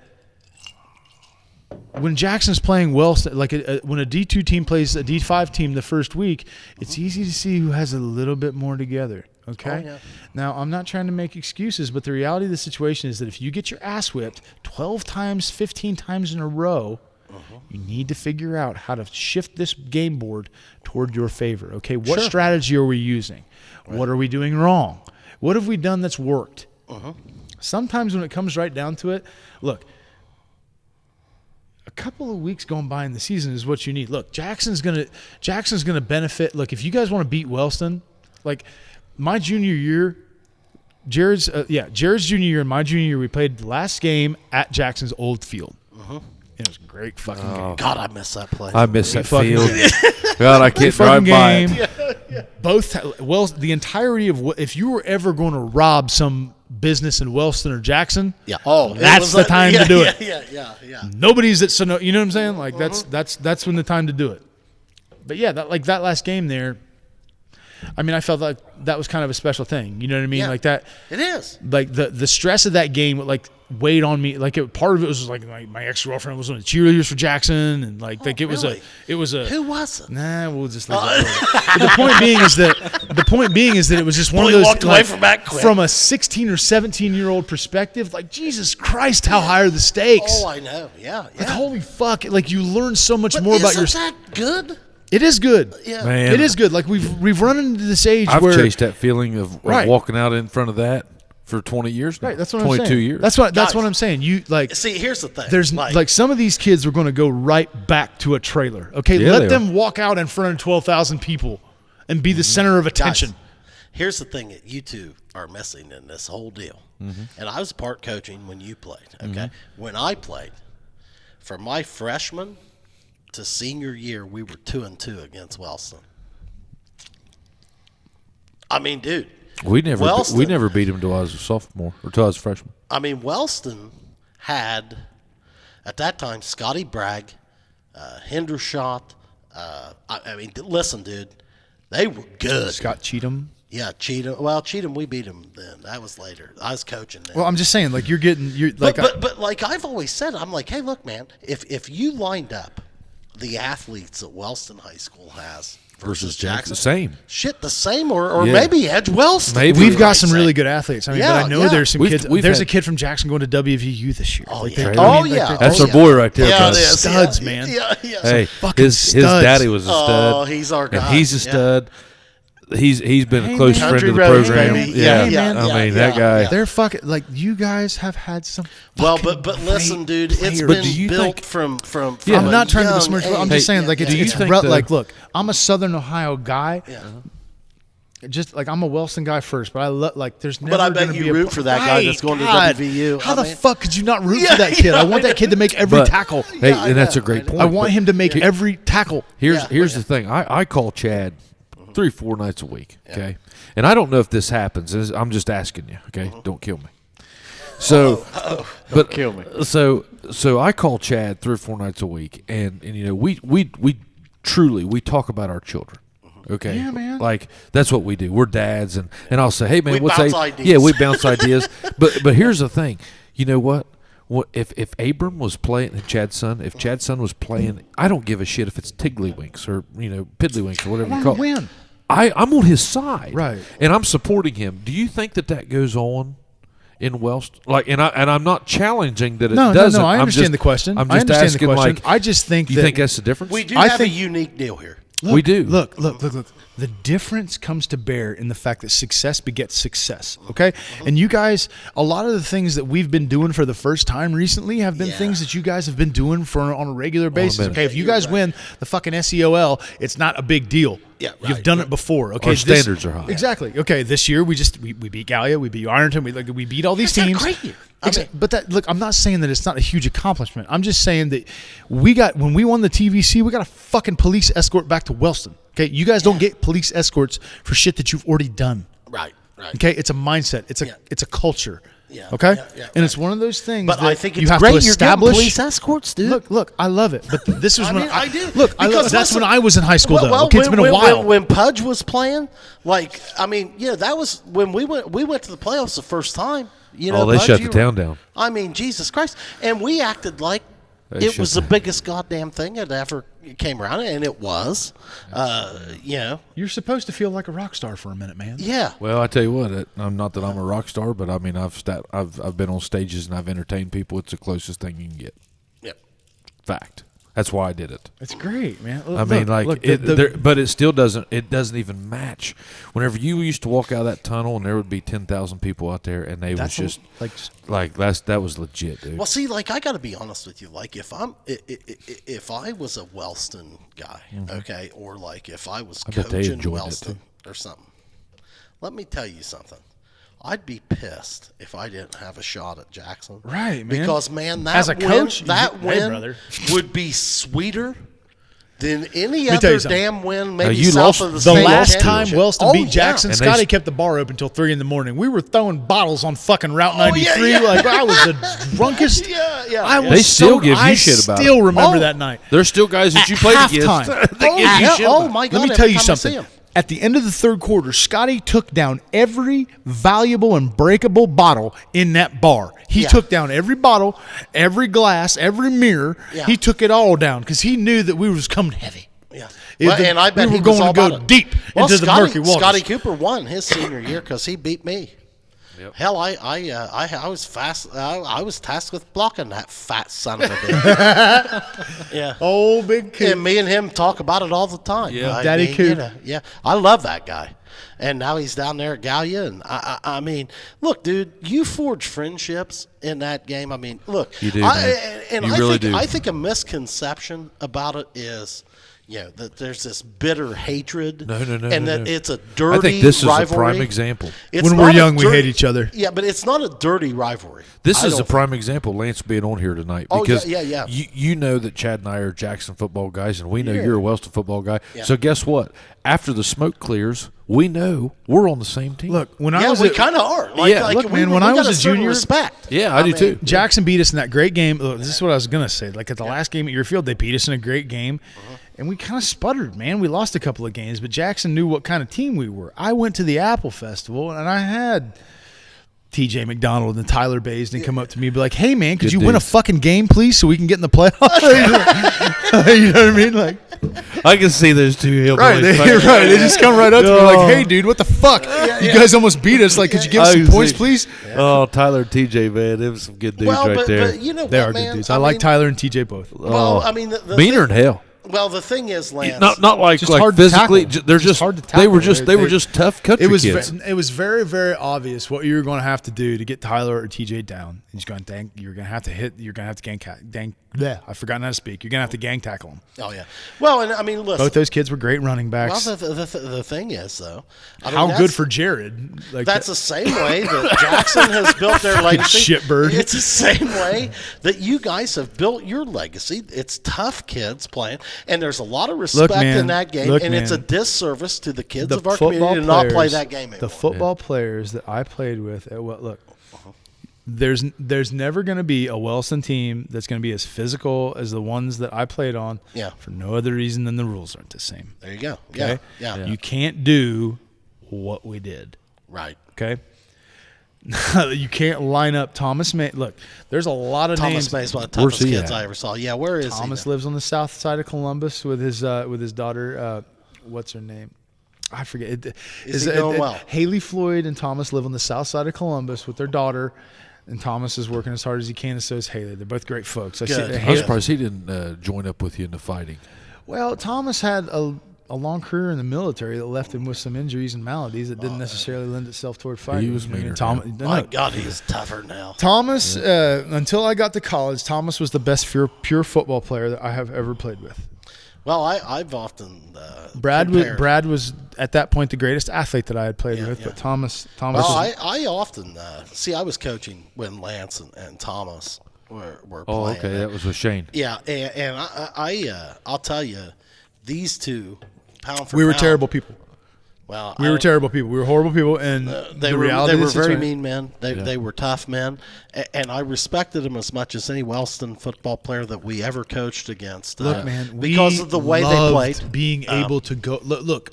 when Jackson's playing well, like when a D2 team plays a D5 team the first week, it's easy to see who has a little bit more together. Okay? Oh, yeah. Now, I'm not trying to make excuses, but the reality of the situation is that if you get your ass whipped 12 times, 15 times in a row, you need to figure out how to shift this game board toward your favor. Okay, what strategy are we using? Right. What are we doing wrong? What have we done that's worked? Sometimes when it comes right down to it, look, a couple of weeks going by in the season is what you need. Look, Jackson's gonna benefit. Look, if you guys want to beat Wellston, like my junior year, Jared's junior year and my junior year, we played the last game at Jackson's old field. It was a great fucking game. God, I miss that place. I miss that field. God, I can't drive by it. Both, the entirety of if you were ever going to rob some business in Wellston or Jackson, that's the time to do it. Yeah. Nobody's at Sonoma. You know what I'm saying? Like that's when the time to do it. But yeah, that last game there. I mean, I felt like that was kind of a special thing. You know what I mean? Yeah, like that. It is. Like the stress of that game, like weighed on me. Like part of it was like my ex-girlfriend was one of the cheerleaders for Jackson, and it was a. Who was it? Nah, we'll just leave it. But the point being is that it was just one of those. Walked away from that quick. From a 16 or 17-year-old perspective, like Jesus Christ, how high are the stakes? Oh, I know. Yeah. Like holy fuck! Like you learn so much more about your. Isn't that good? It is good. Yeah. Man, it is good. Like we've run into this age where I've chased that feeling of walking out in front of that for 20 years now. Right, that's what I'm saying. 22 years. That's what I'm saying. You like see. Here's the thing. There's like some of these kids are going to go right back to a trailer. Okay, let them walk out in front of 12,000 people and be the center of attention. Guys, here's the thing that you two are missing in this whole deal. And I was part coaching when you played. Okay, when I played, for my freshman to senior year, we were 2-2 against Wellston. I mean, dude, we never beat him until I was a sophomore or until I was a freshman. I mean, Wellston had at that time Scotty Bragg, Hendershot. I mean, listen, dude, They were good. Scott Cheatham. Yeah, Cheatham. Well, Cheatham, we beat him then. That was later. I was coaching then. Well, I'm just saying, like you're like, but like I've always said, I'm like, hey, look, man, if you lined up the athletes that Wellston High School has versus Jackson, same shit, the same, or maybe Edge Wellston. Maybe. we've got some really good athletes. I mean, but I know there's some kids. we've There's had- a kid from Jackson going to WVU this year. Oh Like, yeah, they're- That's our boy right there. Yeah, guys. it is. Studs, Yeah, man. Yeah. Hey, fucking his studs. daddy was a stud. Oh, he's our guy. And he's a stud. He's been Hey, a close man. friend of the Country roads, program. baby. Yeah, Yeah, man. I mean that guy. They're fucking like you guys have had some. Well, fucking but listen, great dude, it's players. But do been you built think- from Yeah. I'm a not trying to young besmirch. I'm age. just saying, like do you it's think like, look, I'm a Southern Ohio guy. Yeah. Just like I'm a Wellston guy first, but I love like there's never. But I bet gonna you be a root for that guy that's going to God. WVU. How I the mean- fuck could you not root for that kid? I want that kid to make every But- tackle. Hey, Yeah, I and that's a know, great I know. point. I want but him to make every tackle. Here's the thing. I call Chad 3-4 nights a week. Okay, and I don't know if this happens. I'm just asking you. Okay, don't kill me. So, but kill me. So I call Chad 3 or 4 nights a week, and you know we truly talk about our children. Okay, Yeah, man. Like that's what we do. We're dads, and I'll say, hey man, We what's bounce a- ideas. Yeah, we bounce ideas. But here's the thing. You know what? If Abram was playing Chad's son, if Chad's son was playing, I don't give a shit if it's Tiddlywinks or Piddlywinks or whatever I you want call to it. win. I'm on his side, Right. and I'm supporting him. Do you think that goes on in Wellston? Like, and I'm not challenging that it doesn't. No. I I'm understand just- the question. I'm I just understand asking, the question. like, I just think you that think that's the difference? We do I have think- a unique deal here. We do. Look. The difference comes to bear in the fact that success begets success. Okay, and you guys, a lot of the things that we've been doing for the first time recently have been Yeah. things that you guys have been doing on a regular basis. minute. Okay, if you guys win the fucking SEOL, it's not a big deal. Yeah, You've right. done it before. Okay, Our standards are high. Exactly. Okay, this year we beat Gallia, we beat Ironton, we beat all these That's a teams. great year. But look, I'm not saying that it's not a huge accomplishment. I'm just saying that when we won the TVC, we got a fucking police escort back to Wellston. Okay, you guys don't get police escorts for shit that you've already done. Right. Okay, it's a mindset. It's a culture. Yeah, Okay, yeah, and it's one of those things. But that I think it's you have great to you're getting establish. police escorts, dude. Look, I love it. But this was I when mean, I do. Look, Because that's listen, when I was in high school, though. Well, Okay, it's been a while. When Pudge was playing, like, I mean, yeah, that was when we went to the playoffs the first time. You know, Oh, they Pudge, shut you the were- town down. I mean, Jesus Christ. And we acted like They it was shut the biggest goddamn thing that ever came around, and it was. You know, You're supposed to feel like a rock star for a minute, man. yeah. Well, I tell you what, I'm not that I'm a rock star, but I mean, I've been on stages and I've entertained people. It's the closest thing you can get. Yep. Fact. That's why I did it. It's great, man. I mean, like, but it still doesn't. It doesn't even match. Whenever you used to walk out of that tunnel, and there would be 10,000 people out there, and they was just like that was legit, dude. Well, see, like I got to be honest with you. Like if I was a Wellston guy, okay, or like if I was bet they coaching enjoyed it, Wellston or something, let me tell you something. I'd be pissed if I didn't have a shot at Jackson. Right, man. Because man, that As a win, coach, that hey, win brother. would be sweeter than any tell you other something. damn win. Maybe you south lost of the The state last time championship. Wellston Oh, beat yeah. Jackson, And they Scotty s- kept the bar open until 3 a.m. We were throwing bottles on fucking Route Oh, 93. yeah. Like I was the drunkest. Yeah. I was They still give you I shit about still it. remember Oh. that night. There's still guys that At you played halftime. against. They give you yeah. shit Oh about it. my God! Let me tell every you time I see something. him. At the end of the third quarter, Scotty took down every valuable and breakable bottle in that bar. He Yeah. took down every bottle, every glass, every mirror. Yeah. He took it all down because he knew that we was coming heavy. Yeah. It- Well, and I bet we he were was going all to go about it. deep into the murky waters. Scotty Cooper won his senior year because he beat me. Yep. Hell, I was fast. I was tasked with blocking that fat son of a bitch. Yeah. Oh, big kid. And me and him talk about it all the time. Yeah. I Daddy mean, Coop. you know, yeah, I love that guy. And now he's down there at Gallia. And I mean, look, dude, you forge friendships in that game. I mean, look, You do, man. And You I really think, do. I think a misconception about it is, you know, that there's this bitter hatred. No, and that no. it's a dirty I think this is rivalry. a prime example. It's When not we're a young, we dirty- hate each other. Yeah, but it's not a dirty rivalry. This I is a don't prime example, Lance being on here tonight. Oh, Because yeah. You know that Chad and I are Jackson football guys, and we know Yeah. you're a Wellston football guy. Yeah. So guess what? After the smoke clears, we know we're on the same team. Look, when I Yeah, was we at- kind of are. Like, Yeah. like Look, man, we when I got was a a certain junior- respect. Yeah, I do too. Jackson beat us in that great game. Look, this is what I was going to say. Like at the last game at your field, they beat us in a great game. and we kind of sputtered, man. We lost a couple of games, but Jackson knew what kind of team we were. I went to the Apple Festival, and I had TJ McDonald and Tyler Baisden come up to me and be like, hey, man, could you win a fucking game, please, so we can get in the playoffs? You know what I mean? Like, I can see those two hillbillies. right, they just come right up to me like, hey, dude, what the fuck? You guys almost beat us. Like, could you give us some points, please? Oh, Tyler and TJ, man, them was some good dudes there. But you know They what, are man? good dudes. I like Tyler and TJ both. Well, I mean, the meaner than hell. Well, the thing is, Lance. Not like Just hard to physically. tackle. They're Just just hard to They were tackle. just they were just tough country kids. It was very, very obvious what you were going to have to do to get Tyler or TJ down. You're going to have to hit. You're going to have to I've forgotten how to speak. You're going to have to gang tackle them. Oh yeah. Well, and I mean, listen. Both those kids were great running backs. Well, the thing is, though, I mean, how good for Jared? Like that's the same way that Jackson has built their legacy. Shitbird. It's the same way that you guys have built your legacy. It's tough kids playing, and there's a lot of respect in that game, and it's a disservice to the kids of our community to not play that game anymore. The football players that I played with there's never going to be a Wilson team that's going to be as physical as the ones that I played on. Yeah. For no other reason than the rules aren't the same. There you go. Okay. Yeah. You can't do what we did. Right. Okay. You can't line up Thomas May. Look, there's a lot of names. Thomas May's one of the toughest kids I ever saw. Yeah, where is Thomas lives on the south side of Columbus with his daughter. What's her name? I forget. Is he going well? Haley Floyd and Thomas live on the south side of Columbus with their daughter, and Thomas is working as hard as he can, and so is Haley. They're both great folks. I'm surprised he didn't join up with you in the fighting. Well, Thomas had a long career in the military that left him with some injuries and maladies that didn't necessarily lend itself toward fighting. He was meaner. My God, he's tougher now. Thomas, until I got to college, Thomas was the best pure football player that I have ever played with. Well, I've often Brad was at that point the greatest athlete that I had played with, yeah. but Thomas. Well, I often I was coaching when Lance and Thomas were playing. Oh, okay, that was with Shane. Yeah, and I'll tell you, these two, pound for we were pound, terrible people. Well, we were terrible people. We were horrible people, and they were very mean men. They were tough men, and I respected them as much as any Wellston football player that we ever coached against. Look, man, because of the way they played, being able to go. Look,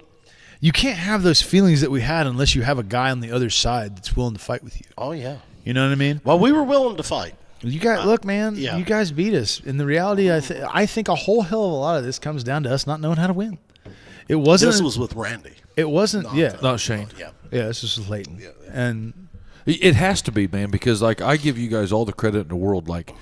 you can't have those feelings that we had unless you have a guy on the other side that's willing to fight with you. Oh yeah, you know what I mean. Well, we were willing to fight. You guys, look, man. Yeah. You guys beat us. In the reality, I think a whole hell of a lot of this comes down to us not knowing how to win. It wasn't. This was with Randy. It wasn't. Not Shane. Yeah. This was with Leighton. Yeah. And it has to be, man, because like I give you guys all the credit in the world. Like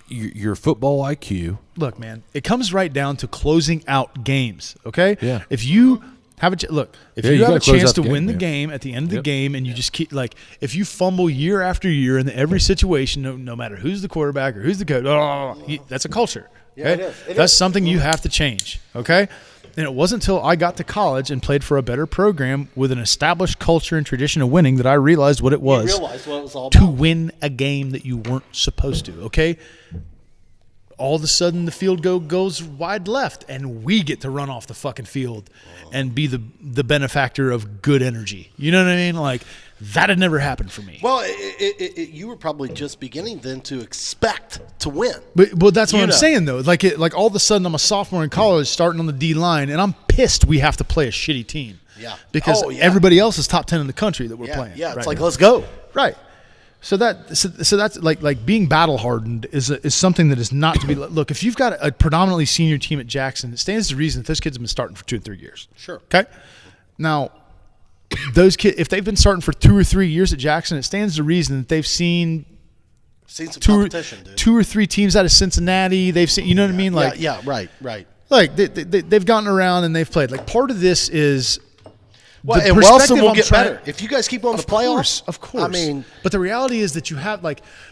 your football IQ. Look, man, it comes right down to closing out games. Okay. Yeah. If you have a if you have a chance to win the man. game at the end of the game, and you just keep if you fumble year after year in every situation, no matter who's the quarterback or who's the coach, that's a culture. Okay? Yeah, it is. That's something you have to change. Okay. And it wasn't until I got to college and played for a better program with an established culture and tradition of winning that I realized what it was. You realized what it was all to about. win a game that you weren't supposed to. Okay. All of a sudden, the field goes wide left, and we get to run off the fucking field and be the benefactor of good energy. You know what I mean? Like, that had never happened for me. Well, you were probably just beginning then to expect to win. But that's what I'm saying, though. Like all of a sudden, I'm a sophomore in college starting on the D line, and I'm pissed we have to play a shitty team. Yeah. Because everybody else is top 10 in the country that we're playing. Yeah, it's right like, now. let's go. Right. So that's like being battle hardened is something that is not to be. Look, if you've got a predominantly senior team at Jackson, it stands to reason that those kids have been starting for 2 and 3 years. Sure. Okay. Now, those kids, if they've been starting for 2 or 3 years at Jackson, it stands to reason that they've seen some competition, dude. 2 or 3 teams out of Cincinnati. They've seen, you know what I mean? Like, right. Like they've gotten around and they've played. Like part of this is. Well, and Wilson will get better if you guys keep on the playoffs. Of course. I mean, but the reality is that you have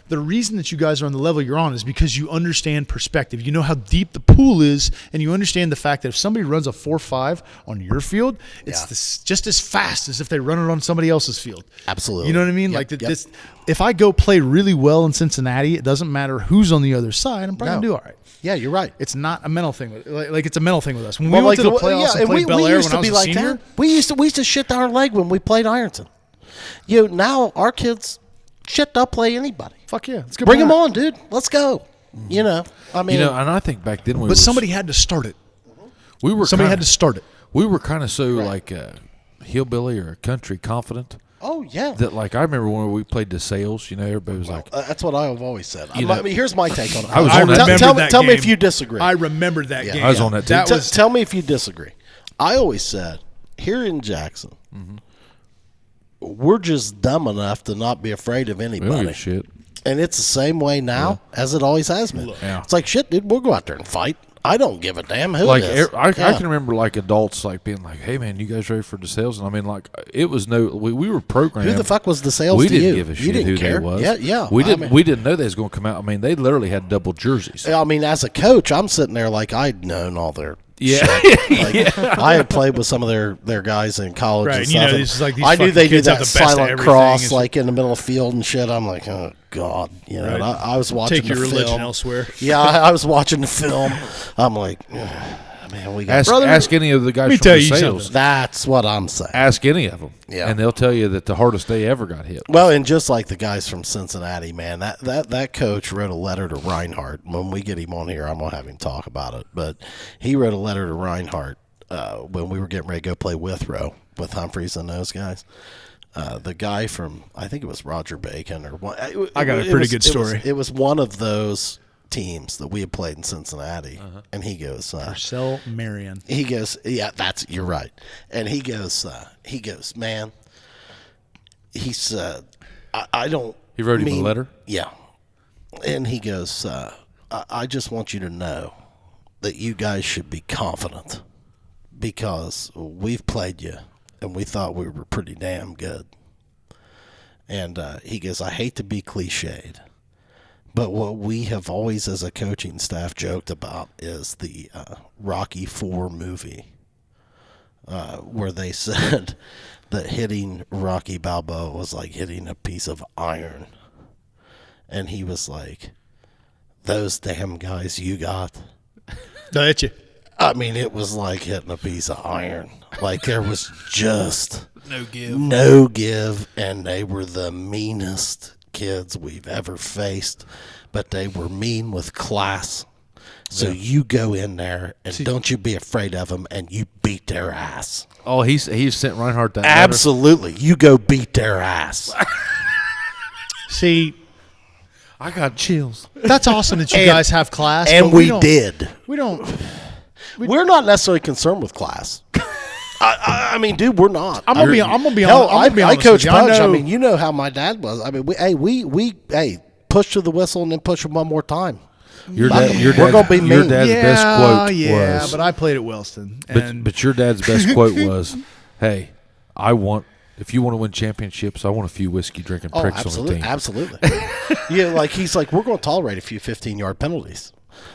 the reason that you guys are on the level you're on is because you understand perspective. You know how deep the pool is, and you understand the fact that if somebody runs a 4.5 on your field, it's just as fast as if they run it on somebody else's field. Absolutely. You know what I mean? This. If I go play really well in Cincinnati, it doesn't matter who's on the other side. I'm probably gonna do all right. Yeah, you're right. It's not a mental thing. Like it's a mental thing with us. When we went to the playoffs and played Bel Air when I was a senior, we used to shit our leg when we played Ironton. Now our kids they'll play anybody. Fuck yeah, let's go. Bring them on, dude. Let's go. I mean, and I think back then somebody had to start it. Somebody had to start it. We were kind of so like hillbilly or country confident. Oh, yeah. That like I remember when we played the sales, everybody was like, that's what I've always said. You know, here's my take on it. I was on that remember game. that Tell me game. if you disagree. I remembered that game. I was on that too. Tell me if you disagree. I always said, here in Jackson, we're just dumb enough to not be afraid of anybody. Shit. And it's the same way now as it always has been. Yeah. It's like, shit, dude, we'll go out there and fight. I don't give a damn who Like it is. I can remember like adults like being like, "Hey man, you guys ready for the sales?" And I mean, like it was we were programmed. Who the fuck was the sales We to didn't you? give a shit you didn't who care. they was. Yeah. We didn't know they was going to come out. I mean, they literally had double jerseys. I mean, as a coach, I'm sitting there like I'd known all their Yeah. shit. Like, I had played with some of their guys in college Right, and and stuff. and this is like these I knew fucking they did kids have that the best at silent everything. cross It's- like in the middle of the field and shit. I'm like, oh God, Right. And I was watching Take your the religion film. elsewhere. Yeah, I was watching the film. I'm like, man, we got. Ask any of the guys me from tell the you sales. something. That's what I'm saying. Ask any of them, Yeah. and they'll tell you that the hardest they ever got hit. Well, and just like the guys from Cincinnati, man, that coach wrote a letter to Reinhardt. When we get him on here, I'm gonna have him talk about it. But he wrote a letter to Reinhardt when we were getting ready to go play Withrow with Humphreys and those guys. The guy from, I think it was Roger Bacon or one. I got a pretty good story. It was one of those teams that we had played in Cincinnati, and he goes, Marcel Marion. he goes, yeah, you're right. And he goes, man, he said, I don't. He wrote him a letter? Yeah. And he goes, I just want you to know that you guys should be confident because we've played you and we thought we were pretty damn good. And he goes, I hate to be cliched, but what we have always as a coaching staff joked about is the Rocky IV movie where they said that hitting Rocky Balboa was like hitting a piece of iron. And he was like, those damn guys you got. They'll hit you. I mean, it was like hitting a piece of iron. Like there was just No give. no give, and they were the meanest kids we've ever faced, but they were mean with class. So you go in there and don't you be afraid of them, and you beat their ass. Oh, he sent Reinhardt that letter? Absolutely, you go beat their ass. See, I got chills. that's awesome that you guys have class. And but we don't- did. We don't. We're not necessarily concerned with class. I mean, dude, we're not. I'm gonna be honest. Hell, I'm gonna be I honest coach with you. punch. I know- mean, you know how my dad was. I mean, we push to the whistle and then push him one more time. Your We're gonna be mean. dad's best quote yeah, was, but I played at Wellston, and but your dad's best quote was, "Hey, if you want to win championships, I want a few whiskey drinking Oh, pricks on the absolutely, team." absolutely. Yeah, he's like, we're going to tolerate a few 15-yard penalties.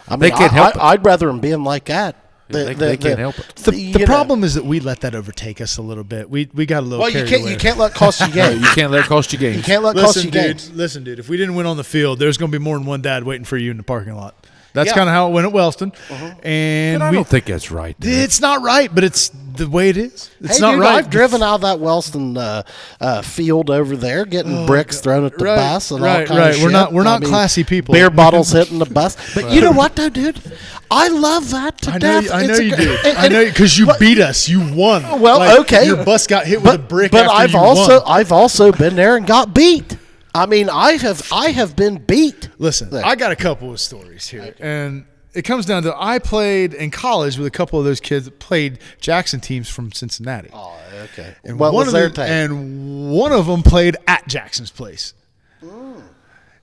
I mean, They can't help it. I'd rather him being like that. They can't help it. the problem is that we let that overtake us a little bit. We got a little. Well, carried away. you can't let it cost you games. You can't let it cost you games. You can't let it cost you Listen, games. dude. Listen, dude. If we didn't win on the field, there's going to be more than one dad waiting for you in the parking lot. That's Yeah. kind of how it went at Wellston, and But I don't think that's right. dude. it's not right, but it's the way it is. It's Hey, not dude, right. I've driven out of that Wellston field over there, getting bricks thrown at the right, bus and all right, kind right. of shit. We're not I mean, classy people. Beer bottles hitting the bus. But you know what, though, dude? I love that to I know, death. I know It's a you gr- do. and- I know because you beat us. You won. Well, Like, okay. Your bus got hit with a brick. But after I've you also won. I've also been there and got beat. I mean, I have been beat. Listen, There. I got a couple of stories here, and it comes down to I played in college with a couple of those kids that played Jackson teams from Cincinnati. Oh, okay. And What one was of their them, take? And one of them played at Jackson's place.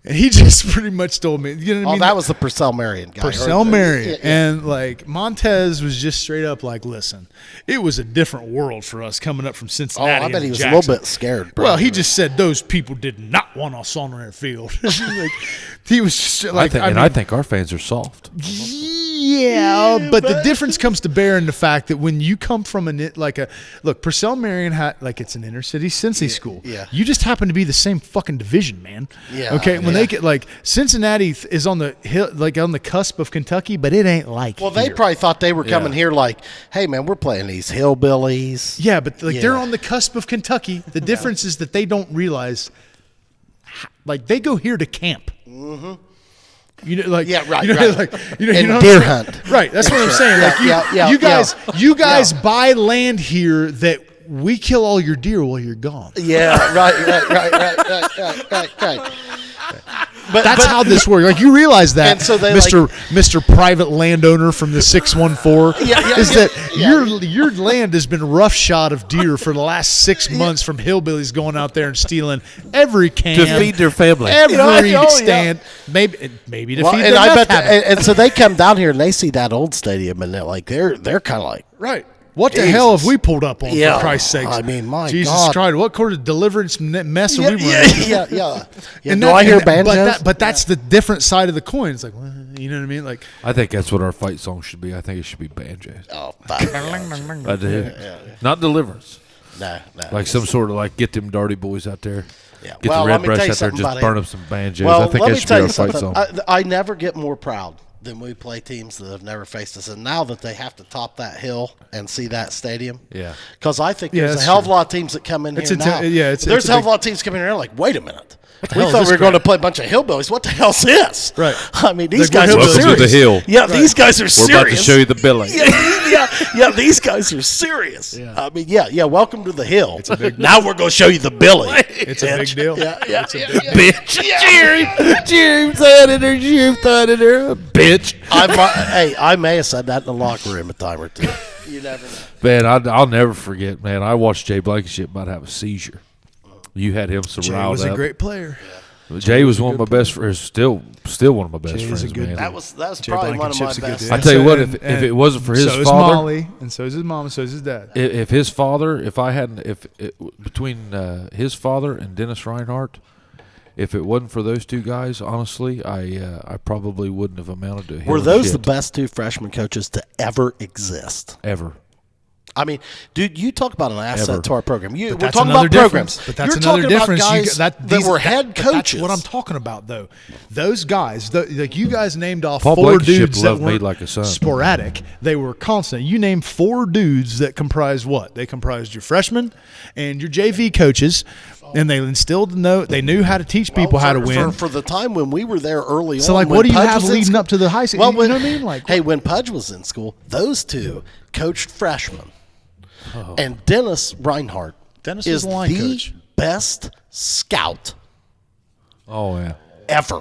And he just pretty much told me, you know what I Oh, mean? that was the Purcell Marion guy. Purcell Marion. Yeah, yeah. And like Montez was just straight up like, listen, it was a different world for us coming up from Oh, Cincinnati. I bet he into was Jackson. a little bit scared. Bro. Well, he just said those people did not want us on their field. Like, he was just like, I think our fans are soft. yeah, but the difference comes to bear in the fact that when you come from look, Purcell Marion it's an inner city Cincy school. yeah. You just happen to be the same fucking division, man. Yeah, Okay. When yeah. they get Cincinnati is on the hill, on the cusp of Kentucky, but it ain't like. Well, they here. probably thought they were coming here like, hey, man, we're playing these hillbillies. Yeah, but they're Yeah. on the cusp of Kentucky. The difference is that they don't realize, they go here to camp. You know, like Yeah, right, You know, right. like you know, And you know deer what I'm saying? hunt. Right. That's what I'm saying. Like you guys buy land here that we kill all your deer while you're gone. Yeah, right. That's how this works. Like you realize that, And so they Mr. Private Landowner from the 614, your land has been roughshod of deer for the last 6 months from hillbillies going out there and stealing every can To feed their family. every stand, maybe to feed Well, their and I meth bet, habit. and so they come down here and they see that old stadium, and they're like, they're kind of like, Right. What the Jesus. hell have we pulled up on, Yeah. for Christ's sakes? I mean, my Jesus God. Christ, what kind of deliverance mess are we running? yeah. And Do I hear banjos? But that's the different side of the coin. It's like, well, you know what I mean? Like, I think that's what our fight song should be. I think it should be banjos. Oh, fuck. I do. Not deliverance. No. Like some sort of like get them darty boys out there. Yeah. Get Well, the let red me brush tell you out there something and just about burn it. up some banjos. Well, I think let that me should tell be you our fight something. song. I never get more proud than we play teams that have never faced us. And now that they have to top that hill and see that stadium. Yeah. Because I think Yeah, there's a that's hell of a true. lot of teams that come in It's here a now. it's There's a a hell of big- a lot of teams coming in here like, wait a minute. We hell is thought this we were going to crap? play a bunch of hillbillies. What the hell's this? Right. I mean, these Like, guys are we're Welcome serious. to the hill. Yeah, these guys are We're serious. about to show you the billing. yeah, these guys are serious. I mean, welcome to the hill. Now we're going to show you the billy. it's a big deal. Yeah. Bitch. James Editor, bitch. I may have said that in the locker room a time or two. You never know. Man, I'll never forget, man. I watched Jay Blankenship about to have a seizure. You had him so Jay riled was a up. great player. Jay was one of my best friends, still one of my best Jay was friends, a good- man. That was Jay probably one of my Blankenship's a good best. dude. I tell you what, if it wasn't for his so is father, Molly, and so is his mom, and so is his dad. if his father, between his father and Dennis Reinhardt, if it wasn't for those two guys, honestly, I probably wouldn't have amounted to. Were those the best two freshman coaches to ever exist? ever? I mean, dude, you talk about an asset Ever. to our program. We're That's talking another about programs. difference. But that's You're another talking difference. About guys that were head But coaches. that's what I'm talking about, though. Those guys, like you guys named off Paul 4 Blankenship dudes that loved me weren't like a son. sporadic. They were constant. You named 4 dudes that comprised what? They comprised your freshmen and your JV coaches, and they instilled they knew how to teach people how to win. For the time when we were there early on. So, like, when what do you Pudge have was in leading school- up to the high school? Well, You know what I mean? Like- hey, when Pudge was in school, those two coached freshmen. And Dennis Reinhardt Dennis is was the line the coach. best scout Oh yeah. ever.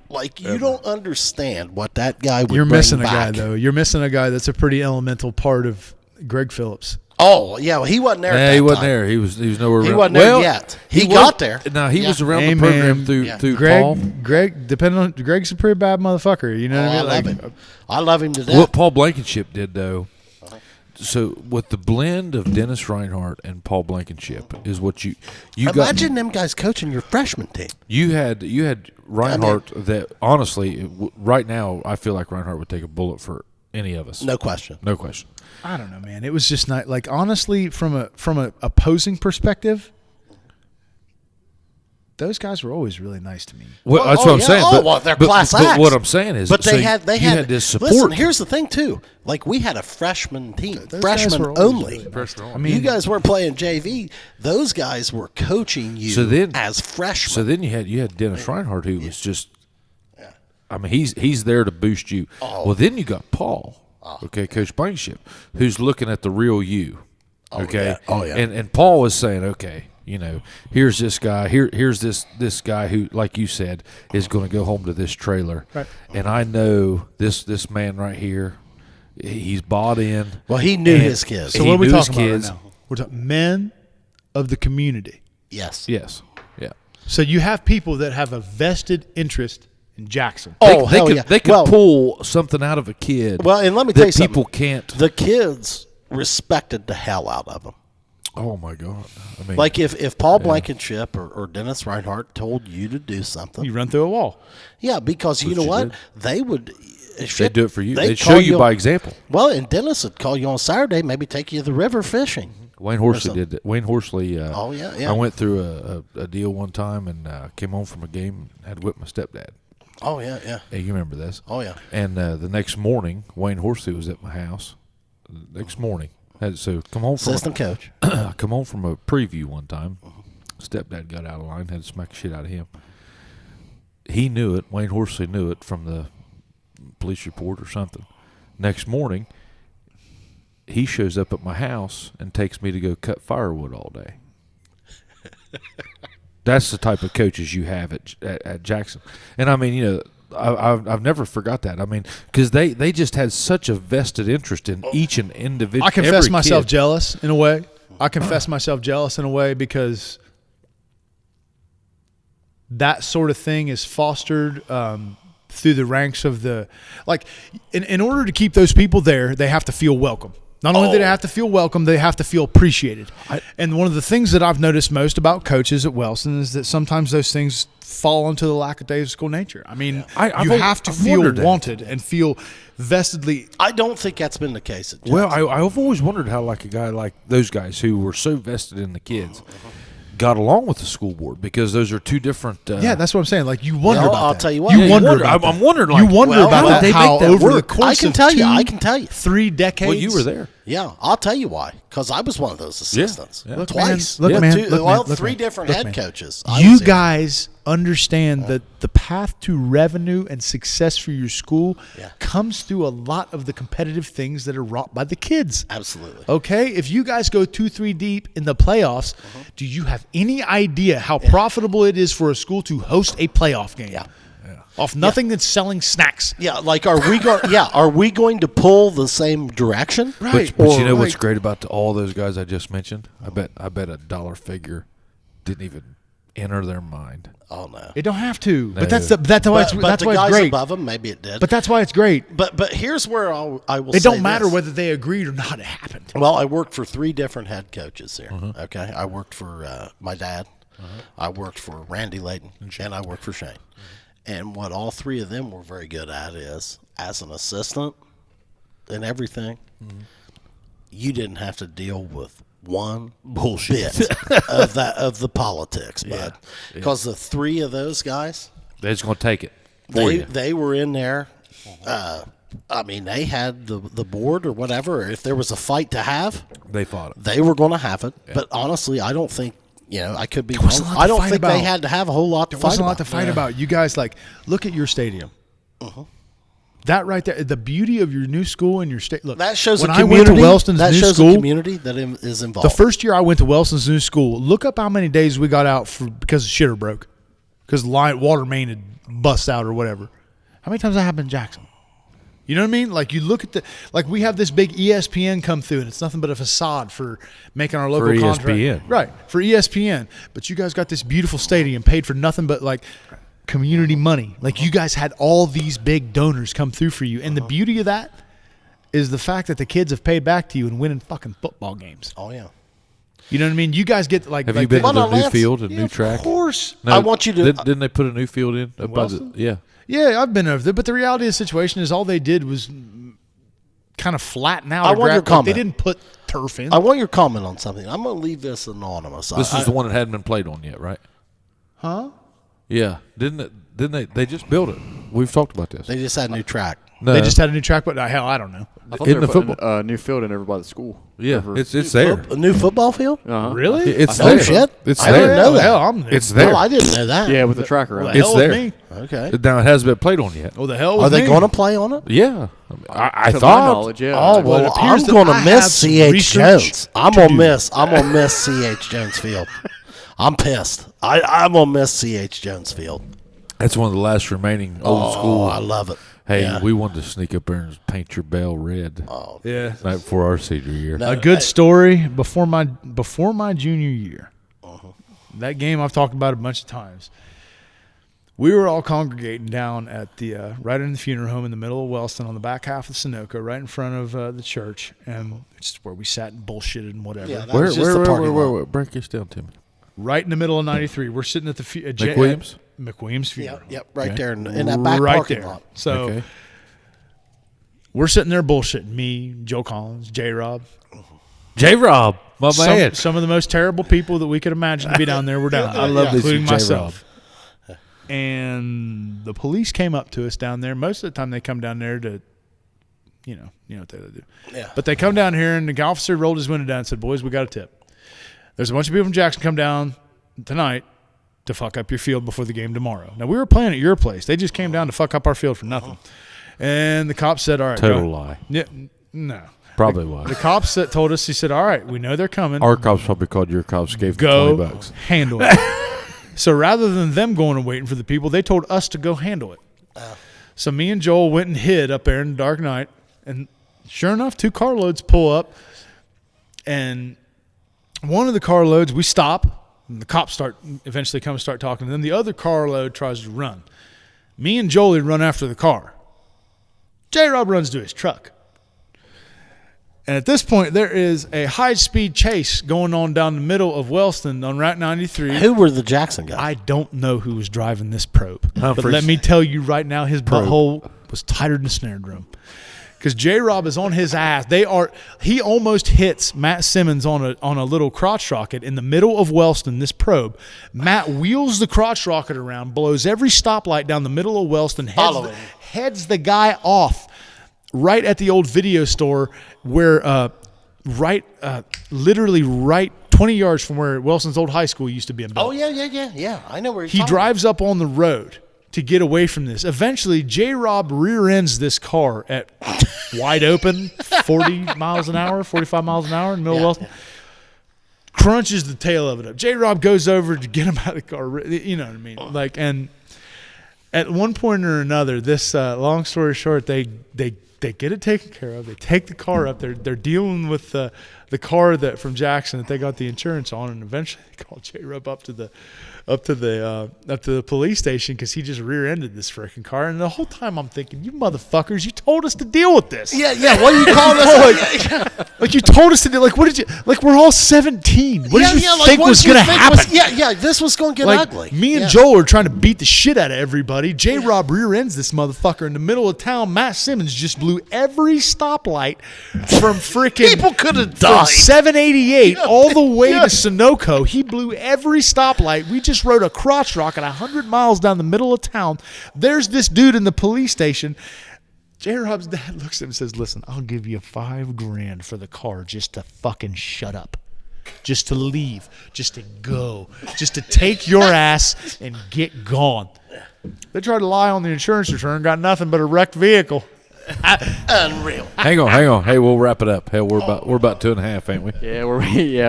Like, you don't understand what that guy would You're bring missing a back. guy, though. You're missing a guy that's a pretty elemental part of Greg Phillips. Oh, yeah, well, he wasn't there at Nah, that he wasn't time. there. He was nowhere. He around. wasn't there Well, yet. He was- got there. No, he was around Hey, the program man. through Paul. Greg, depending on Greg's a pretty bad motherfucker. You know Oh, what I I mean? love Like, him. I love him to death. What Paul Blankenship did, though, so with the blend of Dennis Reinhardt and Paul Blankenship is what you Imagine them guys coaching your freshman team. you had Reinhardt that honestly right now I feel like Reinhardt would take a bullet for any of us. No question. No question. I don't know, man. It was just not like honestly from a opposing perspective. Those guys were always really nice to me. Well, Oh, that's oh, what I'm yeah. saying. Oh, but, well, they're but, class but acts. what I'm saying is, But so they had this support. Listen, here's the thing too. Like, we had a freshman team, Those guys freshman were always only. really nice. I You mean, guys weren't playing JV. Those guys were coaching you So then- as freshmen. So then you had Dennis Reinhardt who was just. I mean, he's there to boost you. Oh. Well, then you got Paul, okay, Coach Blankenship, who's looking at the real you. Okay. yeah. Oh, yeah. And Paul is saying, okay, here's this guy. Here's this guy who, like you said, is going to go home to this trailer. Right. And I know this man right here. He's bought in. well, he knew And- his kids. so he what are we knew his talking about right kids. now? We're talking men of the community. Yes. Yes. Yeah. So you have people that have a vested interest in Jackson. Oh, they hell could, yeah. They could Well- pull something out of a kid. Well, and let me that tell you something. people can't. The kids respected the hell out of him. Oh my God! I mean, Like, if Paul Blankenship or Dennis Reinhardt told you to do something, You run through a wall. yeah, because you know you what? did. They would. they do it for you. they'd They show call you by example. Well, and Dennis would call you on Saturday, maybe take you to the river fishing. Wayne Horsley something. did that. Wayne Horsley. Oh, yeah. I went through a deal one time and came home from a game and had whipped my stepdad. Oh, yeah. Hey, you remember this? Oh, yeah. And the next morning, Wayne Horsley was at my house. The next morning, come home from Assistant coach. come home from a preview one time. Stepdad got out of line, had to smack the shit out of him. he knew it. Wayne Horsley knew it from the police report or something. Next morning, he shows up at my house and takes me to go cut firewood all day. That's the type of coaches you have at Jackson. And I mean, you know, I've never forgot that. I mean, because they just had such a vested interest in each and individual. I confess myself kid. jealous in a way. I confess myself jealous in a way because that sort of thing is fostered through the ranks of the like. In order to keep those people there, they have to feel welcome. Not only do they have to feel welcome, they have to feel appreciated. And one of the things that I've noticed most about coaches at Wellston is that sometimes those things fall into the lackadaisical nature. I mean, you have to feel wanted and feel vestedly. I don't think that's been the case at Jackson. Well, I've always wondered how like a guy like those guys who were so vested in the kids got along with the school board, because those are two different. Yeah, that's what I'm saying. Like you wonder about I'll that. tell you what. You wonder about that. I'm wondering. Like, you wonder about how did they how make that over the work? course I can of tell you. two, I can tell you. 3 decades. Well, you were there. Yeah, I'll tell you why. Because I was one of those assistants. Yeah. Look, Twice. man, look, man, Two- look, well, man, look, 3 man, different look, head man. coaches. I You was in. guys understand that the path to revenue and success for your school comes through a lot of the competitive things that are wrought by the kids. Absolutely. Okay? If you guys go 2-3 deep in the playoffs, do you have any idea how profitable it is for a school to host a playoff game? Yeah. Off nothing that's selling snacks. Yeah, like are we going to pull the same direction? Right. But you know Or, what's like- great about all those guys I just mentioned? I bet a dollar figure didn't even enter their mind. Oh no. It don't have to. No. But that's why But that's the why guys it's great. above them, maybe it did. But that's why it's great. But here's where I will. It say don't matter this. whether they agreed or not. It happened. Well, I worked for 3 different head coaches here. Okay, I worked for my dad, I worked for Randy Layton, and I worked for Shane. And what all 3 of them were very good at is, as an assistant and everything, you didn't have to deal with one bullshit of the politics, bud. Because the 3 of those guys, They're just going to take it. for you. they were in there. I mean, they had the board or whatever. If there was a fight to have, They fought it. they were going to have it. But honestly, I don't think, I could be wasn't a wrong. lot to I don't fight think they about. had to have a whole lot to There fight wasn't a lot about. to fight about. You guys, like, look at your stadium. That right there, the beauty of your new school and your state. Look, That shows when a I community. went to Wellston's that new shows school, a community that is involved. the first year I went to Wellston's new school, look up how many days we got out because the shitter broke, because the water main had bust out or whatever. How many times that happened in Jackson? You know what I mean? Like, you look at we have this big ESPN come through, and it's nothing but a facade for making our local contract. ESPN. Right, for ESPN. But you guys got this beautiful stadium paid for nothing but, like, community money. Like, you guys had all these big donors come through for you. And the beauty of that is the fact that the kids have paid back to you and winning fucking football games. Oh, yeah. You know what I mean? You guys get, like... Have like you been the- to the new Lance, field and new track? Of course. No, I want you to- Didn't they put a new field in? Up by the, Wellston? yeah. Yeah, I've been over there. But the reality of the situation is all they did was kind of flatten out. I or want your graft- like, They comment. didn't put turf in. I want your comment on something. I'm going to leave this anonymous. This is the one that hadn't been played on yet, right? Huh? Yeah. Didn't they? They just built it. We've talked about this. They just had a new track. No, They just had a new track, but hell, I don't know. I thought In they the were putting football- a new field in over by the school. yeah, Over- it's there. A new football field? Uh-huh. Really? It's Oh, there. shit. It's I there. didn't know that. Hell, I'm there. It's there. No, I didn't know that. Yeah, with the track around. Well, it. It's hell with there. me. Okay. Now it hasn't been played on yet. Oh, the hell Are with they me. going to play on it? Yeah, I To my thought. knowledge, yeah. Oh, Well, it well, appears I'm that going I to have miss some C.H. research Jones. I'm to going do. to miss. I'm going to miss C.H. Jones Field. I'm pissed. I'm going to miss C.H. Jones Field. That's one of the last remaining old school. I love it. Hey, Yeah. we wanted to sneak up there and paint your bell red. Oh, Yeah. Right before our senior year. No. A good story before my junior year. That game I've talked about a bunch of times. We were all congregating down at the right in the funeral home in the middle of Wellston on the back half of Sunoco, right in front of the church, and it's where we sat and bullshitted and whatever. Yeah, that Where, was just the parking lot. where? Break this down to me. Right in the middle of 93. We're sitting at the McWilliams? McWilliams funeral. Yep, right Okay. there in that back right parking there. lot. So Okay. we're sitting there bullshitting. Me, Joe Collins, J-Rob. J. Rob, my man. Some of the most terrible people that we could imagine to be down there were down there. I love this including J-Rob. myself. And the police came up to us down there. Most of the time they come down there to, you know what they do. Yeah. But they come down here and the officer rolled his window down and said, "Boys, we got a tip. There's a bunch of people from Jackson come down tonight to fuck up your field before the game tomorrow. Now, we were playing at your place. They just came down to fuck up our field for nothing. And the cop said, all right. Total lie. Yeah, no. Probably was. The cops that told us, he said, all right, we know they're coming. Our cops probably called your cops, gave them Go $20. handle it. So rather than them going and waiting for the people, they told us to go handle it. So me and Joel went and hid up there in the dark night. And sure enough, 2 carloads pull up. And one of the carloads, we stop. And the cops eventually come and start talking. And then the other carload tries to run. Me and Jolie run after the car. J-Rob runs to his truck. And at this point, there is a high-speed chase going on down the middle of Wellston on Route 93. Who were the Jackson guys? I don't know who was driving this probe. But Humphreys. let me tell you right now, his butthole was tighter than the snare drum. Because J-Rob is on his ass. He almost hits Matt Simmons on a little crotch rocket in the middle of Wellston, this probe. Matt wheels the crotch rocket around, blows every stoplight down the middle of Wellston, heads the guy off right at the old video store where literally right 20 yards from where Wellston's old high school used to be in Bell. Oh, yeah. I know where He drives up on the road to get away from this. Eventually, J-Rob rear ends this car at wide open, 40 miles an hour, 45 miles an hour in the middle of Wellston. Crunches the tail of it up. J-Rob goes over to get him out of the car. You know what I mean? Like, and at one point or another, this long story short, they get it taken care of. They take the car up. They're dealing with the car that from Jackson that they got the insurance on, and eventually they call J-Rob up to the police station because he just rear-ended this freaking car. And the whole time I'm thinking, you motherfuckers, you told us to deal with this. Yeah. What are you calling us? Like you told us to do. Like what did you? Like we're all 17. What did you think was going to happen? This was going to get Like, ugly. me and Joel are trying to beat the shit out of everybody. J-Rob rear ends this motherfucker in the middle of town. Matt Simmons just blew every stoplight from freaking People could have from died. 788 all the way to Sunoco. He blew every stoplight. We just rode a crotch rocket 100 miles down the middle of town. There's this dude in the police station. J-Rob's dad looks at him and says, listen, I'll give you $5,000 for the car just to fucking shut up. Just to leave. Just to go. Just to take your ass and get gone. They tried to lie on the insurance return, got nothing but a wrecked vehicle. Unreal. Hang on. Hey, we'll wrap it up. Hey, we're about 2.5, ain't we? Yeah,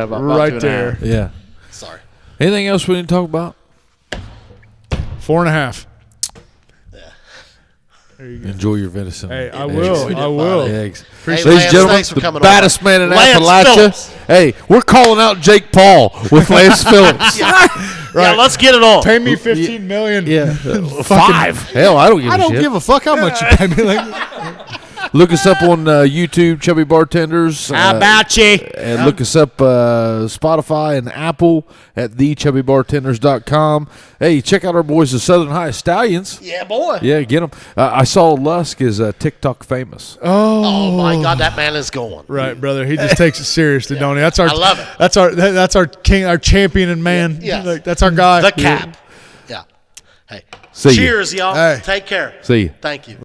about Right 2.5. there. Yeah. Sorry. Anything else we need to talk about? 4.5. Enjoy your venison. Hey, I and will. eggs. I will. Eggs. Hey, Ladies Lance, and gentlemen, thanks for the coming baddest over. man in Lance Appalachia. Phillips. Hey, we're calling out Jake Paul with Lance Phillips. Yeah, let's get it on. Pay me $15 million. Yeah. 5. Hell, I don't give a I don't shit. give a fuck how much you pay me. Like, Look us up on YouTube, Chubby Bartenders. how about you? And look us up Spotify and Apple at thechubbybartenders.com. Hey, check out our boys, the Southern High Stallions. Yeah, boy. Yeah, get them. I saw Lusk is TikTok famous. Oh my God, that man is going. Right, brother. He just takes it seriously, don't he? That's our. I love it. That's our king, our champion and man. Yeah. Like, that's our guy. The cap. Yeah. Hey. See ya. Cheers, y'all. Hey. Take care. See you. Thank you.